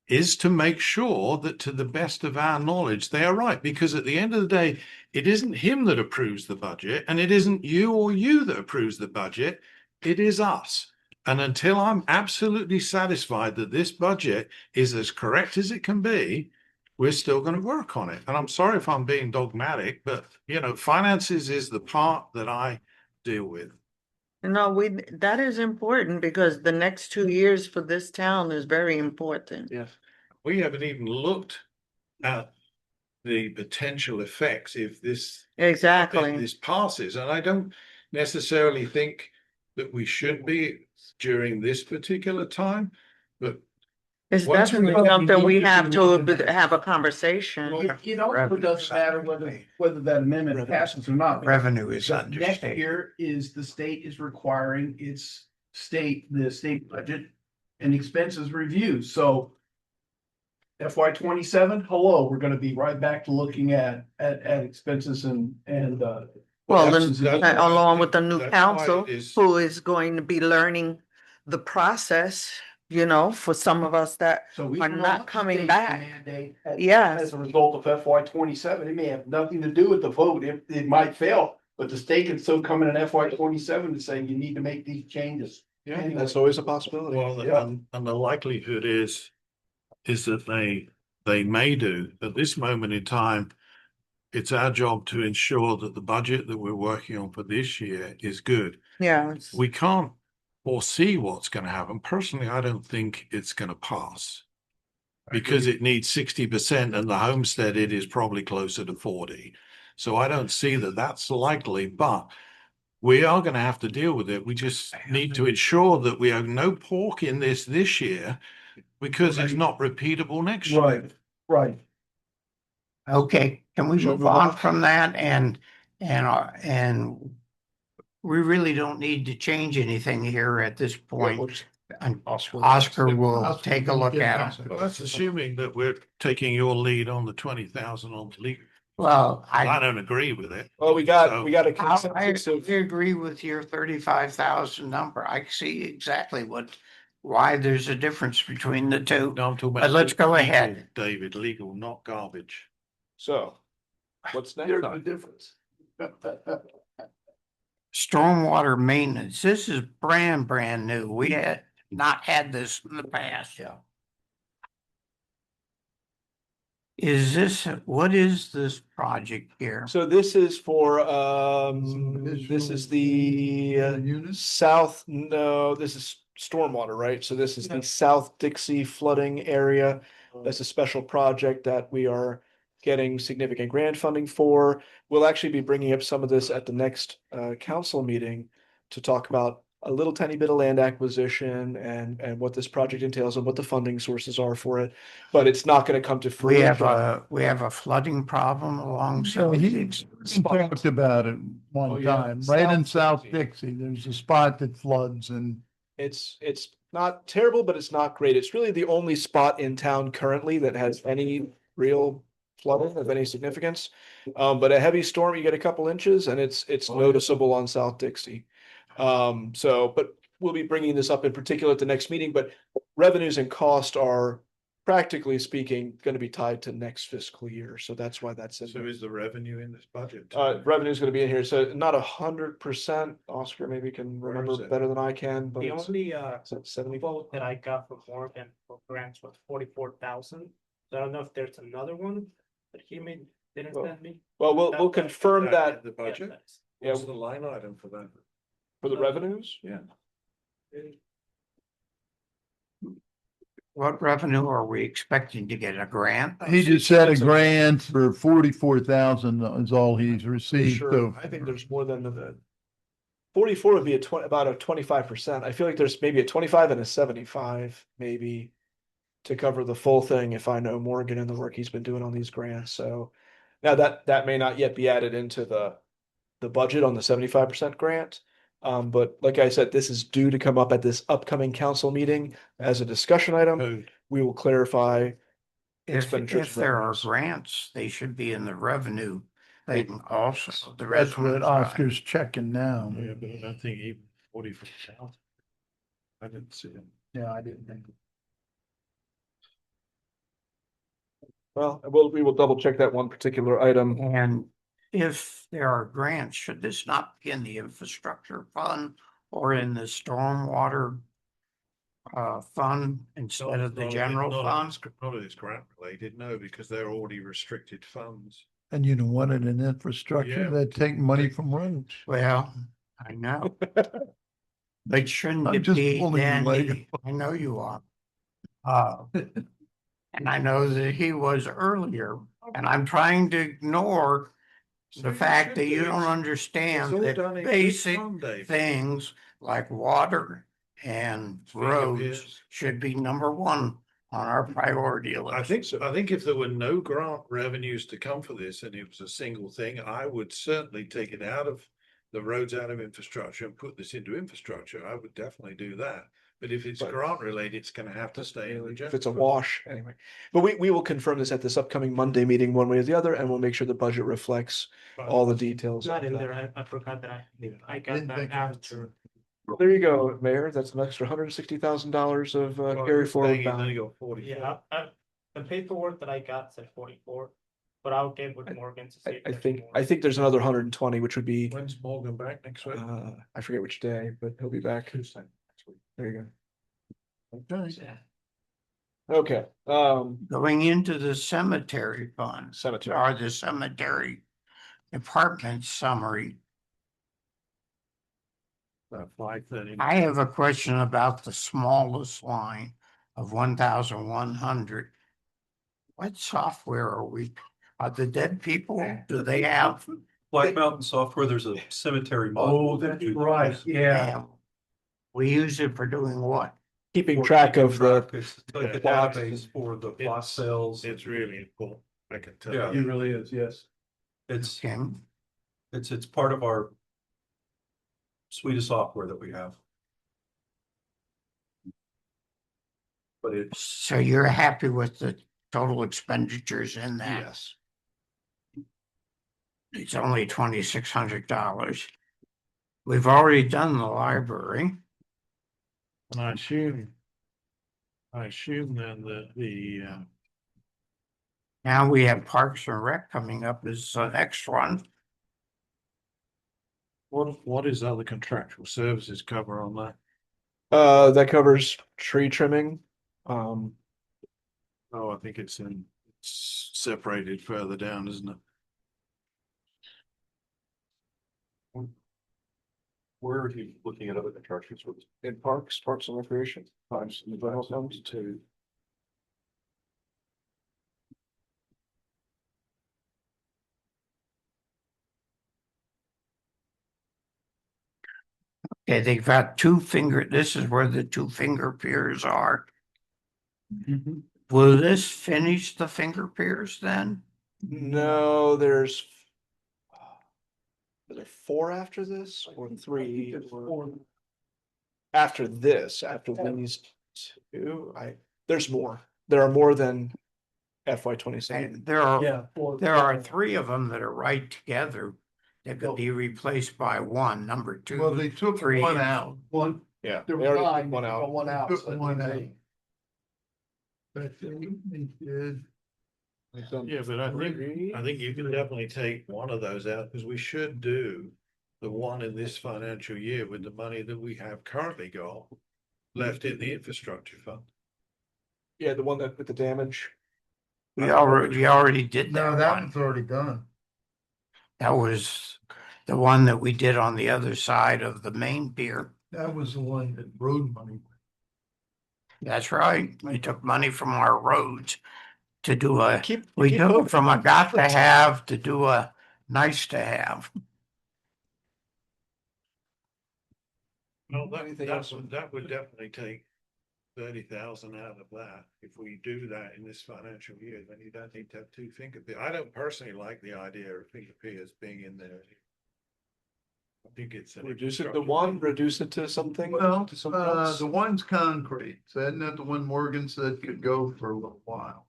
is to make sure that to the best of our knowledge, they are right. Because at the end of the day, it isn't him that approves the budget and it isn't you or you that approves the budget. It is us. And until I'm absolutely satisfied that this budget is as correct as it can be, we're still going to work on it. And I'm sorry if I'm being dogmatic, but finances is the part that I deal with. No, that is important because the next 2 years for this town is very important. Yeah. We haven't even looked at the potential effects if this Exactly. passes. And I don't necessarily think that we should be during this particular time, but It's once we- definitely something we have to have a conversation. It also doesn't matter whether that amendment passes or not. Revenue is Next understated. year the state is requiring the state budget and expenses review, so FY 27, hello, we're gonna be right back to looking at expenses and. Well, That's- then, that's why- along with the new that's why council, it is- who is going to be learning the process, for some of us that So we are don't not want the coming state to back. mandate Yes. As a result of FY 27, it may have nothing to do with the vote. It might fail, but the state can still come in FY 27 and say you need to make these changes. Yeah, Anyway. that's always a possibility. Well, Yeah. and the likelihood is that they may do at this moment in time. it's our job to ensure that the budget that we're working on for this year is good. Yeah. We can't foresee what's going to happen. Personally, I don't think it's going to pass because it needs 60% and the homesteaded is probably closer to 40. So I don't see that that's likely, but we are going to have to deal with it. We just need to ensure that we have no pork in this year because it's not repeatable next year. Right, right. Okay, can we Shall we move move on on? from that and we really don't need to change anything here at this point. And Oscar will take a look at it. Well, that's assuming that we're taking your lead on the 20,000 on the legal. Well, I don't agree with it. Well, we got a I consensus of, agree with your 35,000 number. I see exactly why there's a difference between the two. No, I'm talking But about. let's go legal, ahead. David, legal, not garbage. so what's next? Here's the difference. Stormwater maintenance, this is brand new. We had not had this in the past. Yeah. What is this project here? So this is for, this is the this is stormwater, right? So this is the South Dixie flooding area. That's a special project that we are getting significant grant funding for. We'll actually be bringing up some of this at the next council meeting to talk about a little tiny bit of land acquisition and what this project entails and what the funding sources are for it. But it's not going to come to We fruition. have a flooding problem along. So he talked about it one time, right in South Dixie, there's a spot that floods and It's not terrible, but it's not great. It's really the only spot in town currently that has any real flooding of any significance. But a heavy storm, you get a couple inches and it's noticeable on South Dixie. But we'll be bringing this up in particular at the next meeting, but revenues and cost are practically speaking going to be tied to next fiscal year. So that's why that's in So there. is the revenue in this budget? Revenue is going to be in here. So not 100%. Oscar maybe can Where remember is it? better than I can, but The it's only is it 70. vote that I got from Morgan for grants was 44,000. So I don't know if there's another one that he didn't Well, send me. Well, we'll That- confirm Is that in the budget? that's- Yeah. What's the line item for that? for the revenues. Yeah. What revenue are we expecting to get? A grant? he just said a grant for 44,000 is all he's For received. sure. So I think there's more than the 44 would be about a 25%. I feel like there's maybe a 25 and a 75 maybe to cover the full thing if I know Morgan and the work he's been doing on these grants. So now that may not yet be added into the budget on the 75% grant. But like I said, this is due to come up at this upcoming council meeting as a discussion item. Code. We will clarify. If expenditures if there are revenues. grants, they should be in the revenue thing also. The that's rest what Oscar's checking now. Yeah, but I don't think even 44,000. I didn't see it. Yeah, I didn't think. Well, we will double check that one particular item. And if there are grants, should this not be in the infrastructure fund or in the stormwater fund instead of the general fund? Not if it's grant related, no, because they're already restricted funds. And you don't want it in infrastructure, Yeah. that take money from roads. Well, I know. But shouldn't I'm it just be, pulling your leg. Danny? I know you are. And I know that he was earlier, and I'm trying to ignore the fact that you don't understand that basic things like water and roads should be number one on our priority list. I think if there were no grant revenues to come for this and it was a single thing, I would certainly take it out of the roads out of infrastructure and put this into infrastructure. I would definitely do that. But if it's But- grant related, it's going to have to stay in the If general. it's a fund. wash, anyway. But we will confirm this at this upcoming Monday meeting, one way or the other, and we'll make sure the budget reflects all the details. Not of in that. there. I forgot that I got Didn't that think after. Well, there you go, Mayor. That's an extra $160,000 of Well, carry it's forward saying it's only balance. got 44. Yeah, the paperwork that I got said 44, but I'll get with Morgan to see. if I there's think more. there's another 120, which would be When's Morgan back next week? I forget which day, but he'll be back. Tuesday next week. There you go. Okay. Yeah. Okay, Going into the cemetery fund cemetery. or the cemetery department summary. 530. I have a question about the smallest line of 1,100. What software are we, are the dead people, do they have? Black Mountain Software, there's a cemetery Oh, module. that's right, yeah. We use it for doing what? Keeping track of the, It's like the plot. database for the plot sales. It's really important. I can tell Yeah. you. It really is, yes. It's, Okay. it's part of our suite of software that we have. But it's, So you're happy with the total expenditures in that? yes. It's only $2,600. We've already done the library. And I assume then that Now we have Parks and Rec coming up as the next one. what is other contractual services cover on that? That covers tree trimming. Oh, I think it's separated further down, isn't it? where are you looking at other contractual services? In parks and recreation. Times in the general fund to. Okay, they've got this is where the two finger piers are. Will this finish the finger piers then? No, there's. Are there 4 after this or 3? After this, after these 2, there's more. There are more than FY27. And there are, Yeah. there are 3 of them that are right together that could be replaced by one, number 2. Well, they took 3, one and out. One, Yeah, there they was already 9, took one they out. took one out. Took so one they- out. But they did. Yeah, but I think you can definitely take one of those out because we should do the one in this financial year with the money that we have currently got left in the infrastructure fund. Yeah, the one that with the damage. we already did No, that that one. one's already done. That was the one that we did on the other side of the main pier. That was the one that road money. That's right. We took money from our roads to do we keep do moving. it from a got to have to do a nice to have. Well, Anything else? that would definitely take 30,000 out of that. If we do that in this financial year, then you don't need to have 2 finger piers. I don't personally like the idea of finger piers being in there. I think it's Reduce it to 1, reduce it to something. Well, to something else. the one's concrete, so isn't that the one Morgan said could go for a little while?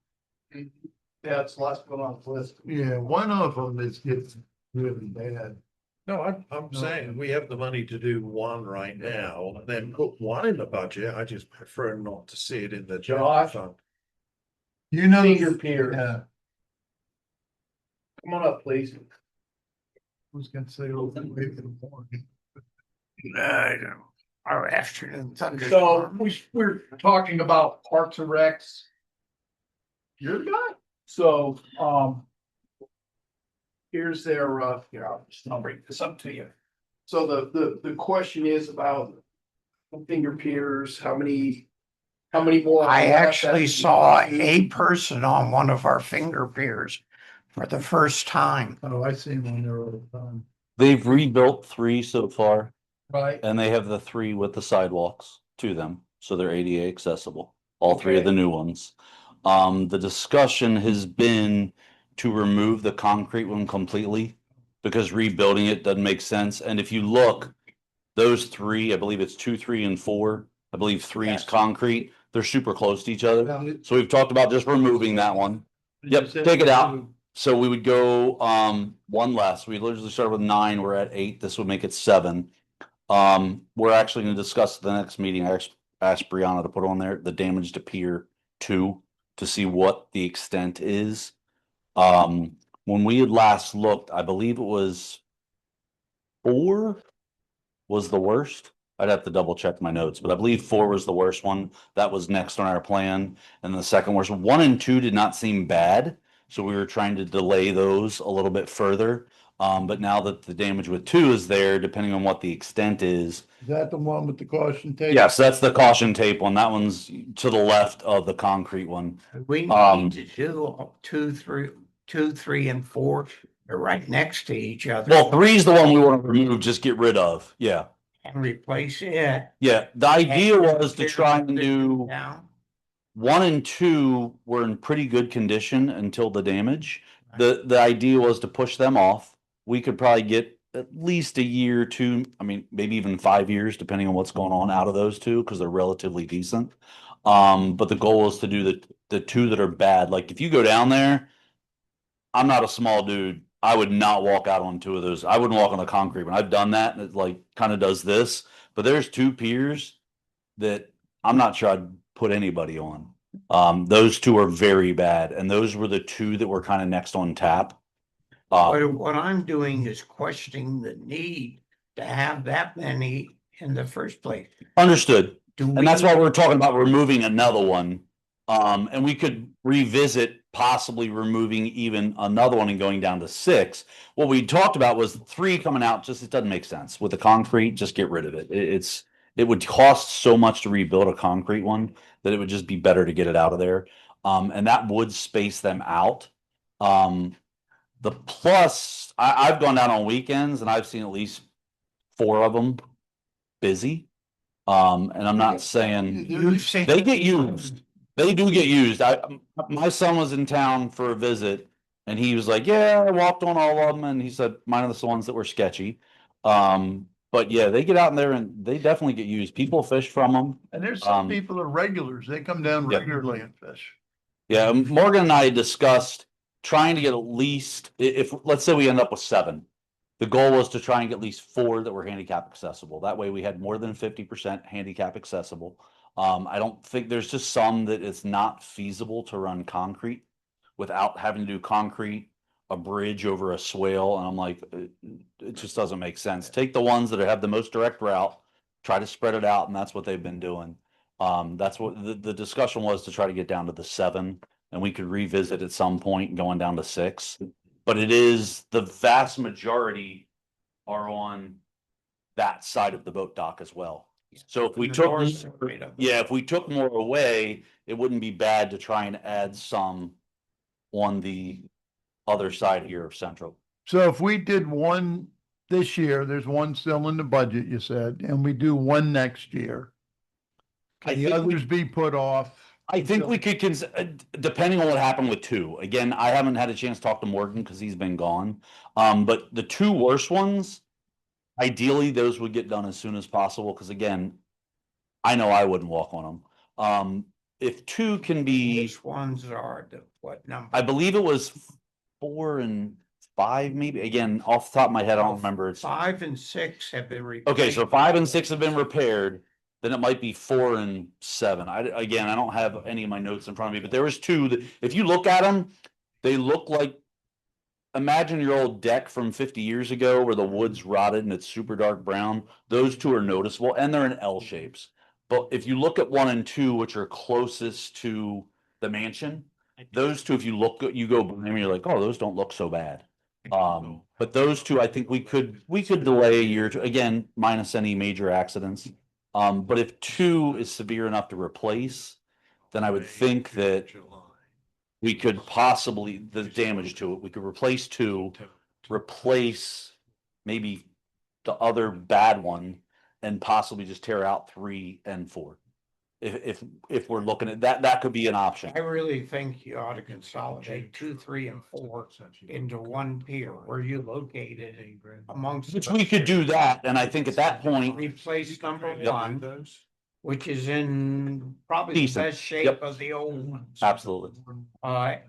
Yeah, it's the last one on the list. Yeah, one of them is getting really bad. No, I'm saying we have the money to do one right now, and then put one in the budget. I just prefer not to see it in the general Josh? fund. You know, Finger piers. yeah, Come on up, please. I was gonna say, oh, maybe in the morning. Our afternoon thunder. So we're talking about Parks and Recs. You're good. So, here's their, here, I'll bring this up to you. So the question is about finger piers, how many more? I actually saw a person on one of our finger piers for the first time. Oh, I see one there all the time. They've rebuilt 3 so far, Right, and they have the 3 with the sidewalks to them, so they're ADA accessible. All 3 of Okay. the new ones. The discussion has been to remove the concrete one completely because rebuilding it doesn't make sense. And if you look, those 3, I believe it's 2, 3, and 4. I believe 3 is Yes. concrete. They're super close to each other. So we've talked about just removing that one. Yep, take it out. So we would go one less. We literally started with 9. We're at 8. This would make it 7. We're actually going to discuss at the next meeting. I asked Brianna to put on there the damage to Pier 2 to see what the extent is. When we had last looked, I believe it was 4 was the worst. I'd have to double check my notes, but I believe 4 was the worst one. That was next on our plan. And the second worst, 1 and 2 did not seem bad. So we were trying to delay those a little bit further. But now that the damage with 2 is there, depending on what the extent is. Is that the one with the caution tape? Yes, that's the caution tape one. That one's to the left of the concrete one. We Um, need to do 2, 3, and 4. They're right next to each other. Well, 3 is the one we want to remove, just get rid of. Yeah. And replace it. Yeah. The idea And was to tear try the and do down. 1 and 2 were in pretty good condition until the damage. The idea was to push them off. We could probably get at least a year or 2, I mean, maybe even 5 years, depending on what's going on out of those 2, because they're relatively decent. But the goal is to do the 2 that are bad. Like if you go down there, I'm not a small dude. I would not walk out on 2 of those. I wouldn't walk on the concrete one. I've done that and it like kind of does this, but there's 2 piers that I'm not sure I'd put anybody on. Those 2 are very bad, and those were the 2 that were kind of next on tap. What I'm doing is questioning the need to have that many in the first place. Understood. And that's why we- we're talking about removing another one. And we could revisit possibly removing even another one and going down to 6. What we talked about was 3 coming out, just it doesn't make sense. With the concrete, just get rid of it. It would cost so much to rebuild a concrete one that it would just be better to get it out of there. And that would space them out. The plus, I've gone down on weekends and I've seen at least 4 of them busy. And I'm not saying You've seen. they get used. They do get used. My son was in town for a visit and he was like, yeah, I walked on all of them. And he said, minus the ones that were sketchy. But yeah, they get out in there and they definitely get used. People fish from them. And there's some people that are regulars. They come down Yeah. regularly and fish. Yeah, Morgan and I discussed trying to get at least, if let's say we end up with 7. The goal was to try and get at least 4 that were handicap accessible. That way we had more than 50% handicap accessible. I don't think there's just some that it's not feasible to run concrete without having to do concrete, a bridge over a swale. And I'm like, it just doesn't make sense. Take the ones that have the most direct route, try to spread it out. And that's what they've been doing. That's what the discussion was, to try to get down to the 7, and we could revisit at some point going down to 6. But it is the vast majority are on that side of the boat dock as well. So if we The took, north side of it. yeah, if we took more away, it wouldn't be bad to try and add some on the other side here of Central. So if we did one this year, there's one still in the budget, you said, and we do one next year. I Can the think we- others be put off? I think we could, depending on what happened with 2. Again, I haven't had a chance to talk to Morgan because he's been gone. But the 2 worst ones, ideally, those would get done as soon as possible. Because again, I know I wouldn't walk on them. If 2 can be, Which ones are what number? I believe it was 4 and 5, maybe. Again, off the top of my head, I don't remember. It's 5 and 6 have been replaced. okay. So 5 and 6 have been repaired. Then it might be 4 and 7. I don't have any of my notes in front of me, but there was 2 that, if you look at them, they look like, imagine your old deck from 50 years ago where the wood's rotted and it's super dark brown. Those 2 are noticeable and they're in L shapes. But if you look at 1 and 2, which are closest to the mansion, those 2, if you look, you go by them, you're like, oh, those don't look so bad. But those 2, I think we could delay a year or 2, again, minus any major accidents. But if 2 is severe enough to replace, then I would think that we could possibly, the damage to it, we could replace 2, replace maybe the other bad one, and possibly just tear out 3 and 4. If we're looking at that, that could be an option. I really think you ought to consolidate 2, 3, and 4 into one pier where you located amongst. Which we could do that, and I think at that point, Replace number Yep. 1, which is in probably the Decent. best shape Yep. of the old ones. absolutely.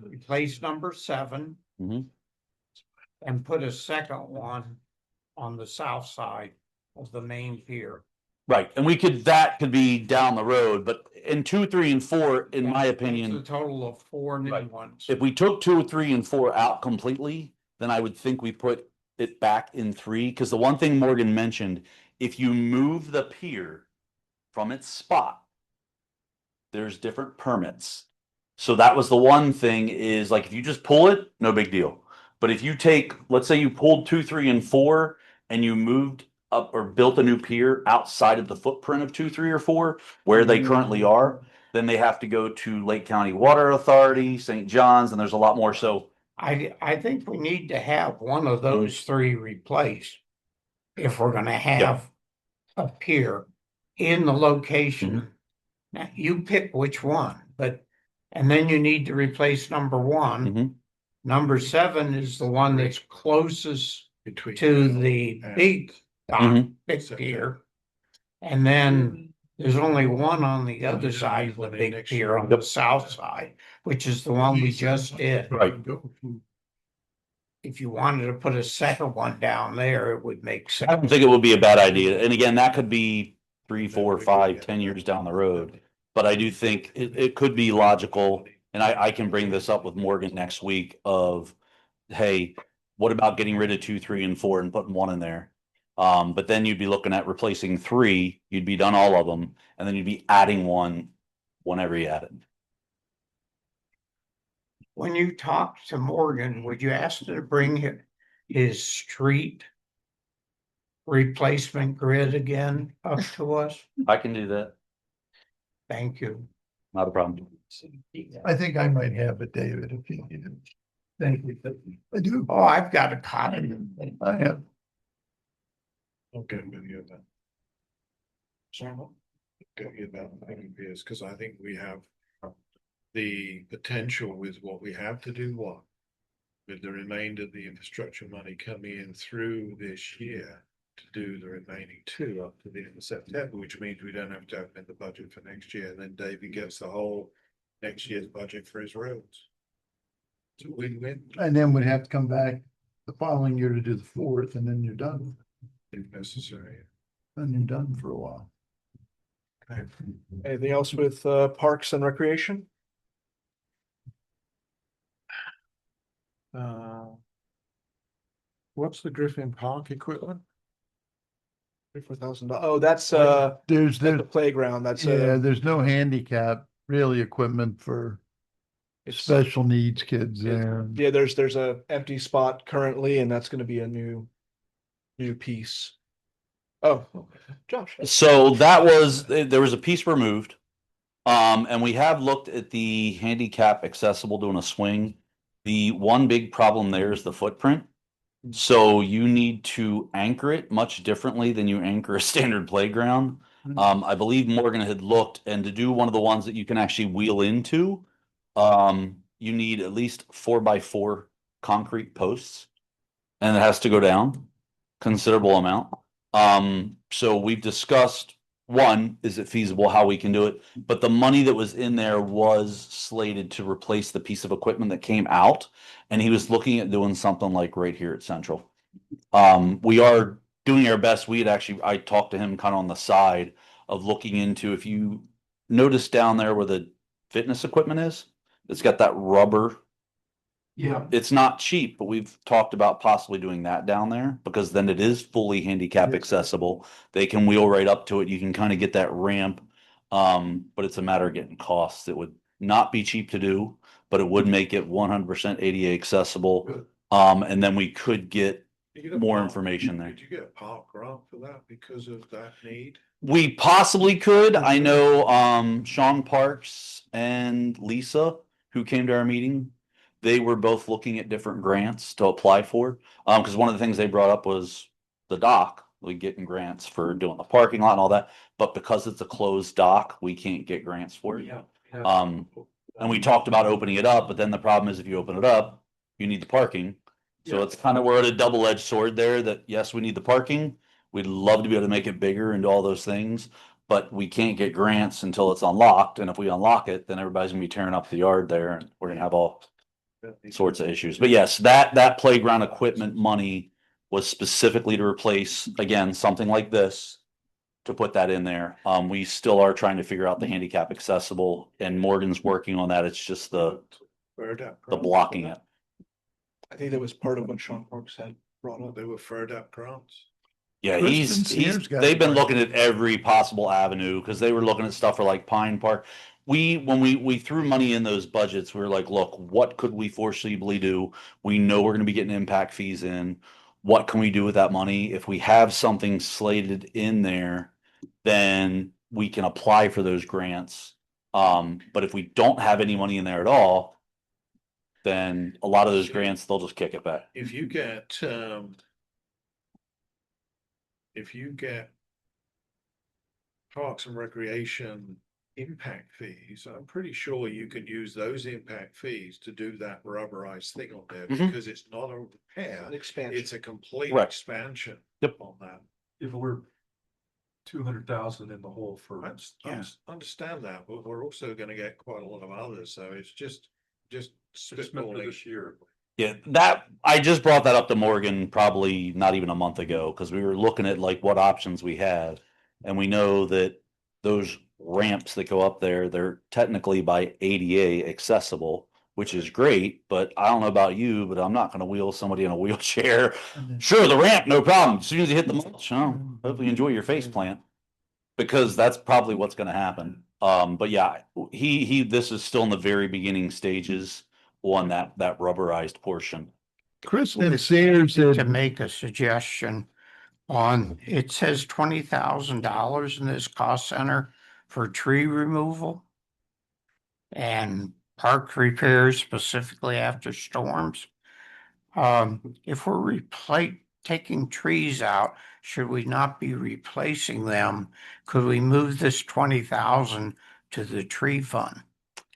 Replace number 7. Mhm. And put a second one on the south side of the main pier. Right, and that could be down the road, but in 2, 3, and 4, in my It's a opinion, total of 4 new Right. ones. if we took 2, 3, and 4 out completely, then I would think we put it back in 3, because the one thing Morgan mentioned If you move the pier from its spot, there's different permits. So that was the one thing is like if you just pull it, no big deal. But if you take, let's say you pulled 2, 3, and 4 and you moved up or built a new pier outside of the footprint of 2, 3, or 4, where they currently are, then they have to go to Lake County Water Authority, St. John's, and there's a lot more. So I think we need to have one of those three replaced. If we're gonna have a pier in the location. Now, you pick which one, but, and then you need to replace number one. Mhm. Number 7 is the one that's closest Between to the big dock, Mhm. big pier. And then there's only one on the other side of the big pier on the south side, which is the one we just did. Right. If you wanted to put a second one down there, it would make I don't sense. think it would be a bad idea. And again, that could be 3, 4, 5, 10 years down the road. But I do think it could be logical, and I can bring this up with Morgan next week of, hey, what about getting rid of 2, 3, and 4 and putting one in there? But then you'd be looking at replacing 3, you'd be done all of them, and then you'd be adding one whenever you add it. When you talk to Morgan, would you ask him to bring his street replacement grid again up to us? I can do that, Thank you. not a problem. I think I might have it, David, if you need it. Thank you. I do. Oh, I've got a copy. I have. Okay, with you then. Get you that thing is because I think we have the potential with what we have to do what with the remainder of the infrastructure money coming in through this year to do the remaining 2 up to the end of September, which means we don't have to open the budget for next year. And then David gets the whole next year's budget for his roads. It's a win-win And then we'd have to come back the following year to do the 4th, and then you're done. if necessary. Then you're done for a while. Anything else with parks and recreation? What's the Griffin Park equipment? $4,000. Oh, that's There's the playground. That's yeah, there's no handicap really equipment for special needs kids there. yeah. There's a empty spot currently, and that's going to be a new piece. Oh, Josh. So there was a piece removed. And we have looked at the handicap accessible doing a swing. The one big problem there is the footprint. So you need to anchor it much differently than you anchor a standard playground. I believe Morgan had looked, and to do one of the ones that you can actually wheel into, you need at least 4x4 concrete posts, and it has to go down considerable amount. So we've discussed, one, is it feasible how we can do it? But the money that was in there was slated to replace the piece of equipment that came out, and he was looking at doing something like right here at Central. We are doing our best. I talked to him kind of on the side of looking into, if you notice down there where the fitness equipment is, it's got that rubber. Yeah. It's not cheap, but we've talked about possibly doing that down there because then it is fully handicap accessible. They can wheel right up to it. You can kind of get that ramp. But it's a matter of getting costs. It would not be cheap to do, but it would make it 100% ADA accessible. And then we could get more information there. Did you get a park grant for that because of that need? We possibly could. I know Sean Parks and Lisa, who came to our meeting, they were both looking at different grants to apply for. Because one of the things they brought up was the dock, we getting grants for doing the parking lot and all that. But because it's a closed dock, we can't get grants for it. And we talked about opening it up, but then the problem is if you open it up, you need the parking. So it's kind of, we're at a double-edged sword there that yes, we need the parking. We'd love to be able to make it bigger and do all those things, but we can't get grants until it's unlocked. And if we unlock it, then everybody's gonna be tearing up the yard there and we're gonna have all sorts of issues. But yes, that playground equipment money was specifically to replace, again, something like this, to put that in there. We still are trying to figure out the handicap accessible, and Morgan's working on that. It's just the blocking it. I think that was part of what Sean Parks had brought up. They were FERDAP grants. Yeah, Kristen Sears got they've been it. looking at every possible avenue because they were looking at stuff for like Pine Park. When we threw money in those budgets, we were like, look, what could we foreseeably do? We know we're going to be getting impact fees in. What can we do with that money? If we have something slated in there, then we can apply for those grants. But if we don't have any money in there at all, then a lot of those grants, they'll just kick it back. If you get Parks and Recreation impact fees, I'm pretty sure you could use those impact fees to do that rubberized thing on there Mhm. because it's not a repair, An expansion. it's a complete Right. expansion Yep. on that. If we're 200,000 in the hole for, Understand that, but we're also gonna get quite a lot of others, so it's just it's meant for spitballing. this year. Yeah, that I just brought that up to Morgan probably not even a month ago because we were looking at like what options we had. And we know that those ramps that go up there, they're technically by ADA accessible, which is great. But I don't know about you, but I'm not going to wheel somebody in a wheelchair. Sure, the ramp, no problem. As soon as you hit the mulch, hopefully you enjoy your face plant because that's probably what's going to happen. But yeah, this is still in the very beginning stages on that rubberized portion. Kristen Sears To said, make a suggestion on, it says $20,000 in this cost center for tree removal and park repairs specifically after storms. If we're taking trees out, should we not be replacing them? Could we move this 20,000 to the tree fund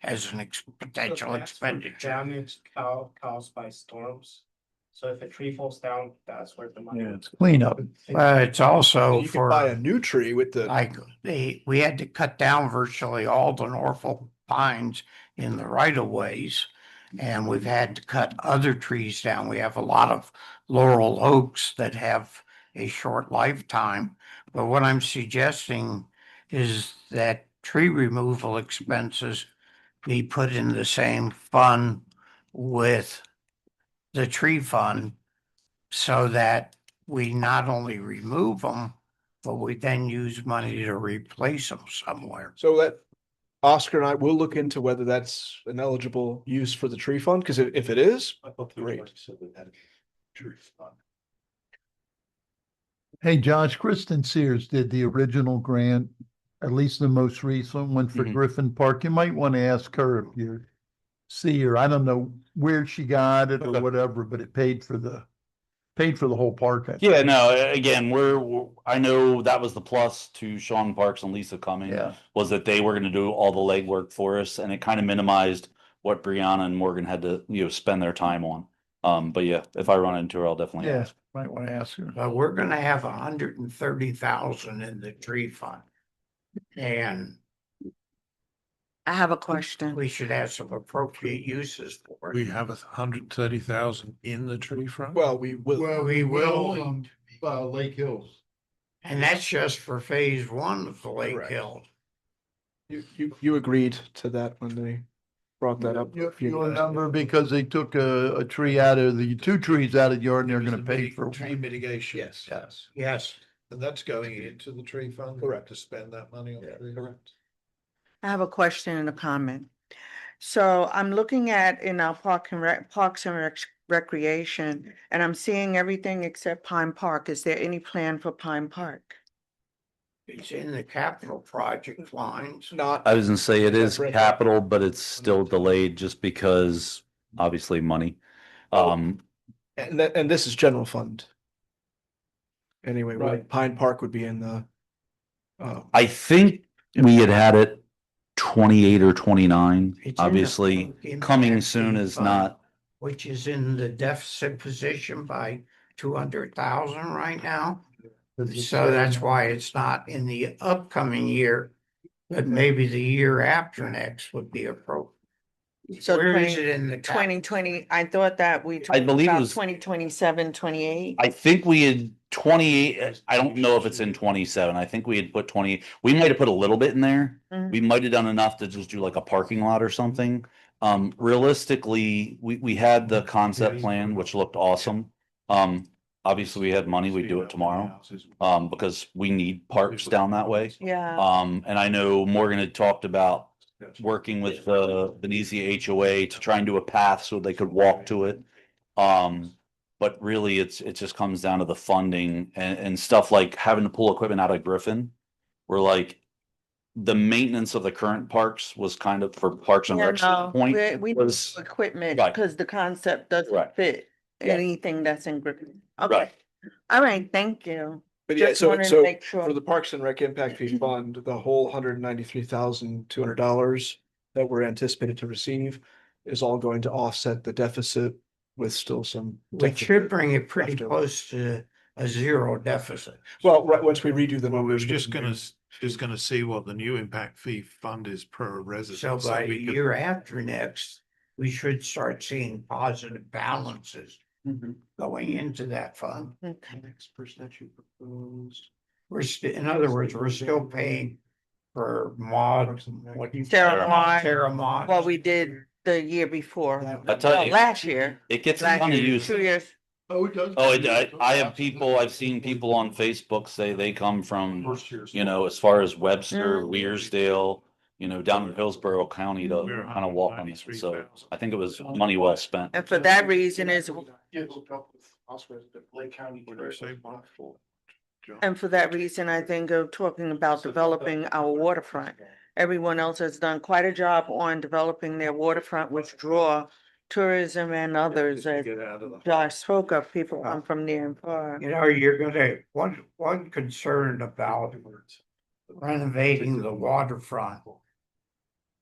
as an potential That's for expenditure? Damage caused by storms. So if a tree falls down, that's where the money. yeah, it's cleanup. It's also You could buy a for, new tree with the, like, we had to cut down virtually all the Norfolk pines in the right of ways. And we've had to cut other trees down. We have a lot of laurel oaks that have a short lifetime. But what I'm suggesting is that tree removal expenses be put in the same fund with the tree fund so that we not only remove them, but we then use money to replace them somewhere. so that Oscar and I will look into whether that's an eligible use for the tree fund, because if it is, I thought Great. said that had truth on. Hey, Josh, Kristen Sears did the original grant, at least the most recent one for Mhm. Griffin Park. You might want to ask her if you see her. I don't know where she got it or Okay. whatever, but it paid for the whole park. I think. Yeah, no, again, I know that was the plus to Sean Parks and Lisa coming. Yeah. Was that they were going to do all the legwork for us, and it kind of minimized what Brianna and Morgan had to, spend their time on. But yeah, if I run into her, I'll definitely Yeah, ask. might want to ask her. But we're gonna have 130,000 in the tree fund. And I have a question. we should have some appropriate uses for We it. have 130,000 in the tree front. well, we will. We will, Lake Hills. and that's just for phase one of the Lake Correct. Hills. You agreed to that when they brought that up. You remember because they took a tree out of two trees out of the yard and they're It was gonna the pay for tree one. mitigation. Yes. Yes. Yes, And that's going into the tree fund. Correct. To spend that money on trees. Correct. I have a question and a comment. So I'm looking at in our Parks and Recreation, and I'm seeing everything except Pine Park. Is there any plan for Pine Park? it's in the capital project lines. Not, I was gonna say it is Right. capital, but it's still delayed just because obviously money. and this is general fund. Anyway, Right. Pine Park would be in the. I think we had it 28 or 29. It's in the Obviously, Public coming Impact soon Fee is Fund, not. which is in the deficit position by 200,000 right now. So that's why it's not in the upcoming year, but maybe the year after next would be appropriate. So Where is it in the? 2020, I thought that we I talked believe it about was- 2027, 28. I think we had 28. I don't know if it's in 27. I think we had put 20. We might have put a little bit in there. Mhm. We might have done enough to just do like a parking lot or something. Realistically, we had the concept plan, which looked awesome. obviously we had money, we'd do it tomorrow. Because we need parks down that way. Yeah. And I know Morgan had talked about working with the Venezia HOA to try and do a path so they could walk to it. But really it just comes down to the funding and stuff like having to pull equipment out of Griffin. We're like, the maintenance of the current parks was kind of for Parks and Yeah, Rec no, point we was, need equipment Right. because the concept doesn't Right. fit Yeah. anything that's in Griffin. Okay, Right. all right, thank you. But yeah, Just so, wanted to so make sure. for the Parks and Rec Impact Fee Fund, the whole $193,200 that we're anticipated to receive is all going to offset the deficit with still some. Which should bring it pretty left over. close to a zero deficit. Well, right, once we redo the Well, we're numbers. just gonna see what the new impact fee fund is per resident. So by we could- year after next, we should start seeing positive balances going into that fund. Okay. Next person that you proposed. In other words, we're still paying for mod, what do you? Terra Mod. Terra Mod. What we did the year before, I tell no, you, last year, it gets a last ton of year, use. 2 years. Oh, it does. Oh, I have people, I've seen people on Facebook say they come from, you know, as far as Webster, Wearsdale, you know, down in Hillsborough County to We're kind of walk on it. So 193,000. I think it was money well spent. And for that reason is, Lake County. What do you say, Mark? John? and for that reason, I think of talking about developing our waterfront. Everyone else has done quite a job on developing their waterfront, which draw tourism and others, as Get out of the. Josh spoke of, people come from near and far. You know, you're gonna, one concern about renovating the waterfront.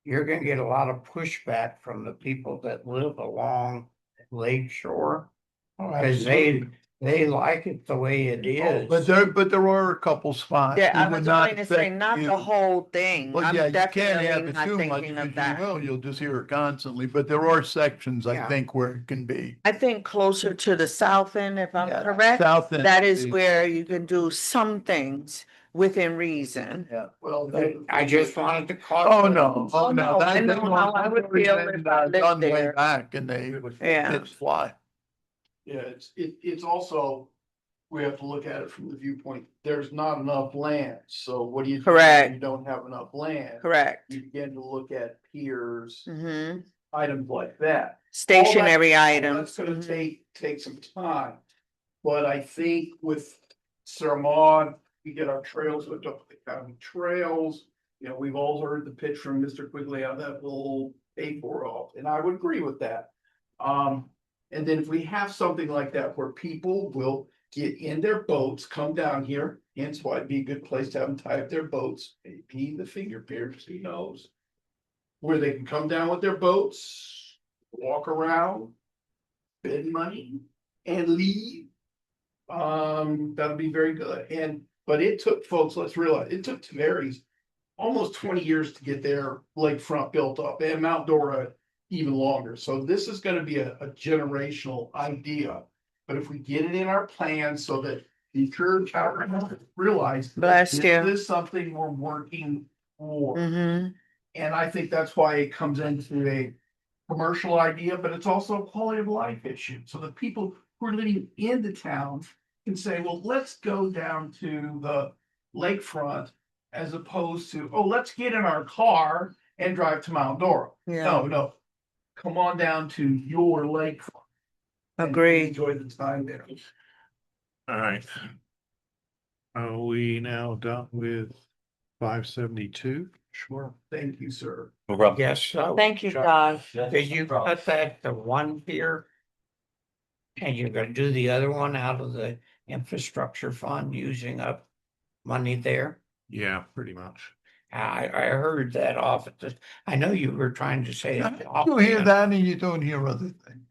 You're gonna get a lot of pushback from the people that live along Lake Shore. Cause they like it the way it is. But there are a couple spots. Yeah, I that would was not going to say, affect not you. the whole thing. Well, I'm yeah, you can't definitely have it not too much thinking of because that. you will, you'll just hear it constantly, but there are sections, I Yeah. think, where it can be. I think closer to the south end, if I'm Yeah, correct, South end. that is where you can do some things within reason. Yeah. Well, I just wanted to call. Oh, no, Oh, no, I that- know that how I one- would feel if I lived done way there. Back and they Yeah. did fly. Yeah, it's also, we have to look at it from the viewpoint, there's not enough land, so what do you? do when Correct. You don't have enough land. Correct. You begin to look at piers, Hmm. items like that. Stationary All items. That's gonna Mhm. take some time. But I think with Sermon, we get our trails hooked up with the county trails. You know, we've all heard the pitch from Mr. Quigley on that little A4 off, and I would agree with that. And then if we have something like that where people will get in their boats, come down here, hence why it'd be a good place to have them tie up their boats, maybe the finger piers, who knows? Where they can come down with their boats, walk around, spend money and leave. That'll be very good. But it took folks, let's realize, it took Tavares almost 20 years to get their lakefront built up and Mount Dora even longer. So this is gonna be a generational idea. But if we get it in our plans so that the church realize. Bless this you. is something we're working for. Hmm. And I think that's why it comes into a commercial idea, but it's also a quality of life issue. So the people who are living in the town can say, well, let's go down to the lakefront as opposed to, oh, let's get in our car and drive to Mount Dora. Yeah, No. Come on down to your lakefront. and agreed. Enjoy the time there. All right. Are we now done with 572? Sure. Thank you, sir. No problem. Yes, so. Thank you, Josh. Did you cut that to one pier? And you're gonna do the other one out of the infrastructure fund using up money there? Yeah, pretty much. I heard that off at the, I know you were trying to say. it off. You hear that and you don't hear other things.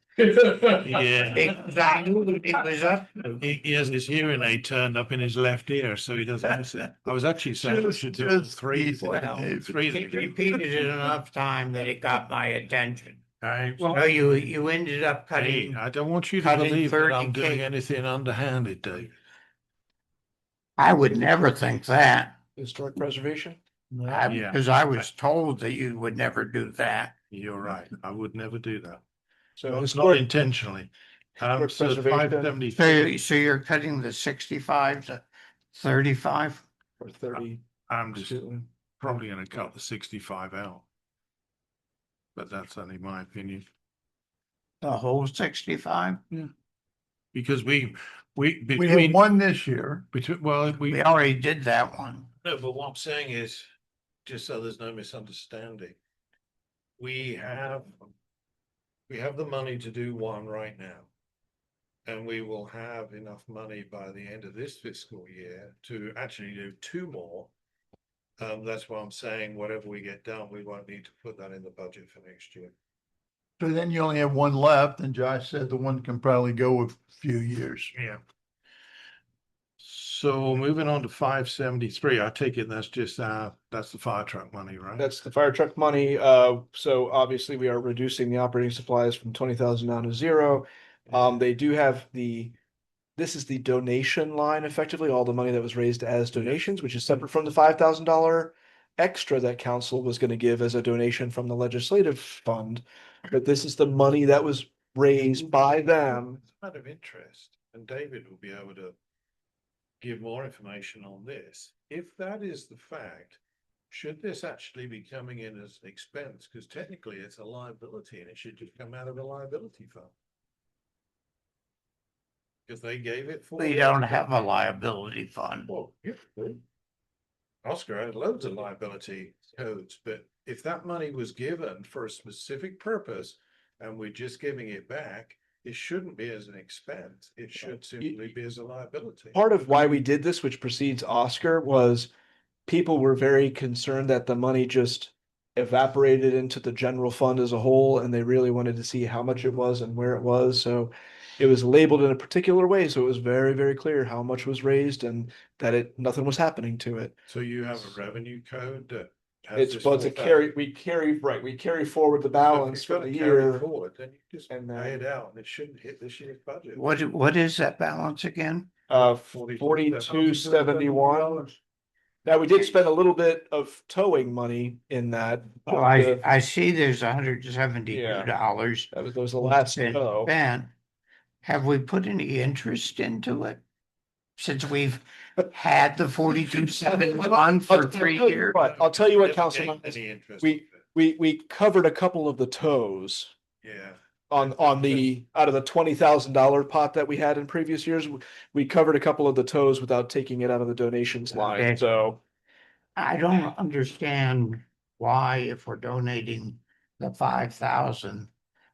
Yeah. Because I knew it was up. He has his hearing aid turned up in his left ear, so he doesn't miss it. I was actually saying we should do it Just three. Well, Three. He repeated it enough time that it got my attention. All right, So well, you ended up hey, cutting. I don't want you to cutting believe that I'm 30K. doing anything underhanded, Dave. I would never think that. Historic preservation? Yeah. Because I was told that you would never do that. You're right. I would never do that. So Not historic, intentionally. So Preservation. 573, So you're cutting the 65 to 35? Or 30. I'm just probably gonna cut the 65 out. But that's only my opinion, The whole 65? because we We had between one this year. well, We already did that one. no, but what I'm saying is, just so there's no misunderstanding, we have the money to do one right now. And we will have enough money by the end of this fiscal year to actually do two more. That's why I'm saying whatever we get done, we won't need to put that in the budget for next year. So then you only have one left, and Josh said the one can probably go a few years. Yeah. So moving on to 573, I take it that's just that's the fire truck money, right? That's the fire truck money. So obviously we are reducing the operating supplies from 20,000 down to zero. They do have this is the donation line, effectively, all the money that was raised as donations, which is separate from the $5,000 extra that council was going to give as a donation from the legislative fund. But this is the money that was raised by them. It's a matter of interest, and David will be able to give more information on this. If that is the fact, should this actually be coming in as an expense? Because technically it's a liability and it should just come out of a liability fund. Because they gave it for. We don't have a liability fund. Well, yeah, Oscar had loads of liability codes, but if that money was given for a specific purpose and we're just giving it back, it shouldn't be as an expense. It should simply be as a liability. Part of why we did this, which precedes Oscar, was people were very concerned that the money just evaporated into the general fund as a whole, and they really wanted to see how much it was and where it was. So it was labeled in a particular way, so it was very, very clear how much was raised and that nothing was happening to it. So you have a revenue code that It's we carry forward the balance for the year. Forward, then you just and pay it out, and it shouldn't hit this year's budget. What is that balance again? 4271. Now, we did spend a little bit of towing money in that. Well, I see there's $172. That was the last tow. Spent. Have we put any interest into it? Since we've had the 4271 for 3 years? But I'll tell you what, Never Councilman, gained any interest we- with it. we covered a couple of the tows Yeah, on the, out of the $20,000 pot that we had in previous years. We covered a couple of the tows without taking it out of the donations line, Okay. so. I don't understand why, if we're donating the 5,000,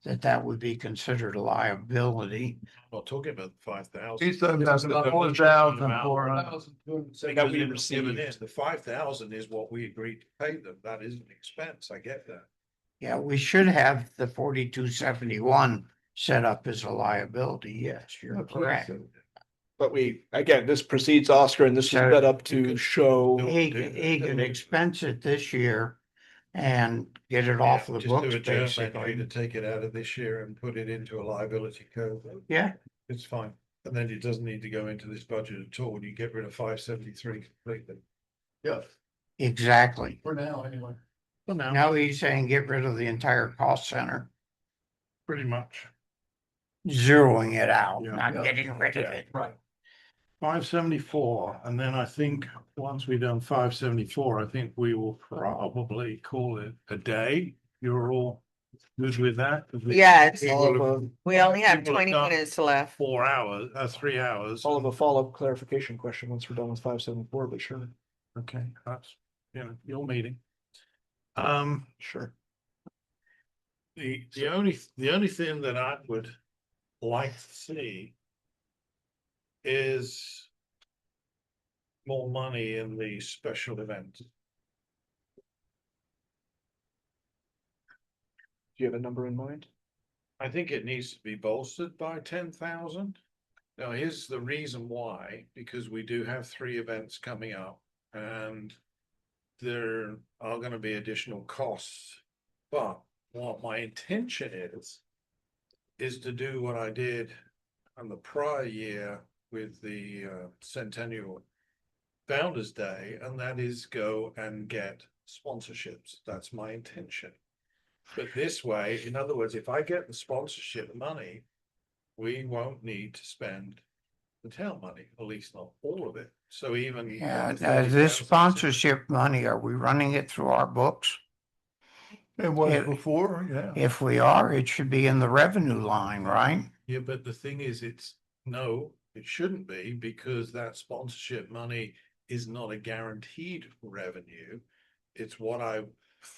that would be considered a liability. I'm not talking about the 5,000. He's talking about the 4,400. That we given received. in. The 5,000 is what we agreed to pay them. That is an expense. I get that. Yeah, we should have the 4271 set up as a liability. Yes, you're correct. But again, this precedes Oscar, and this is set up You to could- show. He can expense it this year and get it off the Just books, do a journal entry basically. to take it out of this year and put it into a liability code. Yeah, It's fine. And then it doesn't need to go into this budget at all. You get rid of 573 completely. Yeah, exactly. for now, anyway. For now, Now he's saying get rid of the entire cost center, pretty much. zeroing it out, Yeah. not getting rid of it. Right. 574, and then I think once we've done 574, I think we will probably call it a day. You're all good with that? 'Cause we- Yes, People we only have people 20 done minutes left. 4 hours, 3 hours. All of a follow-up clarification question once we're done with 574, but sure. Okay, that's, your meeting. Sure. The only thing that I would like to see is more money in the special event. Do you have a number in mind? I think it needs to be bolstered by 10,000. Now, here's the reason why, because we do have 3 events coming up and there are going to be additional costs. But what my intention is to do what I did on the prior year with the Centennial Founders Day, and that is go and get sponsorships. That's my intention. But this way, in other words, if I get the sponsorship money, we won't need to spend the town money, at least not all of it. So even. Yeah, the this 30,000 sponsorship money, are we running it through our books? It was If- before, yeah. If we are, it should be in the revenue line, right? Yeah, but the thing is, no, it shouldn't be, because that sponsorship money is not a guaranteed revenue. It's what I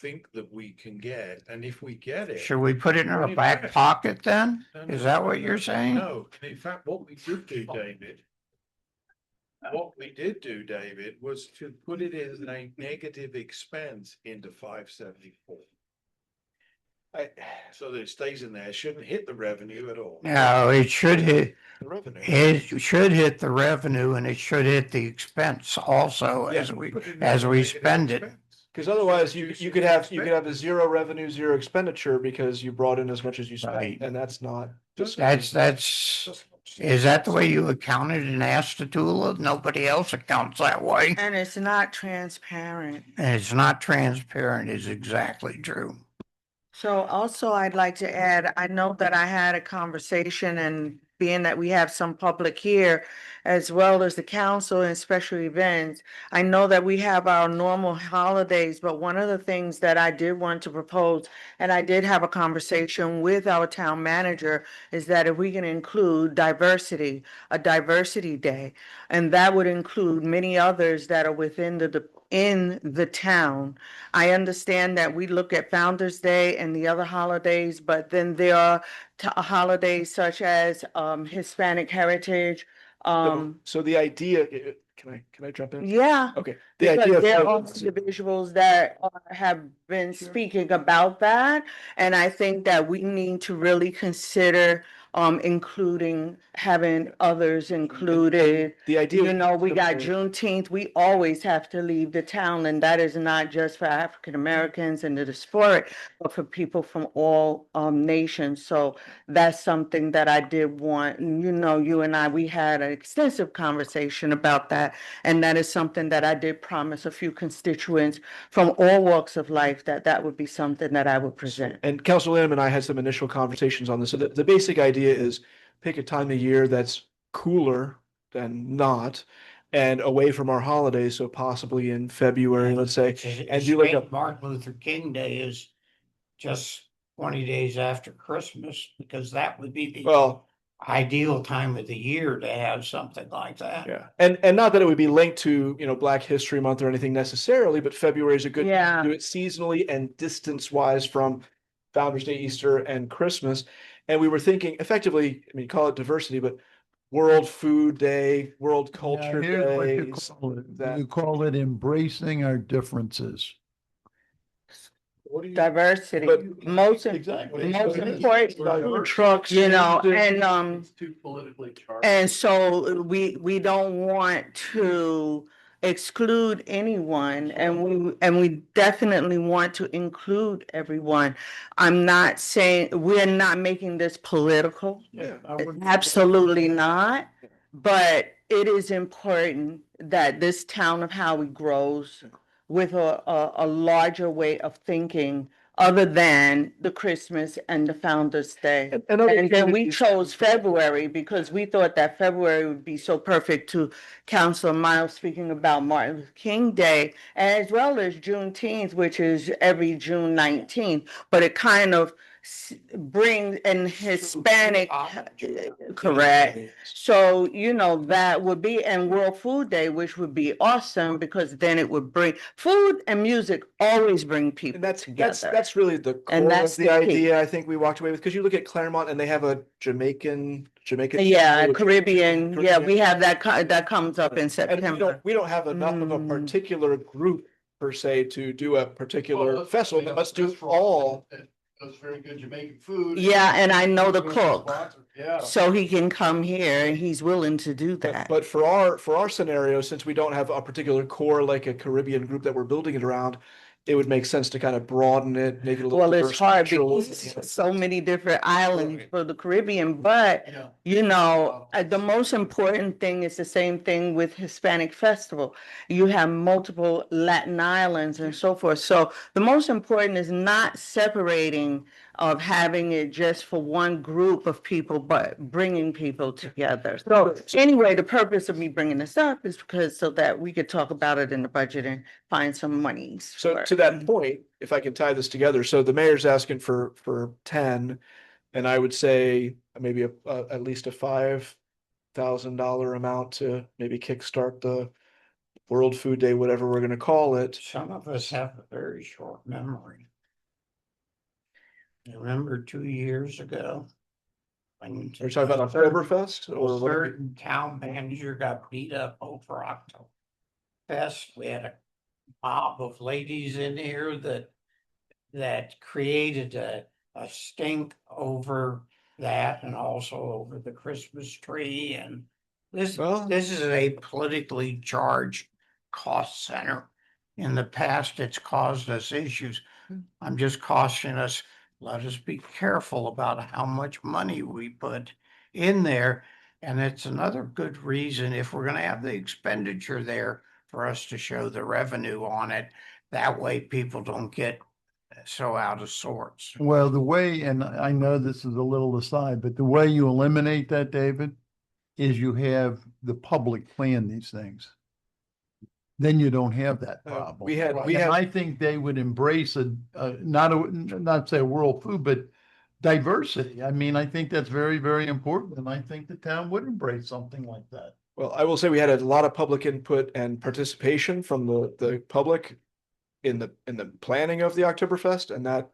think that we can get, and if we get it. Should we put it in our Put it back back. pocket then? No, Is no, that no, what no, you're saying? No, in fact, what we did do, David, was to put it as a negative expense into 574. So that it stays in there, it shouldn't hit the revenue at all. No, it should hit, The revenue. it should hit the revenue and it should hit the expense also as we, Put it in as a we negative spend it. expense. Because otherwise you could have a zero revenue, zero expenditure because you brought in as much as you spent, Right. and that's not. That's, is that the way you accounted in Astatula? Nobody else accounts that way. And it's not transparent. And it's not transparent is exactly true. So also I'd like to add, I know that I had a conversation, and being that we have some public here as well as the council and special events, I know that we have our normal holidays, but one of the things that I did want to propose, and I did have a conversation with our town manager, is that if we can include diversity, a diversity day, and that would include many others that are within in the town. I understand that we look at Founder's Day and the other holidays, but then there are holidays such as Hispanic Heritage. So the idea, can I jump in? Yeah, Okay, the because idea. there are individuals that have been speaking about that, and I think that we need to really consider including having others included. The idea. You know, we got Juneteenth, we always have to leave the town, and that is not just for African Americans and the diaspora, but for people from all nations. So that's something that I did want, and you know, you and I, we had an extensive conversation about that. And that is something that I did promise a few constituents from all walks of life, that that would be something that I would present. And Council Lamb and I had some initial conversations on this. So the basic idea is pick a time of year that's cooler than not and away from our holidays. So possibly in February, let's say, and do like a. Martin Luther King Day is just 20 days after Christmas, because that would be the Well, ideal time of the year to have something like that. yeah, and not that it would be linked to, Black History Month or anything necessarily, but February is a good time to do it seasonally and distance wise from Founder's Day, Easter, and Christmas. And we were thinking effectively, I mean, call it diversity, but World Food Day, World Culture Here's what you Day. call it. You call it embracing our differences. Diversity, But- most Exactly. important, Trucks, you know, music. and It's too politically charged. and so we don't want to exclude anyone, and we definitely want to include everyone. I'm not saying, we're not making this political. Yeah. Absolutely not. But it is important that this town of Howey grows with a larger way of thinking other than the Christmas and the Founder's Day. And other And then we communities- chose February because we thought that February would be so perfect, to Councilor Miles speaking about Martin Luther King Day, as well as Juneteenth, which is every June 19th. But it kind of brings in Hispanic, correct? So, that would be, and World Food Day, which would be awesome, because then it would bring, food and music always bring people And that's together. that's really the core And of that's the the key. idea I think we walked away with, because you look at Claremont and they have a Jamaican. Yeah, food. Caribbean, yeah, we have that, that comes up in And September. we don't have enough of a particular group per se to do a particular festival, but let's do all. That's very good Jamaican food. Yeah, and I know the cook, Yeah. so he can come here and he's willing to do that. But for our scenario, since we don't have a particular core like a Caribbean group that we're building it around, it would make sense to kind of broaden it, make it a little. Well, it's hard virtual. because there's so many different islands for the Caribbean, but the most important thing is the same thing with Hispanic Festival. You have multiple Latin islands and so forth. So the most important is not separating of having it just for one group of people, but bringing people together. So anyway, the purpose of me bringing this up is because so that we could talk about it in the budget and find some monies. So for to it. that point, if I can tie this together, so the mayor's asking for 10, and I would say maybe at least a $5,000 amount to maybe kickstart the World Food Day, whatever we're gonna call it. Some of us have a very short memory. Remember 2 years ago? When Are you talking about Oktoberfest a or what? certain town manager got beat up over Oktoberfest. We had a mob of ladies in here that created a stink over that and also over the Christmas tree. And Well- this is a politically charged cost center. In the past, it's caused us issues. I'm just cautioning us, let us be careful about how much money we put in there. And it's another good reason, if we're gonna have the expenditure there, for us to show the revenue on it. That way people don't get so out of sorts. Well, the way, and I know this is a little aside, but the way you eliminate that, David, is you have the public plan these things. Then you don't have that problem. we had- And I think they would embrace not say world food, but diversity. I mean, I think that's very, very important, and I think the town would embrace something like that. Well, I will say we had a lot of public input and participation from the public in the planning of the Oktoberfest, and that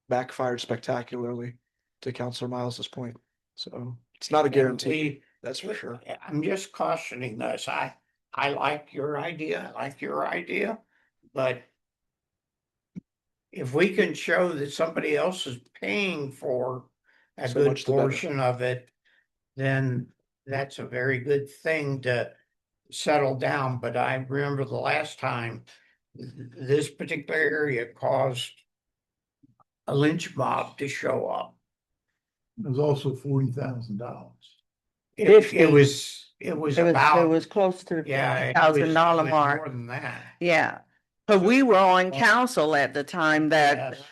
backfired spectacularly, to Councilor Miles's point. So it's not a guarantee, that's for sure. I'm just cautioning us. I like your idea, but if we can show that somebody else is paying for a So good much the better. portion of it, then that's a very good thing to settle down. But I remember the last time this particular area caused a lynch mob to show up. It was also $40,000. It was It about, was close to the yeah. it was- it $1,000 was mark. More than that. Yeah, but we were on council at the time that Yes.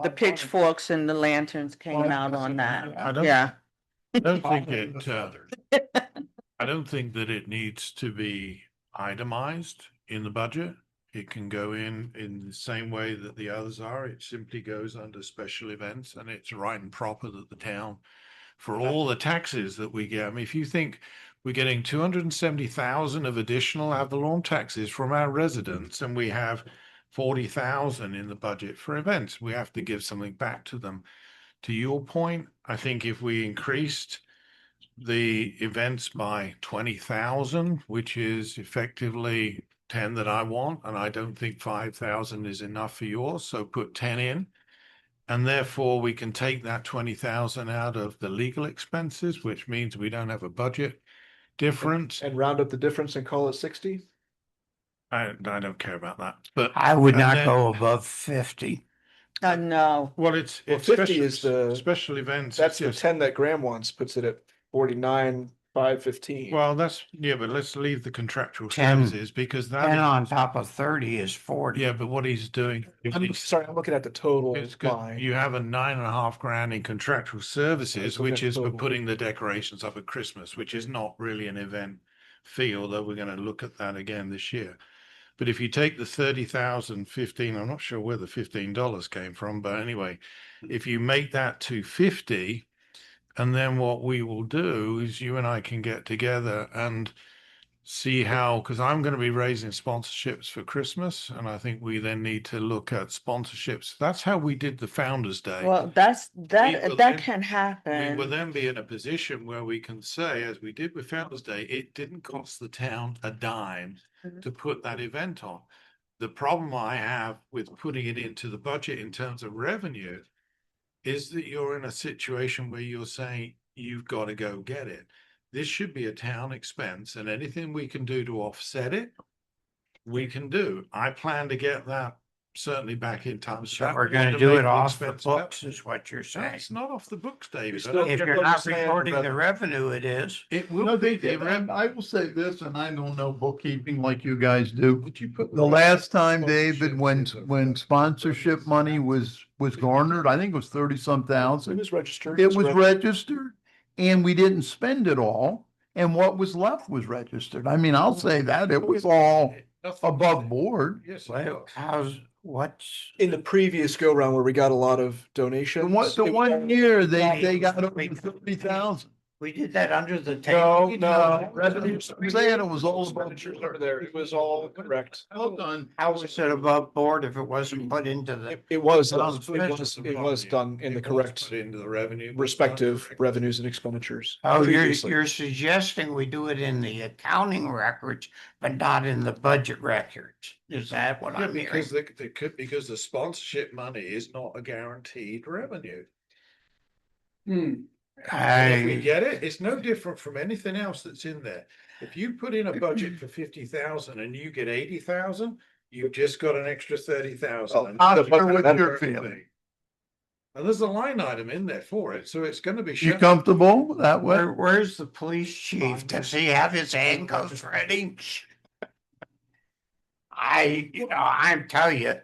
the pitchforks and the lanterns came out on that. I don't- Yeah, I don't think Probably the it, feathers. I don't think that it needs to be itemized in the budget. It can go in the same way that the others are. It simply goes under special events, and it's right and proper that the town, for all the taxes that we get, I mean, if you think we're getting 270,000 of additional ad valorem taxes from our residents, and we have 40,000 in the budget for events, we have to give something back to them. To your point, I think if we increased the events by 20,000, which is effectively 10 that I want, and I don't think 5,000 is enough for yours, so put 10 in. And therefore we can take that 20,000 out of the legal expenses, which means we don't have a budget difference. And round up the difference and call it 60? I don't care about that, but I would and not then- go above 50. no, well, it's Well, 50 50 is the- special events. That's the yes. 10 that Graham wants, puts it at 49,515. Well, but let's leave the contractual 10 services because that 10 is, on top of 30 is 40. yeah, but what he's doing. I'm sorry, I'm looking at the total It's good. line. You have a $9.5 grand in contractual services, Right, which okay, is for total. putting the decorations up at Christmas, which is not really an event fee, although we're going to look at that again this year. But if you take the 30,000, 15, I'm not sure where the $15 came from, but anyway, if you make that to 50, and then what we will do is you and I can get together and see how, because I'm going to be raising sponsorships for Christmas, and I think we then need to look at sponsorships. That's how we did the Founders Day. well, will that then- can We happen. will then be in a position where we can say, as we did with Founders Day, it didn't cost the town a dime Mhm. to put that event on. The problem I have with putting it into the budget in terms of revenue is that you're in a situation where you're saying you've got to go get it. This should be a town expense, and anything we can do to offset it, we can do. I plan to get that certainly back in time. So we're gonna do it off the books is what you're No, saying. it's not off the books, David. It's I don't If care you're what not saying. reporting the revenue, it is. It No, will be. they did. I will say this, and I don't know bookkeeping like you guys do. Would you put The last time, David, sponsorships when in the- sponsorship money was garnered, I think it was 30-some It thousand. was registered. It was registered and we didn't spend it all. And what was left was registered. I mean, I'll say that it was all Nothing- above board. Yes. it Well, was. what's? In the previous go round where we got a lot of donations. The it- one year they got over 30,000. We did that under the table. No, revenues. I'm saying it was all above. Expenditures are there. It was all correct. Well done. How was it above board if it wasn't put into the? It was, Well, it was done in the It was correct put into the revenue. respective revenues and expenditures. Oh, previously. you're suggesting we do it in the accounting records, but not in the budget records? Is that what Yeah, I'm hearing? because they could, because the sponsorship money is not a guaranteed revenue. And if we get it, it's no different from anything else that's in there. If you put in a budget for 50,000 and you get 80,000, you've just got an extra 30,000. Oscar, what's your feeling? And there's a line item in there for it, so it's gonna be. You shut- comfortable that way? Where's the police chief? Does he have his handcuffs ready? I'm telling you,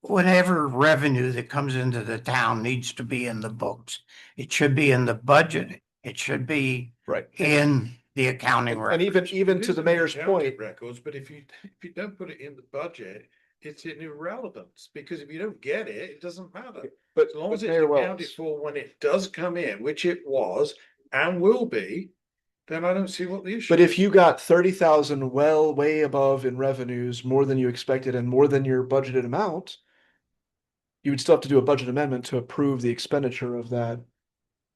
whatever revenue that comes into the town needs to be in the books. It should be in the budget. It should be Right. in the accounting And records. even It to is the in the mayor's accounting point, records, but if you don't put it in the budget, it's an irrelevance, because if you don't get it, it doesn't matter. but As long as it's Mayor accounted Wells, for when it does come in, which it was and will be, then I don't see what the issue. but if is. you got 30,000 way above in revenues, more than you expected and more than your budgeted amount, you would still have to do a budget amendment to approve the expenditure of that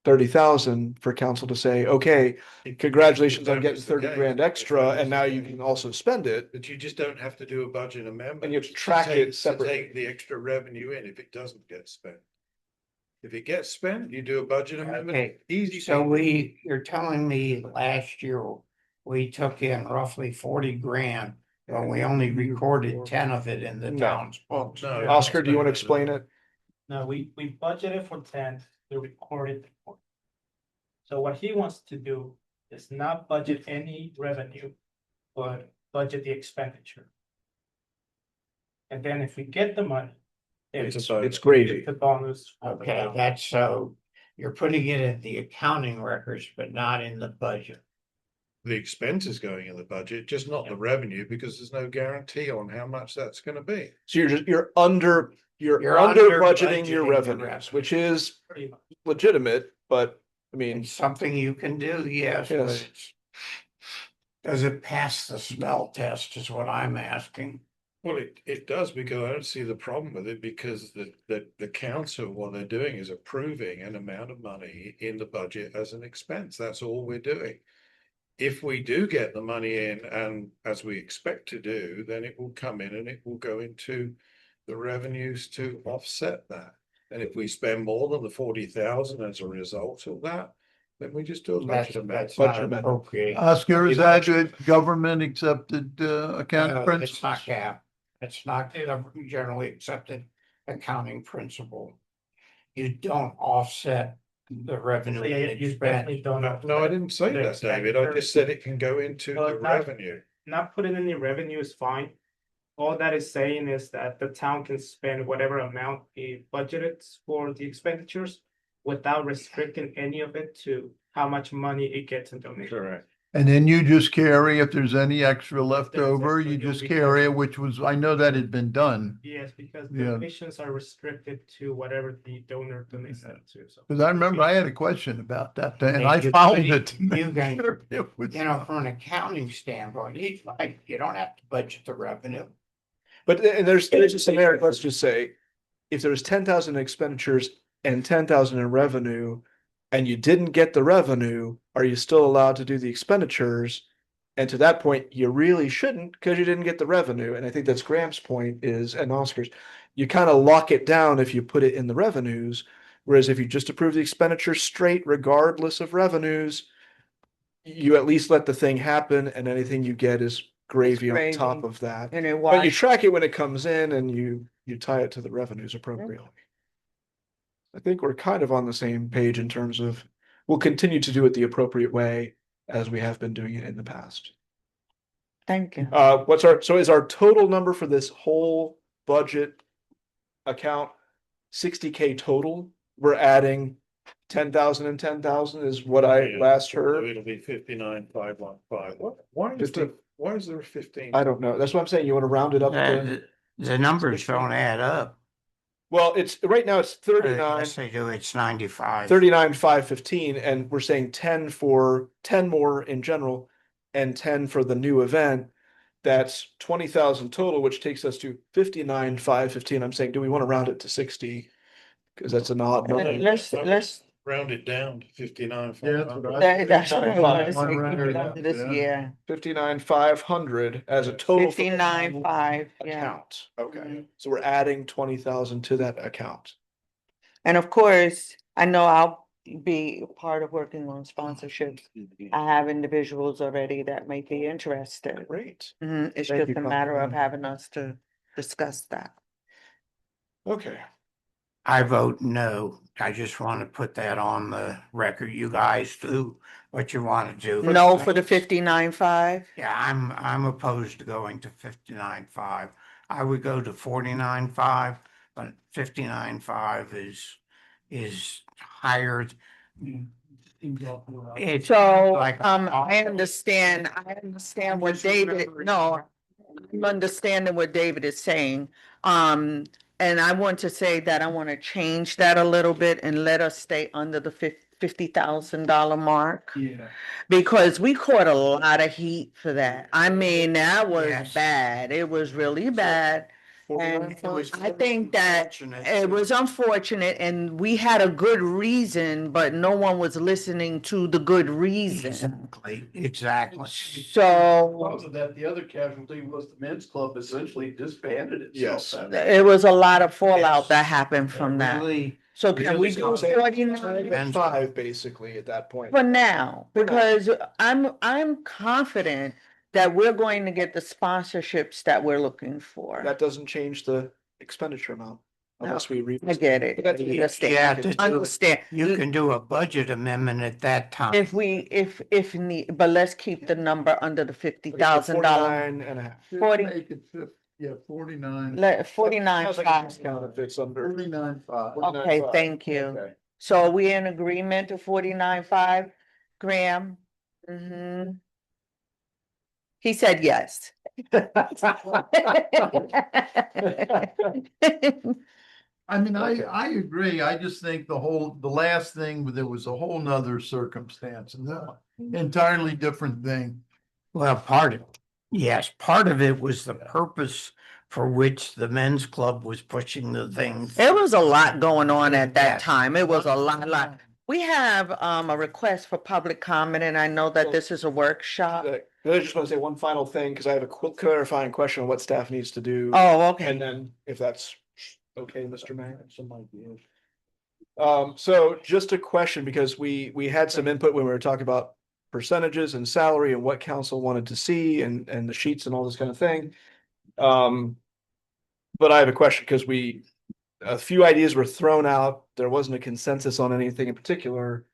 30,000 for council to say, okay, congratulations on That getting was the 30 case. grand If extra, that was and now the you case. can also spend it. But you just don't have to do a budget amendment. And you have to track take- it separately. To take the extra revenue in if it doesn't get spent. If it gets spent, you do a budget amendment, Okay, easy. so peasy. you're telling me last year we took in roughly 40 grand, but we only recorded 10 of it in the No. town's books. No. Oscar, do you want to explain it? No, we budgeted for 10, we recorded 40. So what he wants to do is not budget any revenue, but budget the expenditure. And then if we get the money. It's gravy. The bonus. Okay, that's so you're putting it in the accounting records, but not in the budget. The expense is going in the budget, just not the revenue, because there's no guarantee on how much that's gonna be. So you're under You're under under budgeting your budgeting your revenues, revenues. which is Pretty much. legitimate, but I mean, It's something you can do, yes, but Yes. it's. Does it pass the smell test is what I'm asking. Well, it does, because I don't see the problem with it, because the council, what they're doing is approving an amount of money in the budget as an expense. That's all we're doing. If we do get the money in, and as we expect to do, then it will come in and it will go into the revenues to offset that. And if we spend more than the 40,000 as a result of that, then we just do a budget amendment. That's Budget not amendment. appropriate. Oscar, is that good government accepted accounting It's principles? not GAAP. It's not generally accepted accounting principle. You don't offset the revenue. Yeah, and you expense. definitely don't. No, I didn't say The that, David. I just said it can go into Well, the not- revenue. Not putting any revenue is fine. All that is saying is that the town can spend whatever amount it budgeted for the expenditures without restricting any of it to how much money it gets in donation. Correct. And then you just carry, if there's any extra left That's over, what you you'll just be carry it, doing. which was, I know that had been done. Yes, because Yeah. donations are restricted to whatever the donor donates them to, so. Cause I remember I had a question about that and I You- found you- it. to make you can- sure it was- You know, from an accounting standpoint, it's like, you don't have to budget the revenue. but and there's a scenario, let's just say, if there was 10,000 in expenditures and 10,000 in revenue, and you didn't get the revenue, are you still allowed to do the expenditures? And to that point, you really shouldn't, because you didn't get the revenue. And I think that's Graham's point is, and Oscar's, you kind of lock it down if you put it in the revenues. Whereas if you just approve the expenditures straight, regardless of revenues, you at least let the thing happen, and anything you get is gravy on gravy. top of that. And it But you wash, track it when it comes in and you tie it to the revenues appropriately. I think we're kind of on the same page in terms of we'll continue to do it the appropriate way as we have been doing it in the past. thank you. So is our total number for this whole budget account 60K total? We're adding 10,000 and 10,000 is what I last So heard. it'll be 59,515. Why is 50. why is there 15? I don't know. That's what I'm saying. You want to round it up to, The numbers don't add up. well, it's right now it's 39. Yes, they do. It's 95. 39,515, and we're saying 10 for 10 more in general and 10 for the new event. That's 20,000 total, which takes us to 59,515. I'm saying, do we want to round it to 60? Because that's an odd number. Let's, Round it down to 59. Yeah, that's what I- that's what I was One saying, round keep it it up up, to this yeah. year. 59,500 as a total for the 59.5, yeah. account. Okay, Mhm. so we're adding 20,000 to that account. And of course, I know I'll be part of working on sponsorships. I have individuals already that may be interested. Great. It's Thank just you, a matter of Councilwoman. having us to discuss that. Okay. I vote no. I just want to put that on the record. You guys do what you want to do. No for the 59.5? Yeah, I'm opposed to going to 59.5. I would go to 49.5, but 59.5 is higher. It's So, like I understand what David, no, I'm understanding what David is saying. And I want to say that I want to change that a little bit and let us stay under the $50,000 mark. Yeah. Because we caught a lot of heat for that. I mean, that was Yes. bad. It was really bad. And It was I think that unfortunate. it was unfortunate and we had a good reason, but no one was listening to the good reason. Exactly. So Because of that, the other casualty was the men's club essentially disbanded Yes. itself. it was a lot of fallout that happened from that. Really, So can we do 49 And 5 basically at that point. for now? Because I'm confident that we're going to get the sponsorships that we're looking for. That doesn't change the expenditure amount unless we I revisit. get it. But that's- yeah, to do it, Understand. you can do a budget amendment at that time. If need, but let's keep the number under the $50,000. 49 and a half. 40. Make it 49. 49.5. How's that discount if it's under? 49.5. Okay, 49.5? thank you. Okay. So are we in agreement to 49.5, Graham? Mm-hmm. He said yes. I mean, Okay. I agree. I just think the last thing, there was a whole nother circumstance and that entirely different thing. Well, yes, part of it was the purpose for which the men's club was pushing the thing. There was a lot going on at that Yes. time. It was a lot. We have a request for public comment, and I know that this is a workshop. I just want to say one final thing, because I have a quick clarifying question on what staff needs to do. Oh, okay. And then if that's okay, Mr. Mayor. So just a question, because we had some input when we were talking about percentages and salary and what council wanted to see and the sheets and all this kind of thing. But I have a question because a few ideas were thrown out. There wasn't a consensus on anything in particular.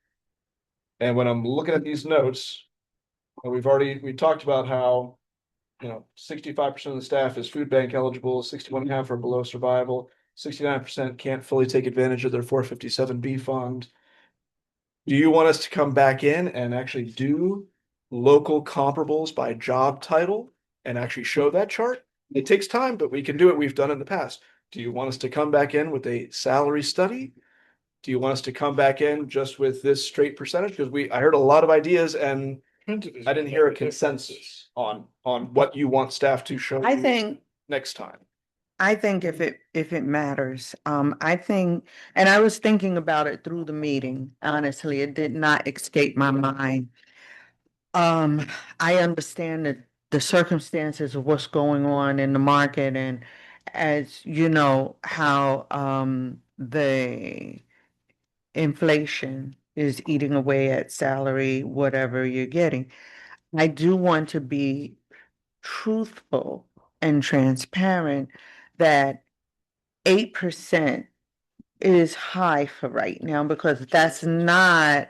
And when I'm looking at these notes, we talked about how, 65% of the staff is food bank eligible, 61.5% are below survival, 69% can't fully take advantage of their 457B fund. Do you want us to come back in and actually do local comparables by job title and actually show that chart? It takes time, but we can do it. We've done it in the past. Do you want us to come back in with a salary study? Do you want us to come back in just with this straight percentage? Because I heard a lot of ideas and I didn't hear a consensus on what you want staff to show I you think next time. if it matters, I think, and I was thinking about it through the meeting, honestly, it did not escape my mind. I understand that the circumstances of what's going on in the market and as you know, how, the inflation is eating away at salary, whatever you're getting. I do want to be truthful and transparent that 8% is high for right now because that's not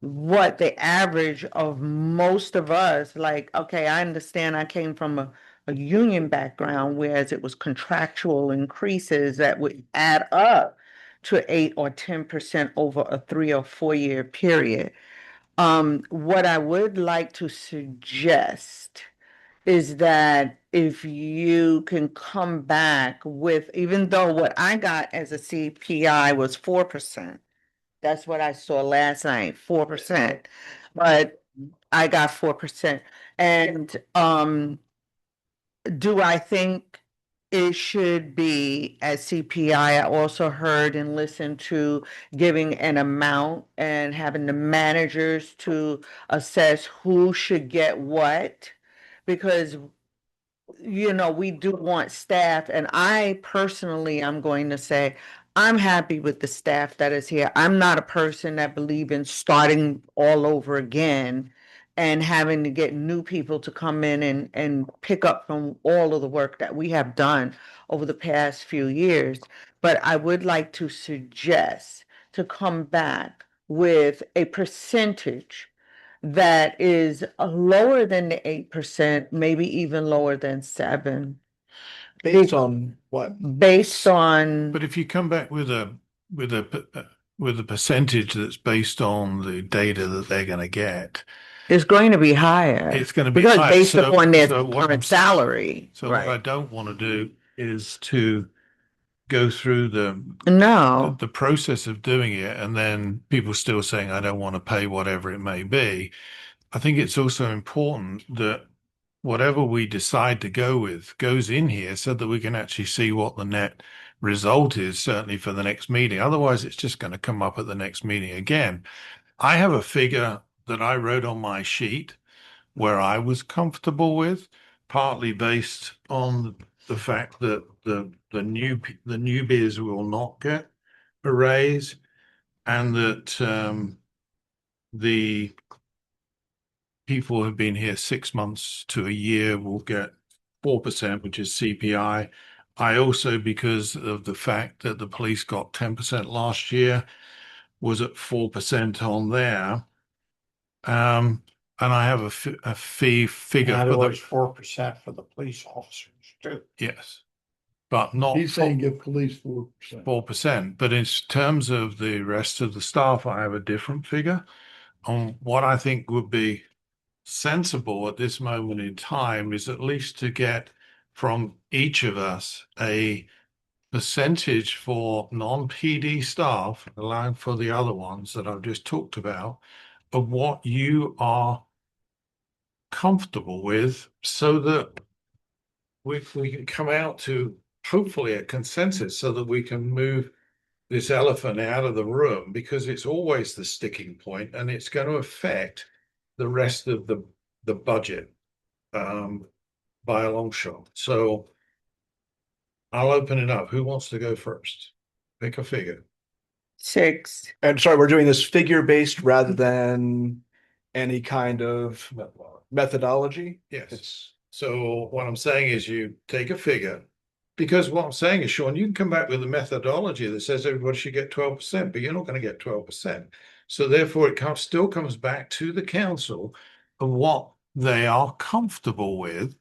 what the average of most of us, like, okay, I understand I came from a union background, whereas it was contractual increases that would add up to 8 or 10% over a 3 or 4 year period. What I would like to suggest is that if you can come back with, even though what I got as a CPI was 4%, that's what I saw last night, 4%. But I got 4%. And do I think it should be as CPI? I also heard and listened to giving an amount and having the managers to assess who should get what. Because we do want staff, and I personally, I'm going to say, I'm happy with the staff that is here. I'm not a person that believe in starting all over again and having to get new people to come in and pick up from all of the work that we have done over the past few years. But I would like to suggest to come back with a percentage that is lower than the 8%, maybe even lower than 7, Based on what? based on, But if you come back with a percentage that's based on the data that they're going to get, it's going to be higher. it's going to be Because high. based upon their So what I'm current saying- salary, So what I right? don't want to do is to go through No, the process of doing it and then people still saying, I don't want to pay whatever it may be. I think it's also important that whatever we decide to go with goes in here so that we can actually see what the net result is, certainly for the next meeting. Otherwise, it's just going to come up at the next meeting again. I have a figure that I wrote on my sheet where I was comfortable with, partly based on the fact that the newbies will not get a raise, and that the people who've been here 6 months to a year will get 4%, which is CPI. I also, because of the fact that the police got 10% last year, was at 4% on there. And I have a fee figure In for other the, words, 4% for the police officers too. yes, but not He's saying give police 4%. 4%. But in terms of the rest of the staff, I have a different figure on what I think would be sensible at this moment in time is at least to get from each of us a percentage for non-PD staff, allowing for the other ones that I've just talked about, of what you are comfortable with, so that we can come out to hopefully a consensus so that we can move this elephant out of the room, because it's always the sticking point and it's going to affect the rest of the budget by a long shot. So I'll open it up. Who wants to go first? Pick a figure. 6. And sorry, we're doing this figure-based rather than any kind of methodology? Yes. So what I'm saying is you take a figure, because what I'm saying is, Sean, you can come back with a methodology that says everybody should get 12%, but you're not going to get 12%. So therefore it still comes back to the council of what they are comfortable with,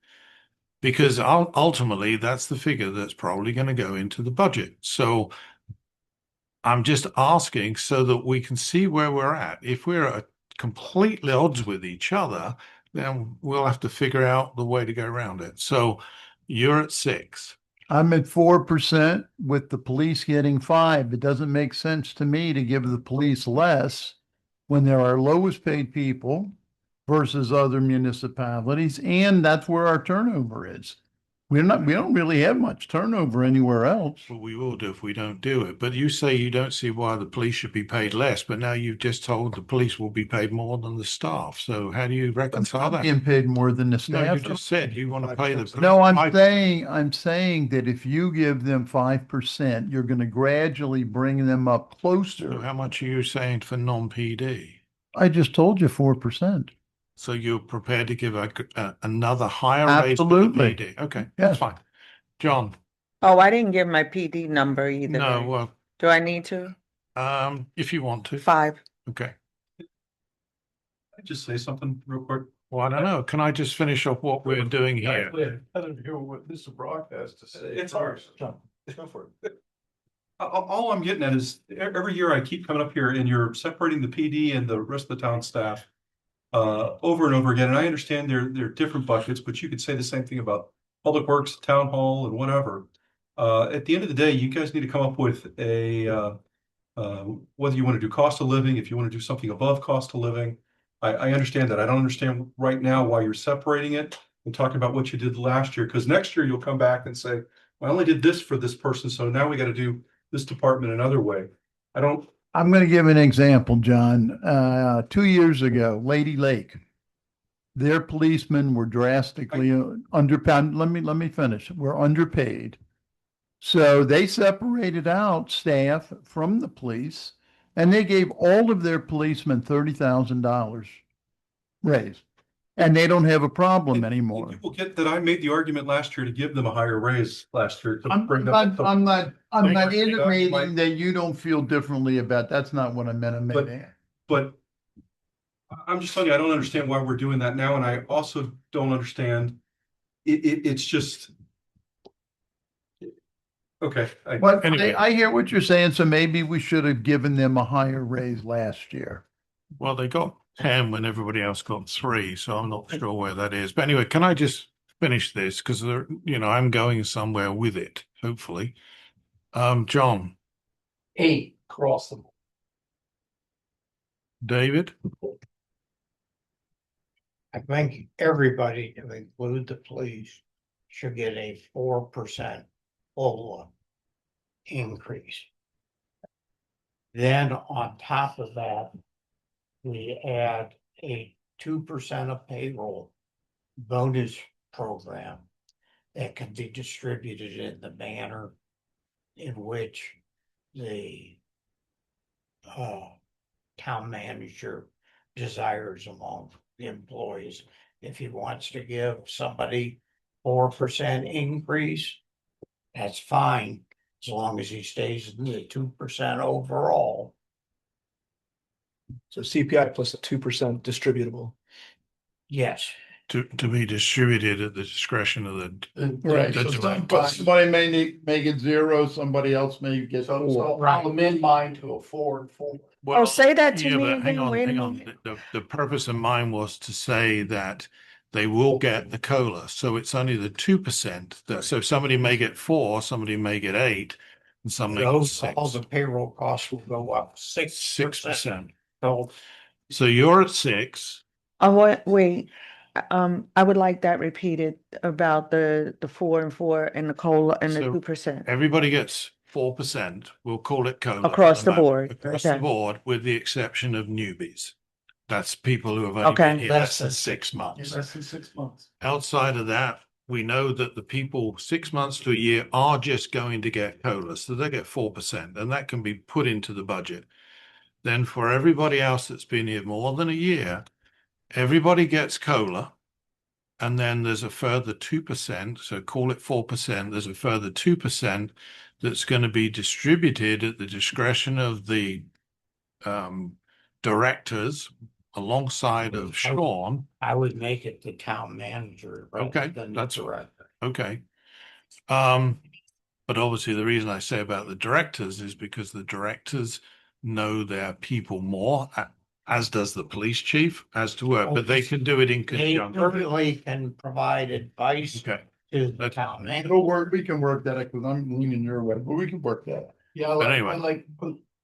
because ultimately that's the figure that's probably going to go into the budget. So I'm just asking so that we can see where we're at. If we're at completely odds with each other, then we'll have to figure out the way to go around it. So you're at 6. I'm at 4% with the police getting 5. It doesn't make sense to me to give the police less when they're our lowest paid people versus other municipalities, and that's where our turnover is. We don't really have much turnover anywhere else. Well, we will do if we don't do it. But you say you don't see why the police should be paid less, but now you've just told the police will be paid more than the staff. So how do you reconcile that? Being paid more than the No, you staff. just said you want to pay the police. No, I'm saying that if you give them 5%, you're going to gradually bring them up So closer. how much are you saying for non-PD? I just told you 4%. So you're prepared to give another higher raise to the Absolutely. PD? Okay, Yes. that's fine. John? Oh, I didn't give my PD number either. No, right? well, Do I need to? if you want to. 5. Okay. I just say something real quick. Well, I don't know. Can I just finish up what we're doing here? I don't hear what Mr. Brock has to say. It's ours. Go for it. All I'm getting at is every year I keep coming up here and you're separating the PD and the rest of the town staff over and over again. And I understand they're different buckets, but you could say the same thing about Public Works, Town Hall, and whatever. At the end of the day, you guys need to come up with whether you want to do cost of living, if you want to do something above cost of living. I understand that. I don't understand right now why you're separating it and talking about what you did last year, because next year you'll come back and say, well, I only did this for this person, so now we got to do this department another way. I'm going to give an example, John. 2 years ago, Lady Lake, their policemen were drastically underpaid. Let me finish. We're underpaid. So they separated out staff from the police and they gave all of their policemen $30,000 raise. And they don't have a problem anymore. People get that I made the argument last year to give them a higher raise last year. I'm not intimating that you don't feel differently about, that's not what I meant. But I'm just telling you, I don't understand why we're doing that now. And I also don't understand, it's just, okay. But Anyway. I hear what you're saying, so maybe we should have given them a higher raise last year. Well, they got 10 when everybody else got 3, so I'm not sure where that is. But anyway, can I just finish this? Because, I'm going somewhere with it, hopefully. John? 8 across the board. David? I think everybody, to include the police, should get a 4% COLA increase. Then on top of that, we add a 2% of payroll bonus program that can be distributed in the manner in which the town manager desires among the employees. If he wants to give somebody 4% increase, that's fine, as long as he stays in the 2% overall. So CPI plus a 2% distributable. Yes. To be distributed at the discretion of the Right, the so directors. somebody may make it 0, somebody else may get 4. So I'll amend mine to a 4 and 4. Well, say that to yeah, me but hang again. on, Wait a hang on. minute. The purpose of mine was to say that they will get the COLA. So it's only the 2% that, so somebody may get 4, somebody may get 8, and somebody gets All 6. the payroll costs will go up 6%. 6%. So So you're at 6. Oh, wait. I would like that repeated about the 4 and 4 and the COLA and the So 2%. Everybody gets 4%. We'll call it COLA. Across for the moment. board, Across the okay. board, with the exception of newbies. That's people who have only been Okay. here less than 6 months. Less than 6 months. Outside of that, we know that the people 6 months to a year are just going to get COLA, so they get 4%, and that can be put into the budget. Then for everybody else that's been here more than a year, everybody gets COLA, and then there's a further 2%, so call it 4%. There's a further 2% that's going to be distributed at the discretion of the directors alongside of Sean. I would make it the town manager. Okay, that's right. Okay. But obviously the reason I say about the directors is because the directors know their people more, as does the police chief, as to work, but they can do it in They conjunction. perfectly can provide advice Okay. to the town manager. It'll work, we can work that, because I'm leaning your way, but we can work that. Yeah, But anyway.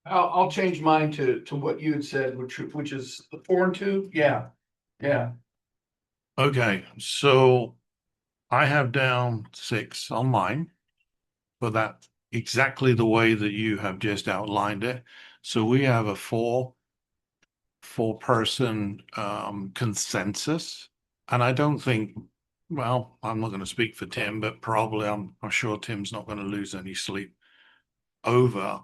I'll change mine to what you had said, which is the 4 and 2. Yeah. Yeah. Okay, so I have down 6 on mine, but that exactly the way that you have just outlined it. So we have a 4-person consensus, and I don't think, well, I'm not going to speak for Tim, but probably I'm sure Tim's not going to lose any sleep over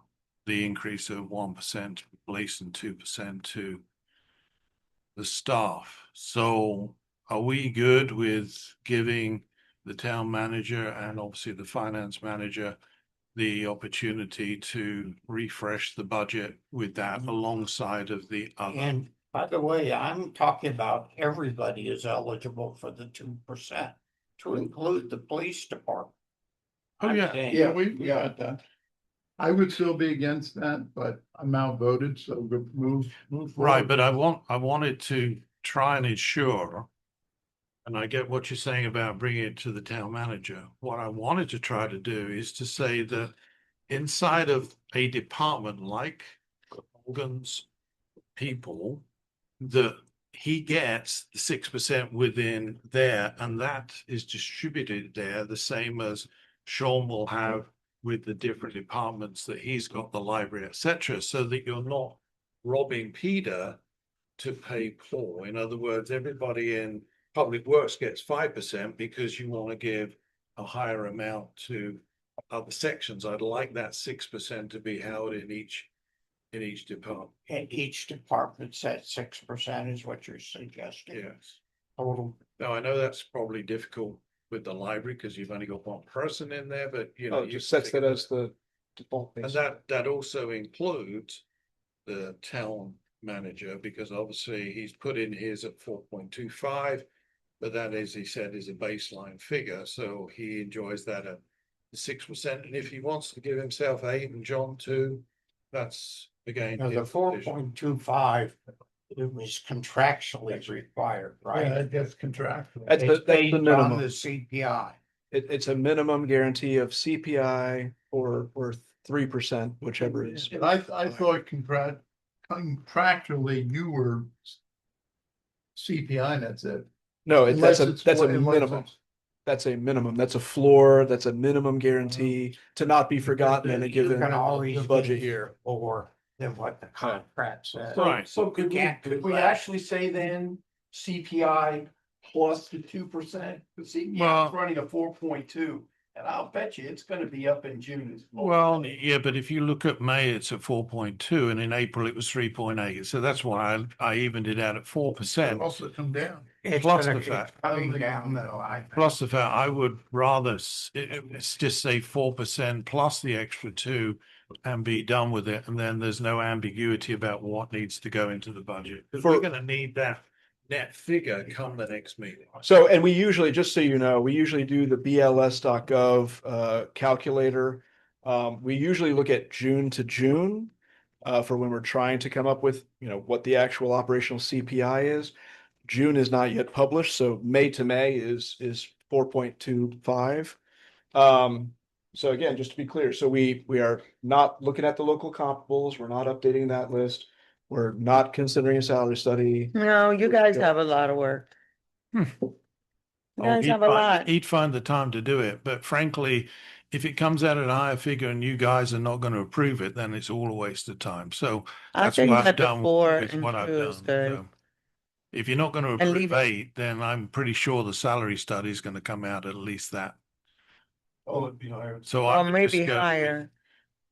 the increase of 1% police and 2% to the staff. So are we good with giving the town manager and obviously the finance manager the opportunity to refresh the budget with that alongside of the other? And by the way, I'm talking about everybody is eligible for the 2% to include the police department. Oh, yeah. Yeah, we got that. I would still be against that, but I'm outvoted, so we'll move forward. Right, but I wanted to try and ensure, and I get what you're saying about bringing it to the town manager. What I wanted to try to do is to say that inside of a department like Morgan's people, that he gets the 6% within there, and that is distributed there the same as Sean will have with the different departments that he's got, the library, etc., so that you're not robbing Peter to pay Paul. In other words, everybody in public works gets 5% because you want to give a higher amount to other sections. I'd like that 6% to be held in each department. And each department's at 6% is what you're suggesting. Yes. Total. Now, I know that's probably difficult with the library because you've only got one person in there, but you know. Oh, it just sets that as the default. And that also includes the town manager, because obviously he's put in his at 4.25, but that is, he said, is a baseline figure, so he enjoys that at 6%. And if he wants to give himself 8 and John 2, that's again. Now, the his decision. 4.25, it was contractually required, Yeah, right? it gets contractual. That's It's the based on minimum. the CPI. It's a minimum guarantee of CPI or 3%, whichever is. And I thought contractually you were CPI, and that's it. No, Unless that's a unless minimum. it's- That's a minimum. That's a floor. That's a minimum guarantee to not be forgotten in a You given can always budget give year. more than what the contract says. Right. So could we, Can't do could we that. actually say then CPI plus the 2%? The CPI Well- is running a 4.2, and I'll bet you it's gonna be up in June. Well, yeah, but if you look at May, it's at 4.2, and in April it was 3.8. So that's why I evened it out at 4%. Also come down. It's Plus gonna the keep fact- coming down though, I think. Plus the fact I would rather let's just say 4% plus the extra 2 and be done with it, and then there's no ambiguity about what needs to go into the budget. Because we're going to need that net figure come the next meeting. So, and we usually, just so you know, we usually do the BLS.gov calculator. We usually look at June to June for when we're trying to come up with, what the actual operational CPI is. June is not yet published, so May to May is 4.25. So again, just to be clear, so we are not looking at the local comparables, we're not updating that list, we're not considering a salary study. No, you guys have a lot of work. You guys have a lot. He'd find the time to do it, but frankly, if it comes out at a higher figure and you guys are not going to approve it, then it's all a waste of time. So I that's think what I've that the done 4 with and what I've 2 is done. good. So if you're not going to And approve leave it- 8, then I'm pretty sure the salary study is going to come out at least that. Oh, it'd be higher. So Or I would just maybe go with higher.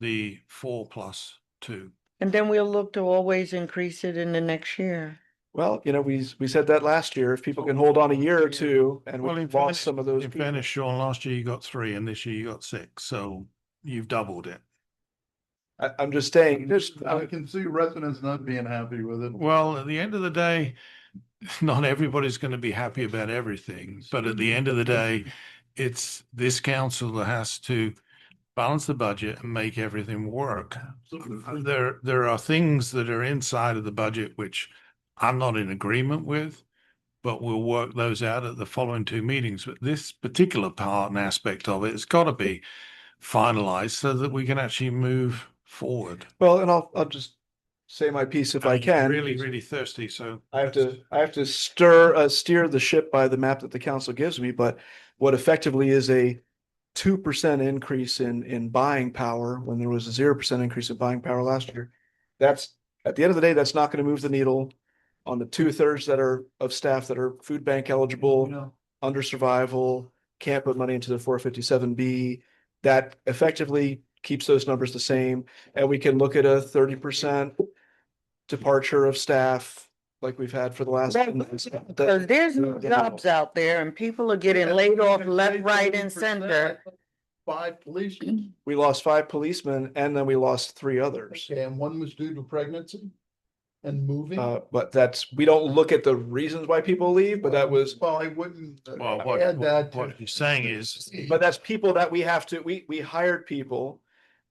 the 4 plus 2. And then we'll look to always increase it in the next year. Well, we said that last year, if people can hold on a year or two and Well, we've lost some of those in people. fairness, Sean, last year you got 3 and this year you got 6. So you've doubled it. I'm just saying, I can see residents not being happy with it. Well, at the end of the day, not everybody's going to be happy about everything, but at the end of the day, it's this council that has to balance the budget and make everything work. There are things that are inside of the budget which I'm not in agreement with, but we'll work those out at the following 2 meetings. But this particular part and aspect of it has got to be finalized so that we can actually move forward. well, and I'll just say my piece if I I'm can. really, really thirsty. So I have to steer the ship by the map that the council gives me, but what effectively is a 2% increase in buying power when there was a 0% increase in buying power last year. That's, at the end of the day, that's not going to move the needle on the 2/3 that are of staff that are food bank eligible, under survival, can't put money into the 457B. That effectively keeps those numbers the same. And we can look at a 30% departure of staff like we've had for the last. Because there's no jobs out there and people are getting laid off left, right, and center. 5 police. We lost 5 policemen and then we lost 3 others. Okay, and one was due to pregnancy and moving. But we don't look at the reasons why people leave, but that was, Well, I wouldn't Well, add that to. what he's saying is, but that's people that we have to, we hired people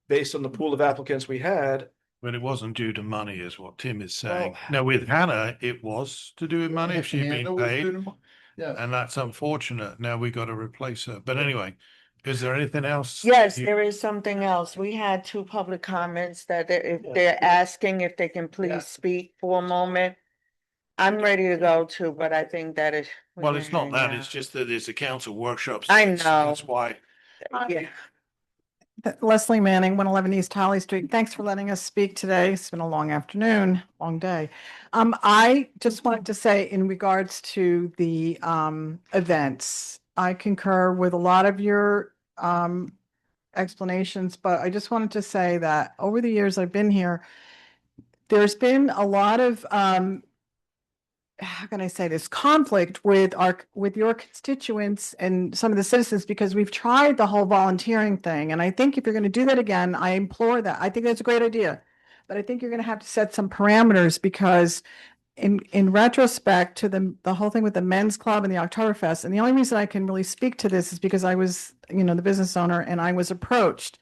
based on the pool of applicants we had. but it wasn't due to money is what Tim is saying. Well- Now with Hannah, it was to do with money if she'd And been it was paid, due to- Yeah. and that's unfortunate. Now we got to replace her. But anyway, is there anything else? Yes, you- there is something else. We had 2 public comments that if they're asking if they can Yeah. please speak for a moment. I'm ready to go too, but I think that is. Well, it's not that, it's just that it's a council workshop. I so know. That's why. Yeah. Leslie Manning, 111 East Holly Street. Thanks for letting us speak today. It's been a long afternoon, long day. I just wanted to say in regards to the events, I concur with a lot of your explanations, but I just wanted to say that over the years I've been here, there's been a lot of how can I say this, conflict with your constituents and some of the citizens, because we've tried the whole volunteering thing. And I think if you're going to do that again, I implore that. I think that's a great idea, but I think you're going to have to set some parameters, because in retrospect to the whole thing with the men's club and the Oktoberfest, and the only reason I can really speak to this is because I was, the business owner, and I was approached.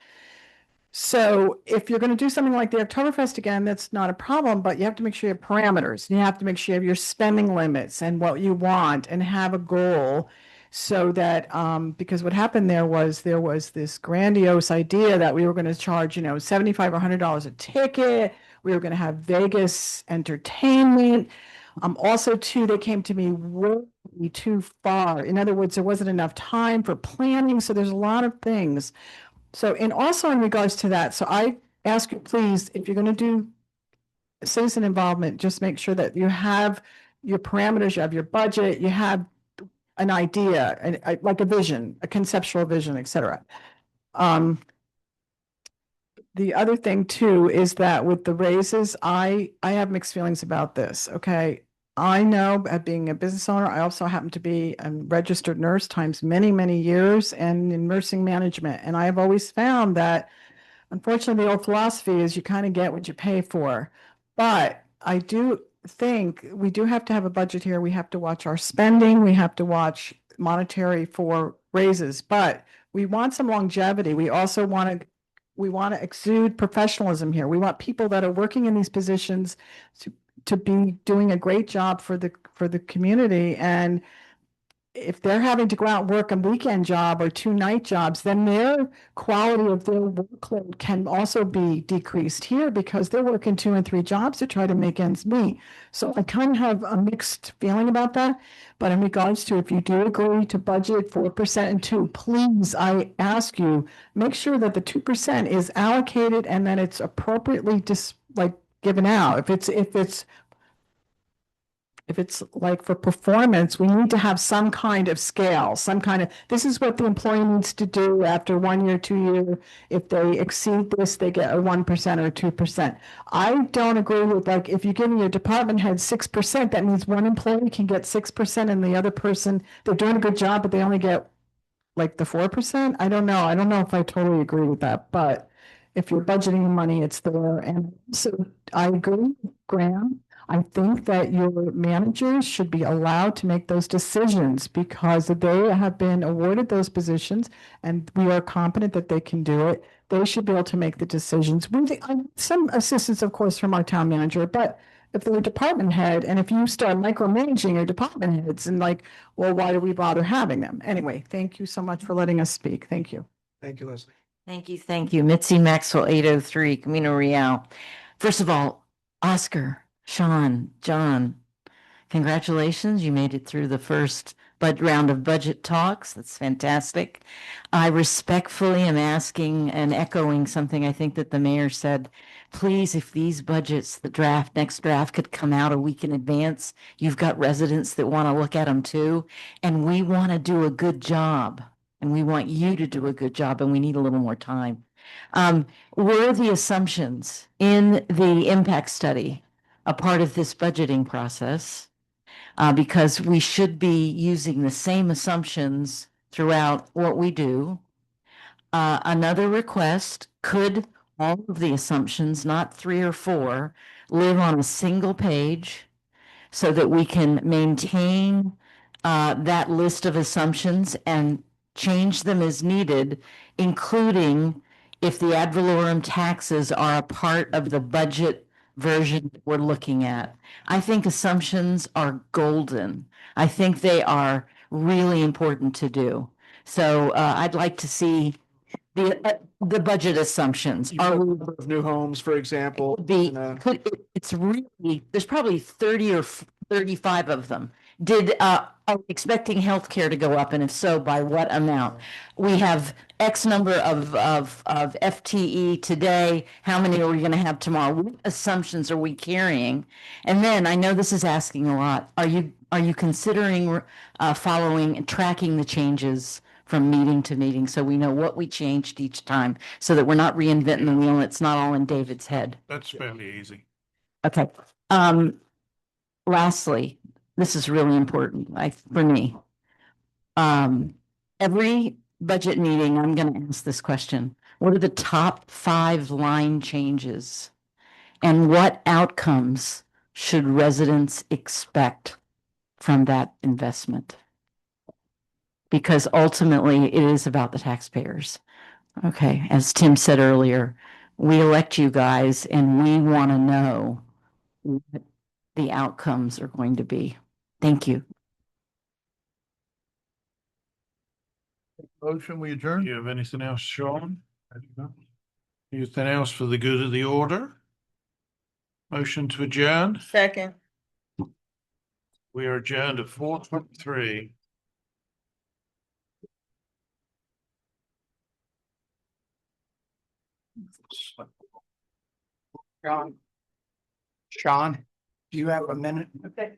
So if you're going to do something like the Oktoberfest again, that's not a problem, but you have to make sure you have parameters. You have to make sure you have your spending limits and what you want, and have a goal, so that, because what happened there was this grandiose idea that we were going to charge, $75 or $100 a ticket. We were going to have Vegas entertainment. Also too, they came to me way too far. In other words, there wasn't enough time for planning. So there's a lot of things. So, and also in regards to that, so I ask you, please, if you're going to do citizen involvement, just make sure that you have your parameters, you have your budget, you have an idea, like a vision, a conceptual vision, et cetera. The other thing too is that with the raises, I have mixed feelings about this. Okay. I know, at being a business owner, I also happen to be a registered nurse times many, many years, and in nursing management. And I have always found that, unfortunately, the old philosophy is you kind of get what you pay for. But I do think we do have to have a budget here. We have to watch our spending. We have to watch monetary for raises, but we want some longevity. We also want to exude professionalism here. We want people that are working in these positions to be doing a great job for the community. And if they're having to go out and work a weekend job or 2 night jobs, then their quality of their workload can also be decreased here, because they're working 2 and 3 jobs to try to make ends meet. So I kind of have a mixed feeling about that. But in regards to, if you do agree to budget 4% and 2%, please, I ask you, make sure that the 2% is allocated and that it's appropriately given out. If it's like for performance, we need to have some kind of scale, this is what the employee needs to do after 1 year, 2 year. If they exceed this, they get a 1% or 2%. I don't agree with, if you're giving your department head 6%, that means one employee can get 6% and the other person, they're doing a good job, but they only get the 4%. I don't know. I don't know if I totally agree with that, but if you're budgeting money, it's there. And so I agree, Graham. I think that your managers should be allowed to make those decisions, because they have been awarded those positions and we are confident that they can do it. They should be able to make the decisions with some assistance, of course, from our town manager. But if they're a department head, and if you start micromanaging your department heads, and well, why do we bother having them? Anyway, thank you so much for letting us speak. Thank you. Thank you, Leslie. Thank you. Thank you. Mitzi Maxwell, 803, Camino Real. First of all, Oscar, Sean, John, congratulations. You made it through the first round of budget talks. That's fantastic. I respectfully am asking and echoing something I think that the mayor said. Please, if these budgets, next draft could come out a week in advance, you've got residents that want to look at them too. And we want to do a good job. And we want you to do a good job, and we need a little more time. Were the assumptions in the impact study a part of this budgeting process. Because we should be using the same assumptions throughout what we do. Another request, could all of the assumptions, not 3 or 4, live on a single page so that we can maintain that list of assumptions and change them as needed, including if the ad valorem taxes are a part of the budget version we're looking at. I think assumptions are golden. I think they are really important to do. So I'd like to see the budget assumptions. Are we Number of new homes, for example. be, in a- it's really, there's probably 30 or 35 of them. Are we expecting healthcare to go up? And if so, by what amount? We have X number of FTE today. How many are we going to have tomorrow? What assumptions are we carrying? And then I know this is asking a lot. Are you considering following and tracking the changes from meeting to meeting so we know what we changed each time so that we're not reinventing the wheel and it's not all in David's head? That's fairly easy. Okay. Lastly, this is really important, for me. Every budget meeting, I'm going to ask this question. What are the top 5 line changes? And what outcomes should residents expect from that investment? Because ultimately it is about the taxpayers. Okay, as Tim said earlier, we elect you guys and we want to know what the outcomes are going to be. Thank you. Motion, we Do adjourn? you have anything else, Sean? Anything else for the good of the order? Motion to adjourn. Second. We are adjourned at 4:23. Sean, do you have a minute? Okay.